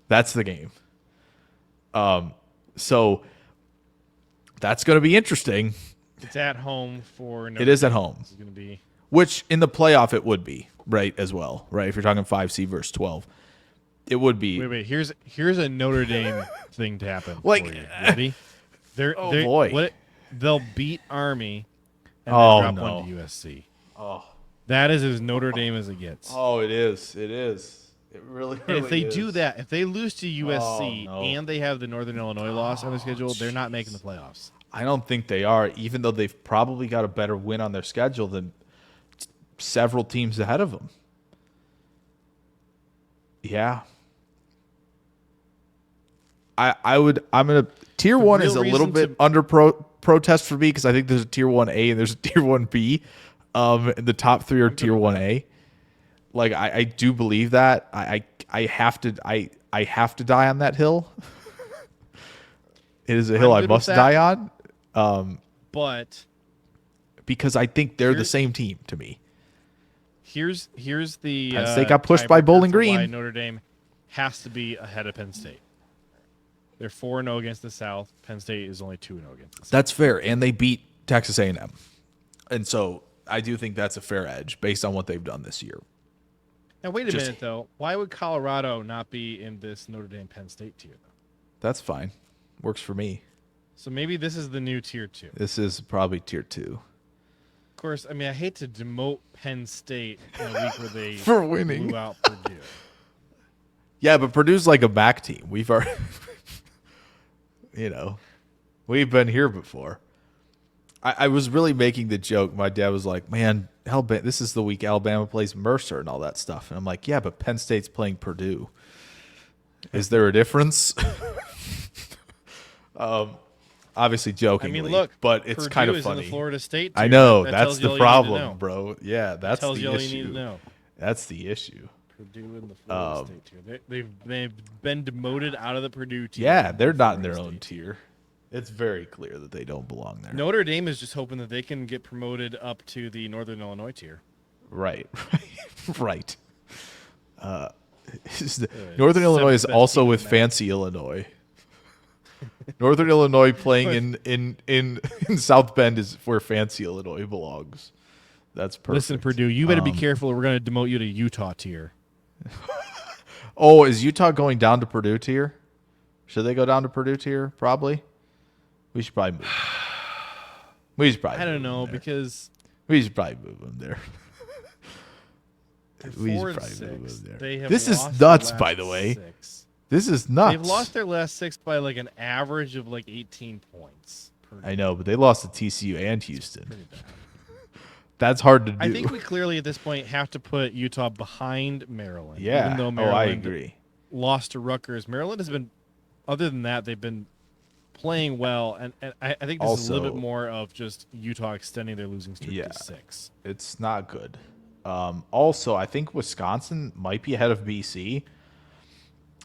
That's the game. So that's going to be interesting It's at home for Notre It is Dame. at home. This is going to be, which in the playoff it would be, right, as well, right? If you're talking 5 seed versus 12, it would be. wait. Here's a Notre Dame thing to happen Like, for you. Ready? Boy. They'll beat Army and Oh, then drop no. one to USC. Oh. That is as Notre Dame as it gets. Oh, it is. It is. It really, And if they is. do that, if they lose to USC no. and they have the Northern Illinois loss on their schedule, they're not making the playoffs. I don't think they are, even though they've probably got a better win on their schedule than several teams ahead of them. Yeah. I'm going to tier 1 is a little bit under protest for me because I think there's a tier 1A and there's a tier 1B. And the top 3 are tier 1A. Like I do believe that. I have to die on that hill. It is a hill I must die on. But because I think they're the same team to me. Here's the Penn State got pushed by Bowling Green. Why Notre Dame has to be ahead of Penn State. They're 4-0 against the South. Penn State is only 2-0 against the South. That's fair, and they beat Texas A&M, and so I do think that's a fair edge based on what they've done this year. Now wait a minute though. Why would Colorado not be in this Notre Dame Penn State tier though? That's fine. Works for me. So maybe this is the new tier 2. This is probably tier 2. Of course, I mean I hate to demote Penn State in a week where they for winning blew out Purdue. Yeah, but Purdue's like a back team. We've already, we've been here before. I was really making the joke. My dad was like, "Man, Alabama, this is the week Alabama plays Mercer and all that stuff." And I'm like, "Yeah, but Penn State's playing Purdue. Is there a difference?" Obviously jokingly, look, but it's Purdue kind of is funny. in the Florida State tier. I know that that's the problem, bro. Yeah, that's tells the you all issue. you need to know. That's the issue. Purdue in the Florida State tier. They've been demoted out of the Purdue tier. Yeah, they're not in their own tier. It's very clear that they don't belong there. Notre Dame is just hoping that they can get promoted up to the Northern Illinois tier. Right. Right. Northern Illinois is also with fancy Illinois. Northern Illinois playing in South Bend is where fancy Illinois belongs. That's perfect. Listen, Purdue, you better be careful or we're going to demote you to Utah tier. Oh, is Utah going down to Purdue tier? Should they go down to Purdue tier? Probably. We should probably move. We should probably. I don't know because we should probably move them there. We should probably move them there. This is nuts, by the way. 6. This is nuts. They've lost their last 6 by like an average of like 18 points. I know, but they lost to TCU and Houston. That's hard to do. I think we clearly at this point have to put Utah behind Maryland. Yeah. Even though Maryland I agree. Lost to Rutgers. Maryland has been, other than that, they've been playing well, and I think this is a little bit more of just Utah extending their losing streak to 6. It's not good. Also, I think Wisconsin might be ahead of BC.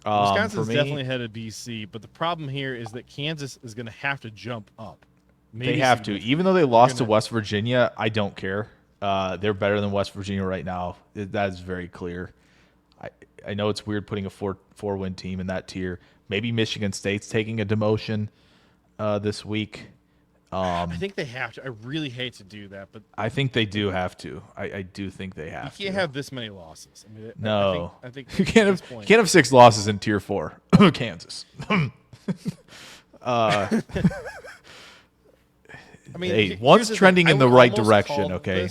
Wisconsin's definitely ahead of BC, but the problem here is that Kansas is going to have to jump up. They have to. Even though they lost to West Virginia, I don't care. They're better than West Virginia right now. That is very clear. I know it's weird putting a 4-win team in that tier. Maybe Michigan State's taking a demotion this week. I think they have to. I really hate to do that, but I think they do have to. I do think they have to. You can't have this many losses. I mean, no. I think you can't have 6 losses in tier 4. Kansas. I mean, hey, one's trending in the right direction, okay?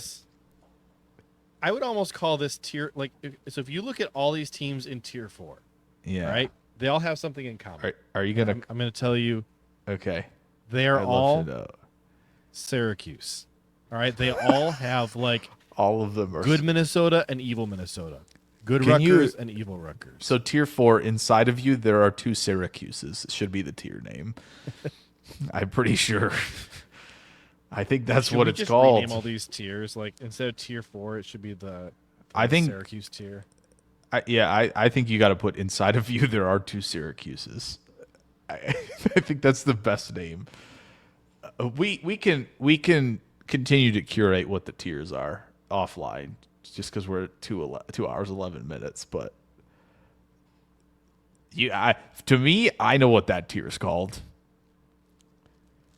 I would almost call this tier, like, so if you look at all these teams in tier 4, right? They all have something in common. Are you going to? I'm going to tell you. Okay. They are all Syracuse. All right? They all have, like, all of them are good Minnesota and evil Minnesota. Good Rutgers and evil Rutgers. So tier 4, inside of you, there are 2 Syracuses. Should be the tier name. I'm pretty sure. I think that's what it's called. Rename all these tiers. Like instead of tier 4, it should be the Syracuse tier. I think you got to put inside of you. There are 2 Syracuses. I think that's the best name. We can continue to curate what the tiers are offline, just because we're at 2 hours 11 minutes. But to me, I know what that tier is called.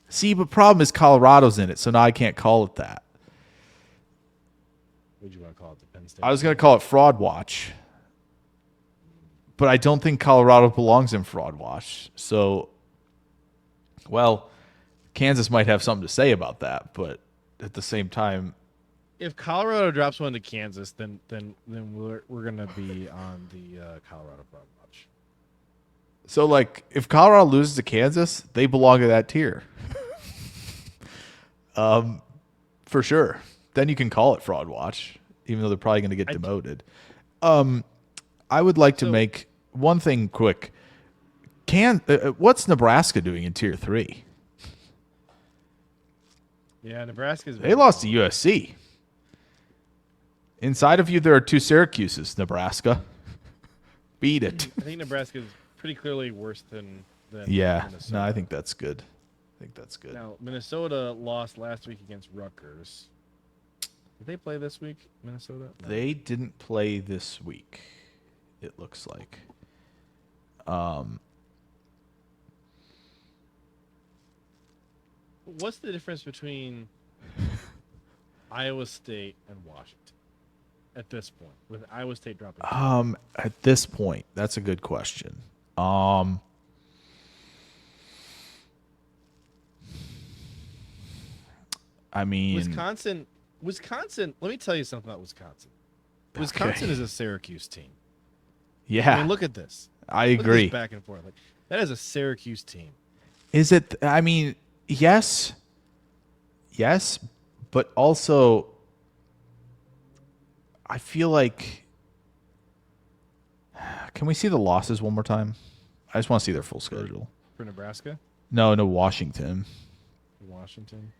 See, but problem is Colorado's in it, so now I can't call it that. What do you want to call it? The Penn State. I was going to call it Fraud Watch. But I don't think Colorado belongs in Fraud Watch. So, well, Kansas might have something to say about that, but at the same time, if Colorado drops one to Kansas, then we're gonna be on the Colorado Fraud Watch. So, like, if Colorado loses to Kansas, they belong in that tier. For sure. Then you can call it Fraud Watch, even though they're probably going to get demoted. I would like to make one thing quick. What's Nebraska doing in Tier 3? Yeah, Nebraska's. They lost to USC. Inside of you, there are 2 Syracuses. Nebraska, beat it. I think Nebraska is pretty clearly worse than Minnesota. No, I think that's good. Now, Minnesota lost last week against Rutgers. Did they play this week, Minnesota? No. They didn't play this week, it looks like. What's the difference between Iowa State and Washington at this point, with Iowa State dropping? At this point, that's a good question. I mean, Wisconsin. Let me tell you something about Wisconsin. Wisconsin is a Syracuse team. Yeah. I mean, look at this. I agree. Look at this back and forth. Like, that is a Syracuse team. Is it? I mean, yes, but also, I feel like. Can we see the losses one more time? I just want to see their full schedule. For Nebraska? No, Washington. Washington.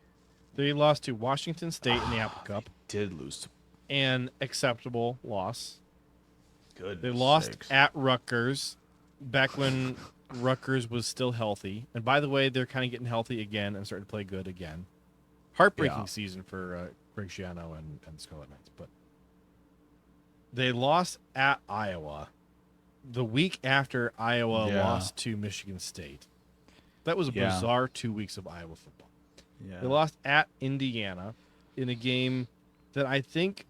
They lost to Washington State in the Apple Cup. Did lose. An acceptable loss. Good. They lost at Rutgers back when Rutgers was still healthy. And by the way, they're kind of getting healthy again and starting to play good again. Heartbreaking season for Greg Schiano and Scarlet Knights. But they lost at Iowa the week after Iowa lost to Michigan State. That was a bizarre 2 weeks of Iowa football. Yeah. They lost at Indiana in a game that I think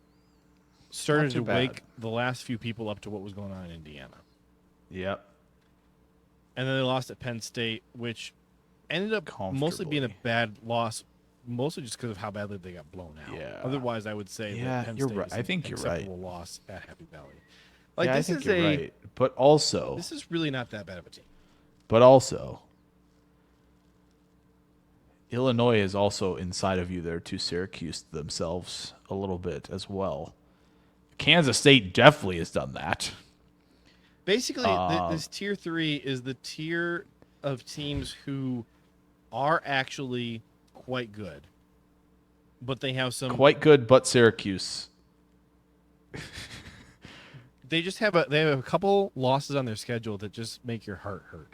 started to wake the last few people up to what was going on in Indiana. Yep. And then they lost at Penn State, which ended up mostly being a bad loss, mostly just because of how badly they got blown out. Yeah. Otherwise, I would say that Penn State is I think an you're acceptable right. loss at Happy Valley. Like, I think you're right. But also, this is really not that bad of a team. But also, Illinois is also inside of you there to Syracuse themselves a little bit as well. Kansas State definitely has done that. Basically, this Tier 3 is the tier of teams who are actually quite good. But they have some... Quite good, but Syracuse. They have a couple losses on their schedule that just make your heart hurt.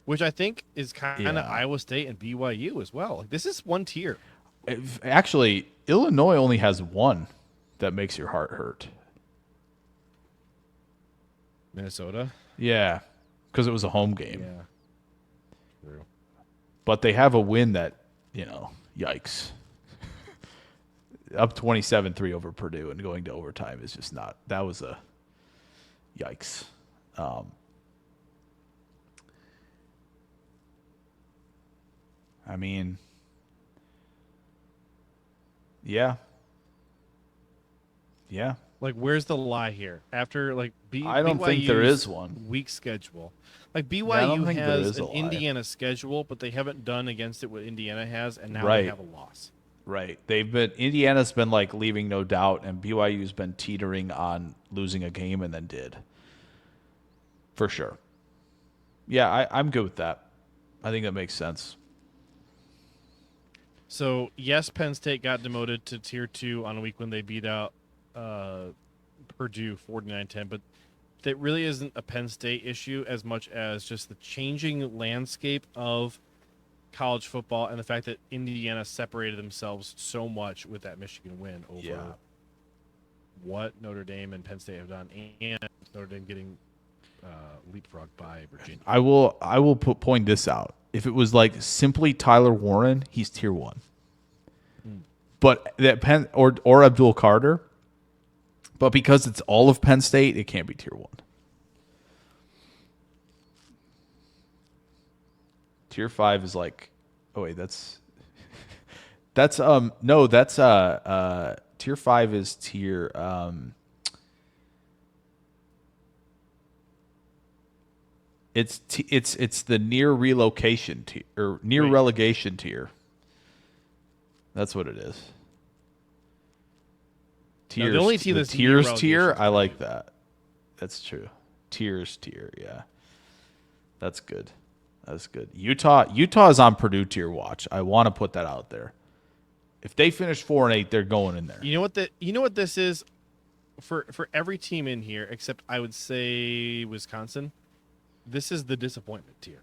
Which I think is kind of Iowa State and BYU as well. Like, this is one tier. Actually, Illinois only has one that makes your heart hurt. Minnesota? Yeah, because it was a home game. Yeah. True. But they have a win that, yikes. Up 27-3 over Purdue and going to overtime is just not. That was a yikes. I mean, yeah. Like, where's the lie here? After, I don't think there is one. Weak schedule. Like, BYU has an lie. Indiana schedule, but they haven't done against it what Indiana has, and now Right. they have a loss. Right. Indiana's been leaving no doubt, and BYU's been teetering on losing a game and then did. For sure. Yeah, I'm good with that. I think that makes sense. So, yes, Penn State got demoted to Tier 2 on a week when they beat out Purdue 49-10, but that really isn't a Penn State issue as much as just the changing landscape of college football and the fact that Indiana separated themselves so much with that Michigan win over what Notre Dame and Penn State have done, and Notre Dame getting leapfrogged by Virginia. I will point this out. if it was like simply Tyler Warren, he's tier 1. But that or Abdul Carter. But because it's all of Penn State, it can't be tier 1. Tier 5 is like, oh wait, that's no, that's tier 5 is tier it's the near relocation tier or near relegation tier. That's what it is. Tiers, the only tier the that's tiers tier, I like that. That's true. Tiers tier, yeah. That's good. That's good. Utah is on Purdue tier watch. I want to put that out there. If they finish 4-8, they're going in there. You know what this is for every team in here except I would say Wisconsin. This is the disappointment tier.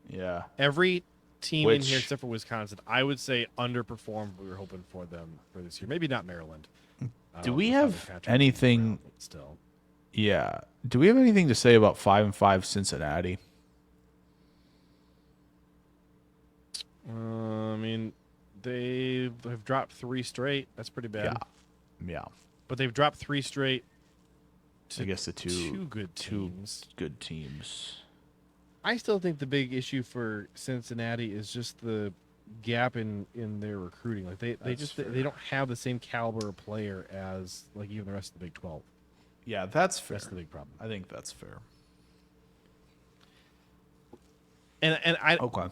Yeah. Every team in here except for Wisconsin, I would say underperformed. We were hoping for them for this year. Maybe not Maryland. Do we have anything still? Yeah. Do we have anything to say about 5-5 Cincinnati? I mean, they have dropped 3 straight. That's pretty bad. Yeah. But they've dropped 3 straight. I guess the two good teams. I still think the big issue for Cincinnati is just the gap in their recruiting. Like they don't have the same caliber of player as like even the rest of the Big 12. Yeah, that's fair. That's the big problem. I think that's fair. And I okay.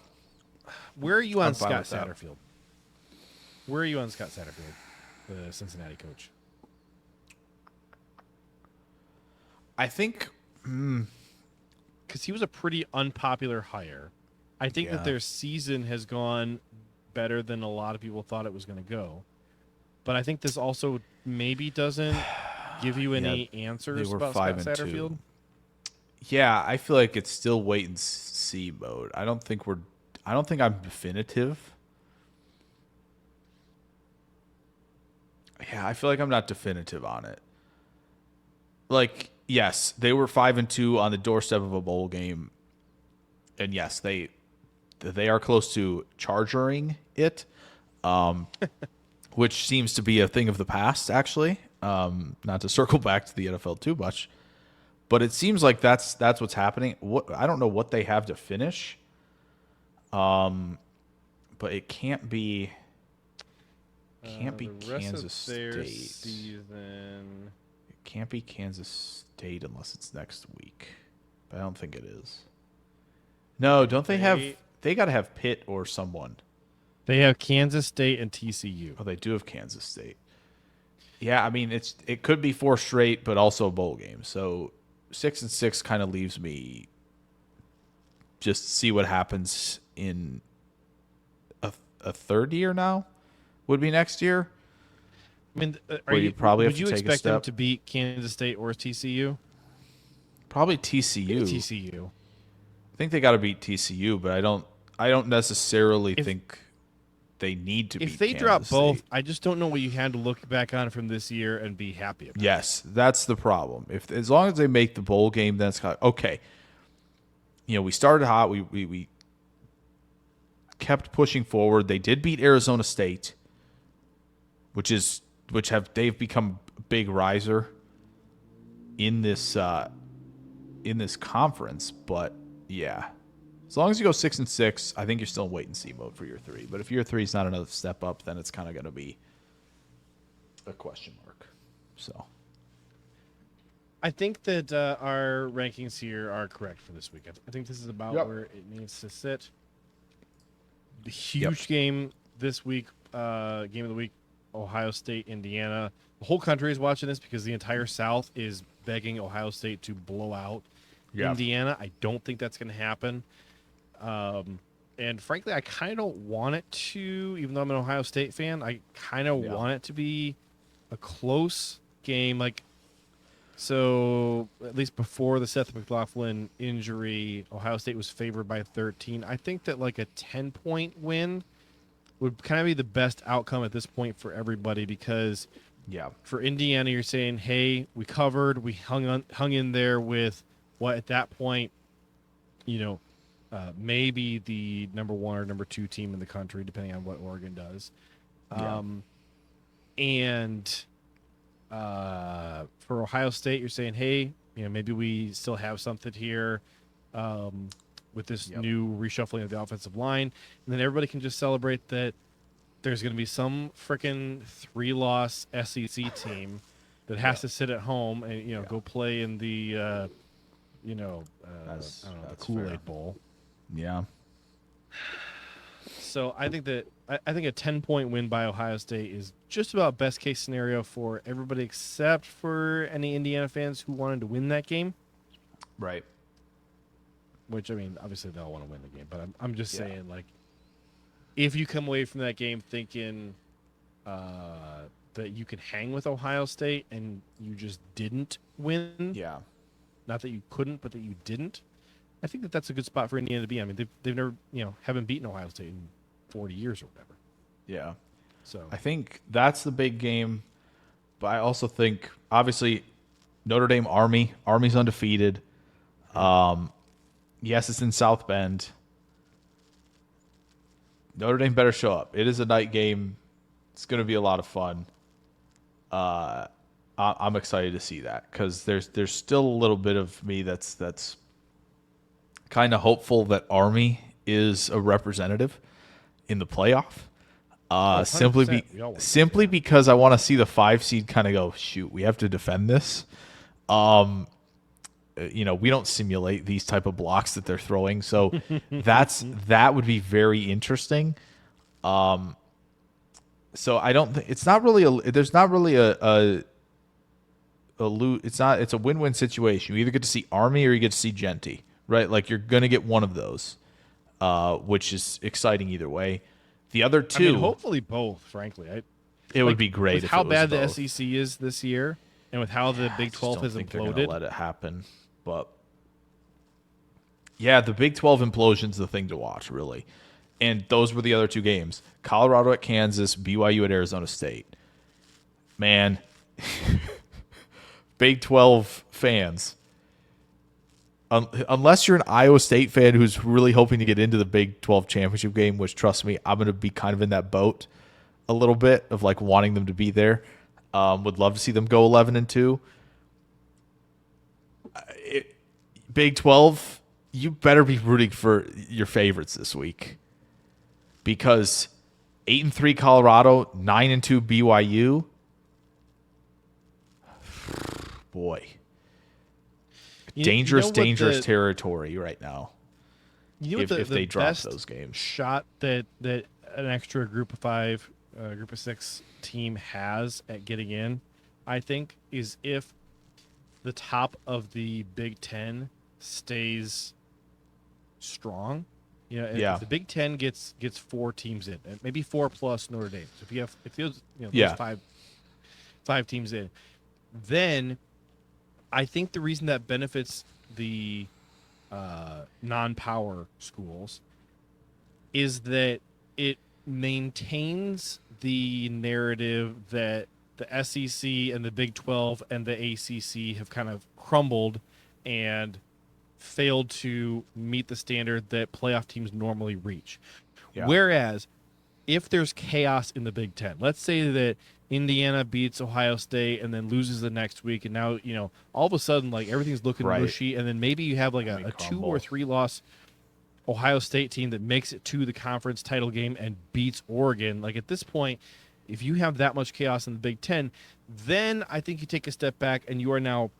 Where are you on Scott Satterfield? Where are you on Scott Satterfield, the Cincinnati coach? I think because he was a pretty unpopular hire. I think that their season has gone better than a lot of people thought it was going to go. But I think this also maybe doesn't give you any answers about Scott Satterfield. Yeah, I feel like it's still wait and see mode. I don't think I'm definitive. Yeah, I feel like I'm not definitive on it. Like, yes, they were 5-2 on the doorstep of a bowl game. And yes, they are close to chargering it, which seems to be a thing of the past, actually. Not to circle back to the NFL too much, but it seems like that's what's happening. I don't know what they have to finish, but it can't be Kansas State. Season. It can't be Kansas State unless it's next week. But I don't think it is. No, don't they have? They got to have Pitt or someone. They have Kansas State and TCU. Oh, they do have Kansas State. Yeah, I mean it could be 4 straight, but also a bowl game. So 6-6 kind of leaves me just see what happens in a third year now. Would be next year. I mean, would you expect them to beat Kansas State or TCU? Probably TCU. TCU. I think they got to beat TCU, but I don't necessarily think they need to beat If they Kansas drop both, State. I just don't know what you had to look back on from this year and be happy about. Yes, that's the problem. As long as they make the bowl game, then it's kind of, okay. You know, we started hot. We kept pushing forward. They did beat Arizona State, they've become a big riser in this conference. But yeah, as long as you go 6-6, I think you're still in wait and see mode for year 3. But if year 3 is not another step up, then it's kind of going to be a question mark. So I think that our rankings here are correct for this week. I think this is about where it needs to sit. The huge game this week, game of the week, Ohio State, Indiana. The whole country is watching this because the entire South is begging Ohio State to blow out Indiana. I don't think that's going to happen. And frankly, I kind of don't want it to, even though I'm an Ohio State fan, I kind of want it to be a close game. Like, so at least before the Seth McLaughlin injury, Ohio State was favored by 13. I think that like a 10-point win would kind of be the best outcome at this point for everybody because for Indiana, you're saying, hey, we covered, we hung in there with what at that point, maybe the number 1 or number 2 team in the country, depending on what Oregon does. And for Ohio State, you're saying, hey, maybe we still have something here with this new reshuffling of the offensive line. And then everybody can just celebrate that there's going to be some freaking 3-loss SEC team that has to sit at home and, go play in the, I don't know, the Kool-Aid Bowl. Yeah. So I think that I think a 10-point win by Ohio State is just about best case scenario for everybody except for any Indiana fans who wanted to win that game. Right. Which, I mean, obviously they all want to win the game, but I'm just saying, like, if you come away from that game thinking that you can hang with Ohio State and you just didn't win, not that you couldn't, but that you didn't, I think that that's a good spot for Indiana to be. I mean, they've never, haven't beaten Ohio State in 40 years or whatever. Yeah. So I think that's the big game, but I also think, obviously, Notre Dame Army's undefeated. Yes, it's in South Bend. Notre Dame better show up. It is a night game. It's going to be a lot of fun. I'm excited to see that because there's still a little bit of me that's kind of hopeful that Army is a representative in the playoff. Simply because I want to see the 5 seed kind of go, shoot, we have to defend this. We don't simulate these type of blocks that they're throwing, so that would be very interesting. So I don't think it's a win-win situation. You either get to see Army or you get to see Genty, right? Like you're gonna get one of those, which is exciting either way. The other two, I mean, hopefully both. Frankly, it would be great. With if how it was bad both. the SEC is this year, and with how the Big 12 has They're imploded, gonna let it happen. But yeah, the Big 12 implosion's the thing to watch, really. And those were the other 2 games: Colorado at Kansas, BYU at Arizona State. Man, Big 12 fans. Unless you're an Iowa State fan who's really hoping to get into the Big 12 championship game, which, trust me, I'm going to be kind of in that boat a little bit of like wanting them to be there. Would love to see them go 11-2. Big 12, you better be rooting for your favorites this week because 8-3 Colorado, 9-2 BYU. Boy. Dangerous territory right now. If they drop those games. Shot that an extra Group of 5, Group of 6 team has at getting in, I think, is if the top of the Big 10 stays strong. If the Big 10 gets 4 teams in, maybe 4 plus Notre Dame. So if those five teams in, then I think the reason that benefits the non-power schools is that it maintains the narrative that the SEC and the Big 12 and the ACC have kind of crumbled and failed to meet the standard that playoff teams normally reach. Yeah. Whereas if there's chaos in the Big 10, let's say that Indiana beats Ohio State and then loses the next week, and now all of a sudden like everything's looking mushy, and then maybe you have like a 2 or 3 loss Ohio State team that makes it to the conference title game and beats Oregon. Like at this point, if you have that much chaos in the Big 10, then I think you take a step back and you are now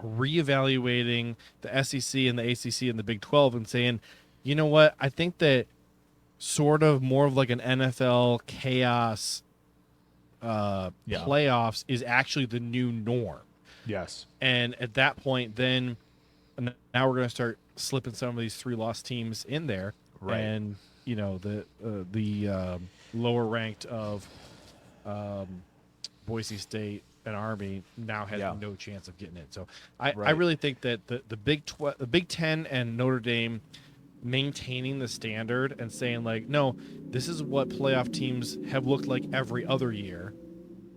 reevaluating the SEC and the ACC and the Big 12 and saying, you know what, I think that sort of more of like an NFL chaos playoffs is actually the new norm. Yes. And at that point, then now we're going to start slipping some of these 3-loss teams in there. Right. And, the lower ranked of Boise State and Army now has no chance of getting in. So I really think that the Big 10 and Notre Dame maintaining the standard and saying like, no, this is what playoff teams have looked like every other year,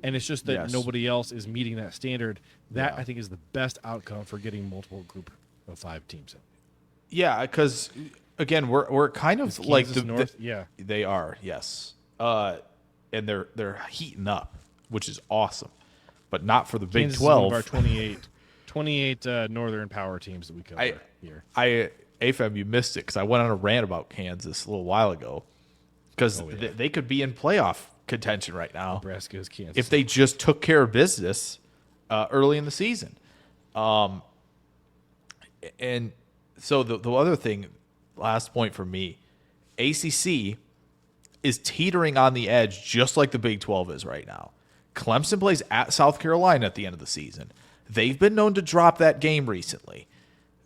and it's just that nobody else is meeting that standard. That I think is the best outcome for getting multiple Group of 5 teams in. Yeah, because again, we're kind of like North, yeah, they are, yes. And they're heating up, which is awesome, but not for the Big Kansas 12. Is one of our 28 Northern Power teams that we cover here. AFM, you missed it because I went on a rant about Kansas a little while ago because they could be in playoff contention right now. Nebraska is Kansas if they just took care of business early in the season. And so the other thing, last point for me, ACC is teetering on the edge just like the Big 12 is right now. Clemson plays at South Carolina at the end of the season. They've been known to drop that game recently.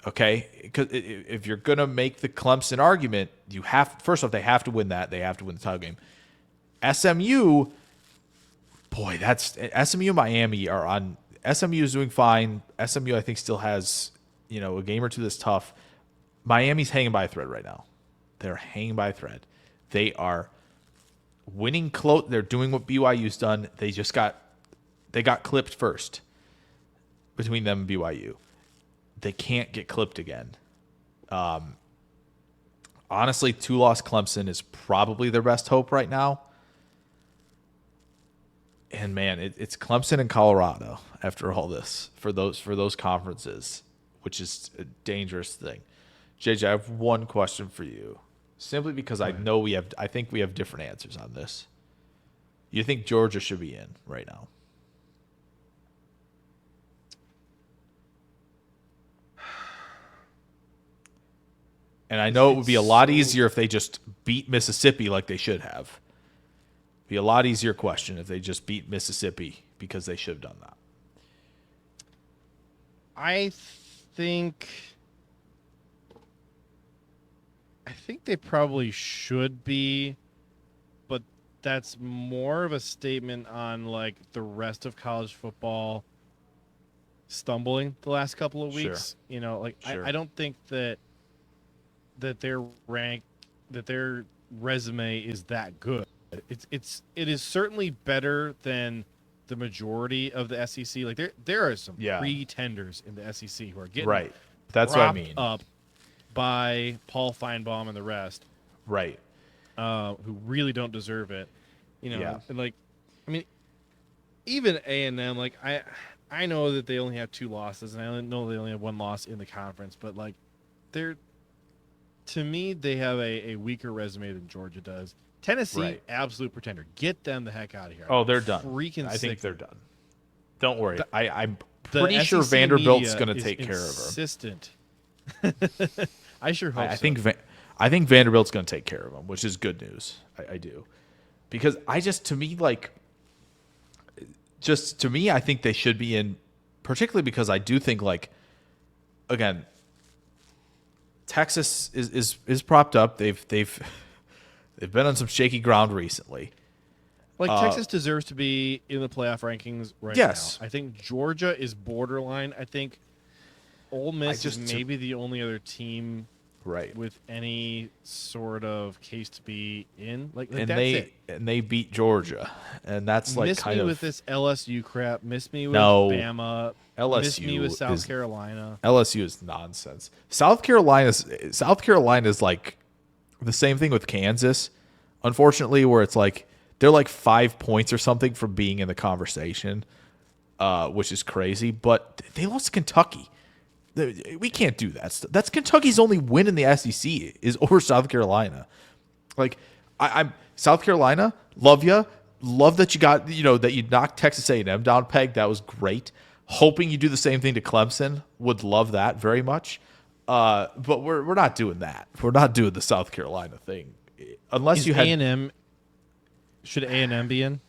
Okay, because if you're gonna make the Clemson argument, first off they have to win that. They have to win the title game. SMU, boy, that's SMU. Miami are on. SMU is doing fine. SMU I think still has a game or two that's tough. Miami's hanging by a thread right now. They're hanging by a thread. They are winning close. They're doing what BYU's done. They got clipped first between them and BYU. They can't get clipped again. Honestly, 2-loss Clemson is probably their best hope right now. And man, it's Clemson and Colorado after all this for those conferences, which is a dangerous thing. JJ, I have one question for you, simply because I think we have different answers on this. You think Georgia should be in right now? And I know it would be a lot easier if they just beat Mississippi like they should have. Be a lot easier question if they just beat Mississippi because they should have done that. I think they probably should be, but that's more of a statement on like the rest of college football stumbling the last couple of weeks. Sure. I don't think that their resume is that good. It is certainly better than the majority of the SEC. Like there are some pretenders in the SEC who are getting right. That's what I mean. Up by Paul Feinbaum and the rest, right? Who really don't deserve it. Yeah. And even A&M. Like I know that they only have 2 losses, and I know they only have 1 loss in the conference, but like to me, they have a weaker resume than Georgia does. Tennessee, absolute pretender. Get them the heck out of here. Oh, they're done. I think they're done. Don't worry. I'm pretty sure Vanderbilt's going to take care of them. Insistent. I sure hope so. I think Vanderbilt's going to take care of them, which is good news. I do. Because I think they should be in, particularly because I do think, again, Texas is propped up. They've been on some shaky ground recently. Texas deserves to be in the playoff rankings now. I think Georgia is borderline. I think Ole Miss is maybe the only other team with any sort of case to be in. And they beat Georgia, and that's miss me with this LSU crap. Miss me with Bama. LSU miss me with South Carolina. LSU is nonsense. South Carolina is like the same thing with Kansas, unfortunately, where it's like they're like 5 points or something from being in the conversation, which is crazy. But they lost to Kentucky. We can't do that. That's Kentucky's only win in the SEC is over South Carolina. I'm South Carolina. Love you. Love that you got that you knocked Texas A&M down peg. That was great. Hoping you do the same thing to Clemson. Would love that very much. But we're not doing that. We're not doing the South Carolina thing unless you had A&M. Should A&M be in?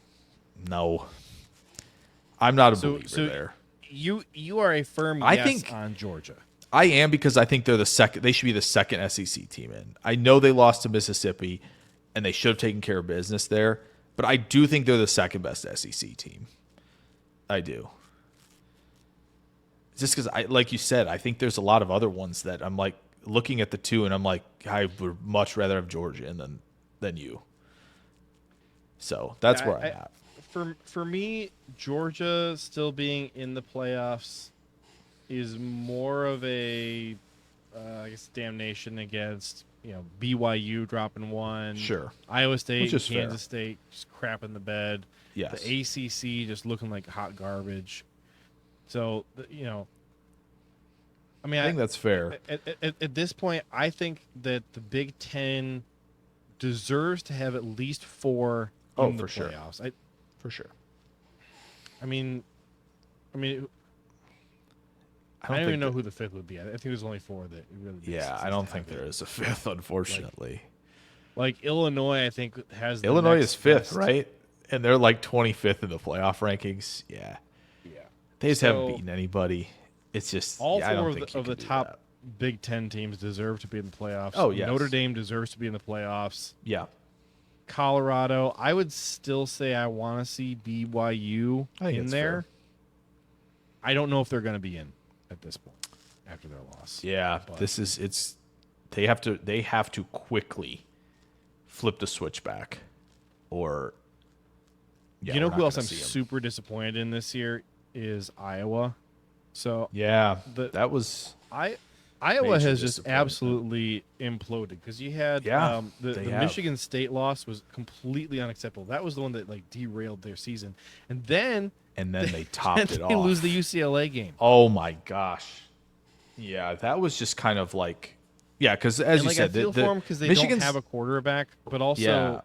No, I'm not a believer there. You are a firm yes on Georgia. I am, because I think they're the second. They should be the second SEC team in. I know they lost to Mississippi, and they should have taken care of business there. But I do think they're the second best SEC team. I do. Just because, like you said, I think there's a lot of other ones that I'm like looking at the two, and I'm like, I would much rather have Georgia in than you. So that's where I'm at. For me, Georgia still being in the playoffs is more of a, I guess, damnation against BYU dropping one. Sure. Iowa State, Which is Kansas fair. State just crapping the bed. Yes. The ACC just looking like hot garbage. So, I mean, I think that's fair. At this point, I think that the Big Ten deserves to have at least 4 in the playoffs. Sure. For sure. I mean, I don't even know who the 5th would be. I think there's only 4 that really. Yeah, I don't think there is a 5th, unfortunately. Like Illinois, I think has. Illinois is 5th, right? And they're like 25th in the playoff rankings. Yeah. Yeah. They just haven't beaten anybody. It's just all 4 I don't of think the top Big Ten teams deserve to be in the playoffs. Oh, yes. Notre Dame deserves to be in the playoffs. Yeah. Colorado, I would still say I want to see BYU in there. Fair. I don't know if they're going to be in at this point after their loss. Yeah, they have to quickly flip the switch back, or you know who else I'm super disappointed in this year is Iowa. So yeah, Iowa has just absolutely imploded because you had the Michigan State loss was completely unacceptable. That was the one that like derailed their season, and then they topped it off. They lose the UCLA game. Oh my gosh, yeah, that was just kind of like because as you said, I feel for them because they don't have a quarterback, but also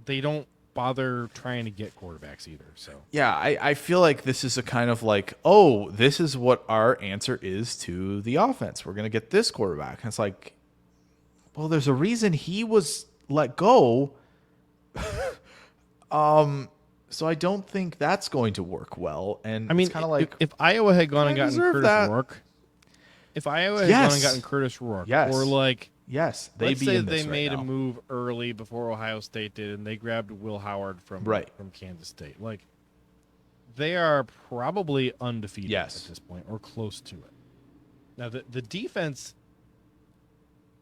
they don't bother trying to get quarterbacks either. So I feel like this is a kind of like, this is what our answer is to the offense. We're gonna get this quarterback. And it's like, well, there's a reason he was let go. So I don't think that's going to work well. And I mean, it's kind of like if Iowa had gone and gotten Curtis Rourke, or like. Yes, let's say they made a move early before Ohio State did, and they grabbed Will Howard from Kansas State. Like, they are probably undefeated at this point, or close to it. Now, the defense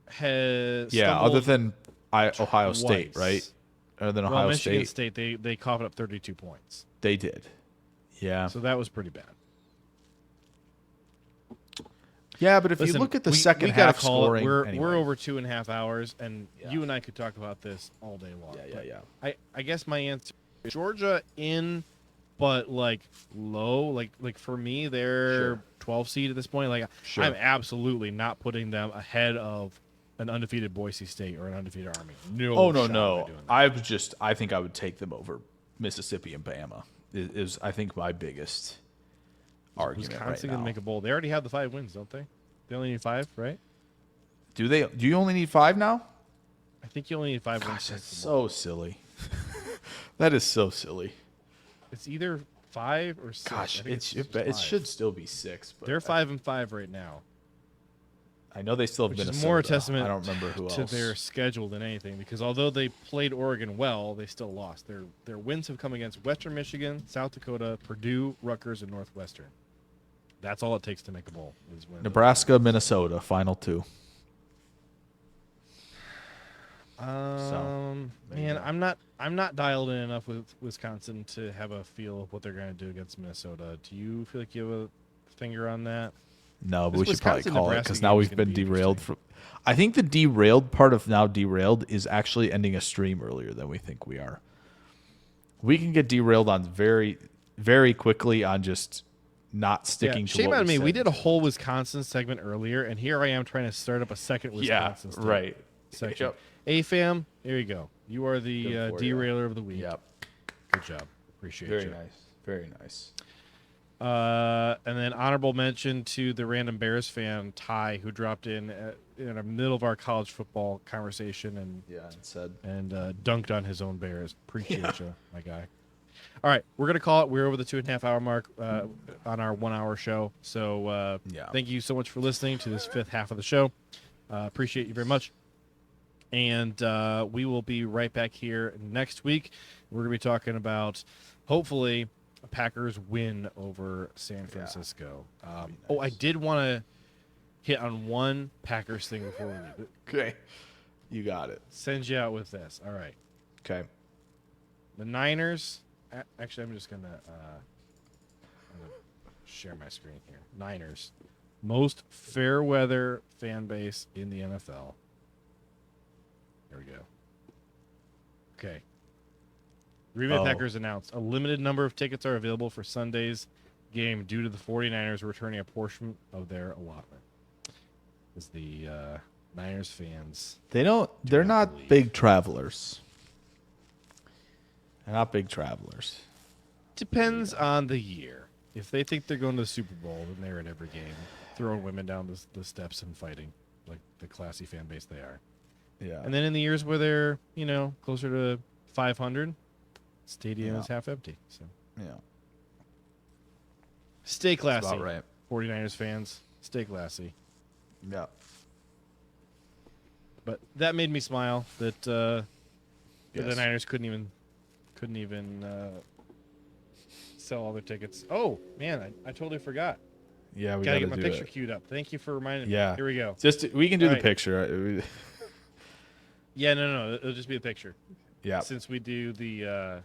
has other than Ohio State, right? Other than Ohio Michigan State, they coughed up 32 points. They did, yeah. So that was pretty bad. Yeah, but if you look at the second half scoring, we're over 2.5 hours, and you and I could talk about this all day long. Yeah. I guess my answer is Georgia in, but like low. Like for me, they're 12 seed at this point. Like I'm absolutely not putting them ahead of an undefeated Boise State or an undefeated Army. No. I think I would take them over Mississippi and Bama. Is I think my biggest argument Wisconsin right can make a bowl. They already have the 5 wins, don't they? They only need 5, right? Do they? Do you only need 5 now? I think you only need 5 wins. That's so silly. That is so silly. It's either 5 or 6. Gosh, it should still be 6. But they're 5-5 right now. I know they still have Which Minnesota. is more a testament I don't remember who to else. their schedule than anything, because although they played Oregon well, they still lost. Their wins have come against Western Michigan, South Dakota, Purdue, Rutgers, and Northwestern. That's all it takes to make a bowl. Is win Nebraska, Minnesota, final 2. Man, I'm not dialed in enough with Wisconsin to have a feel of what they're going to do against Minnesota. Do you feel like you have a finger on that? No, but we should probably call it because now we've been derailed. I think the derailed part of now derailed is actually ending a stream earlier than we think we are. We can get derailed on very, very quickly on just not sticking to shame what on me. said. We did a whole Wisconsin segment earlier, and here I am trying to start up a second Wisconsin section. Yep. A-Fam, here you go. You are the derailer of the week. Yep. Good job. Appreciate you. Very nice. Very nice. And then honorable mention to the random Bears fan, Ty, who dropped in the middle of our college football conversation and dunked on his own Bears. Appreciate you, my guy. All right, we're going to call it. We're over the 2.5 hour mark on our 1 hour show. So thank you so much for listening to this 5th half of the show. Appreciate you very much. And we will be right back here next week. We're going to be talking about, hopefully, Packers win over San Francisco. Nice. I did want to hit on one Packers thing before we leave. Okay. You got it. Send you out with this. All right. Okay. The Niners. Actually, I'm just going to share my screen here. Niners. Most fair weather fan base in the NFL. There we go. Okay. Green Bay Packers announced a limited number of tickets are available for Sunday's game due to the 49ers returning a portion of their allotment. As the Niners fans, they're not big travelers. They're not big travelers. Depends on the year. If they think they're going to the Super Bowl, then they're at every game, throwing women down the steps and fighting like the classy fan base they are. Yeah. And then in the years where they're, closer to 500, stadium is half empty. So yeah. Stay classy. That's about right. 49ers fans, stay classy. Yeah. But that made me smile that the Niners couldn't even sell all their tickets. Oh man, I totally forgot. Yeah, we gotta get my picture queued up. Thank you for reminding me. Yeah, here we go. We can do the right. picture. Yeah, no, it'll just be a picture. Yeah, since we do the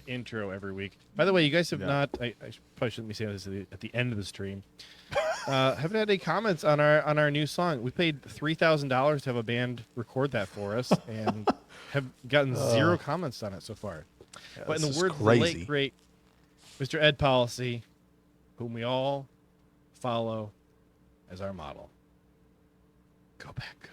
intro every week. By the way, you guys have not. I probably shouldn't be saying this at the end of the stream. Haven't had any comments on our new song. We paid $3,000 to have a band record that for us, and have gotten 0 comments on it so far. Yeah, but in the words of the late great Mr. Ed Policy, whom we all follow as our model, go back.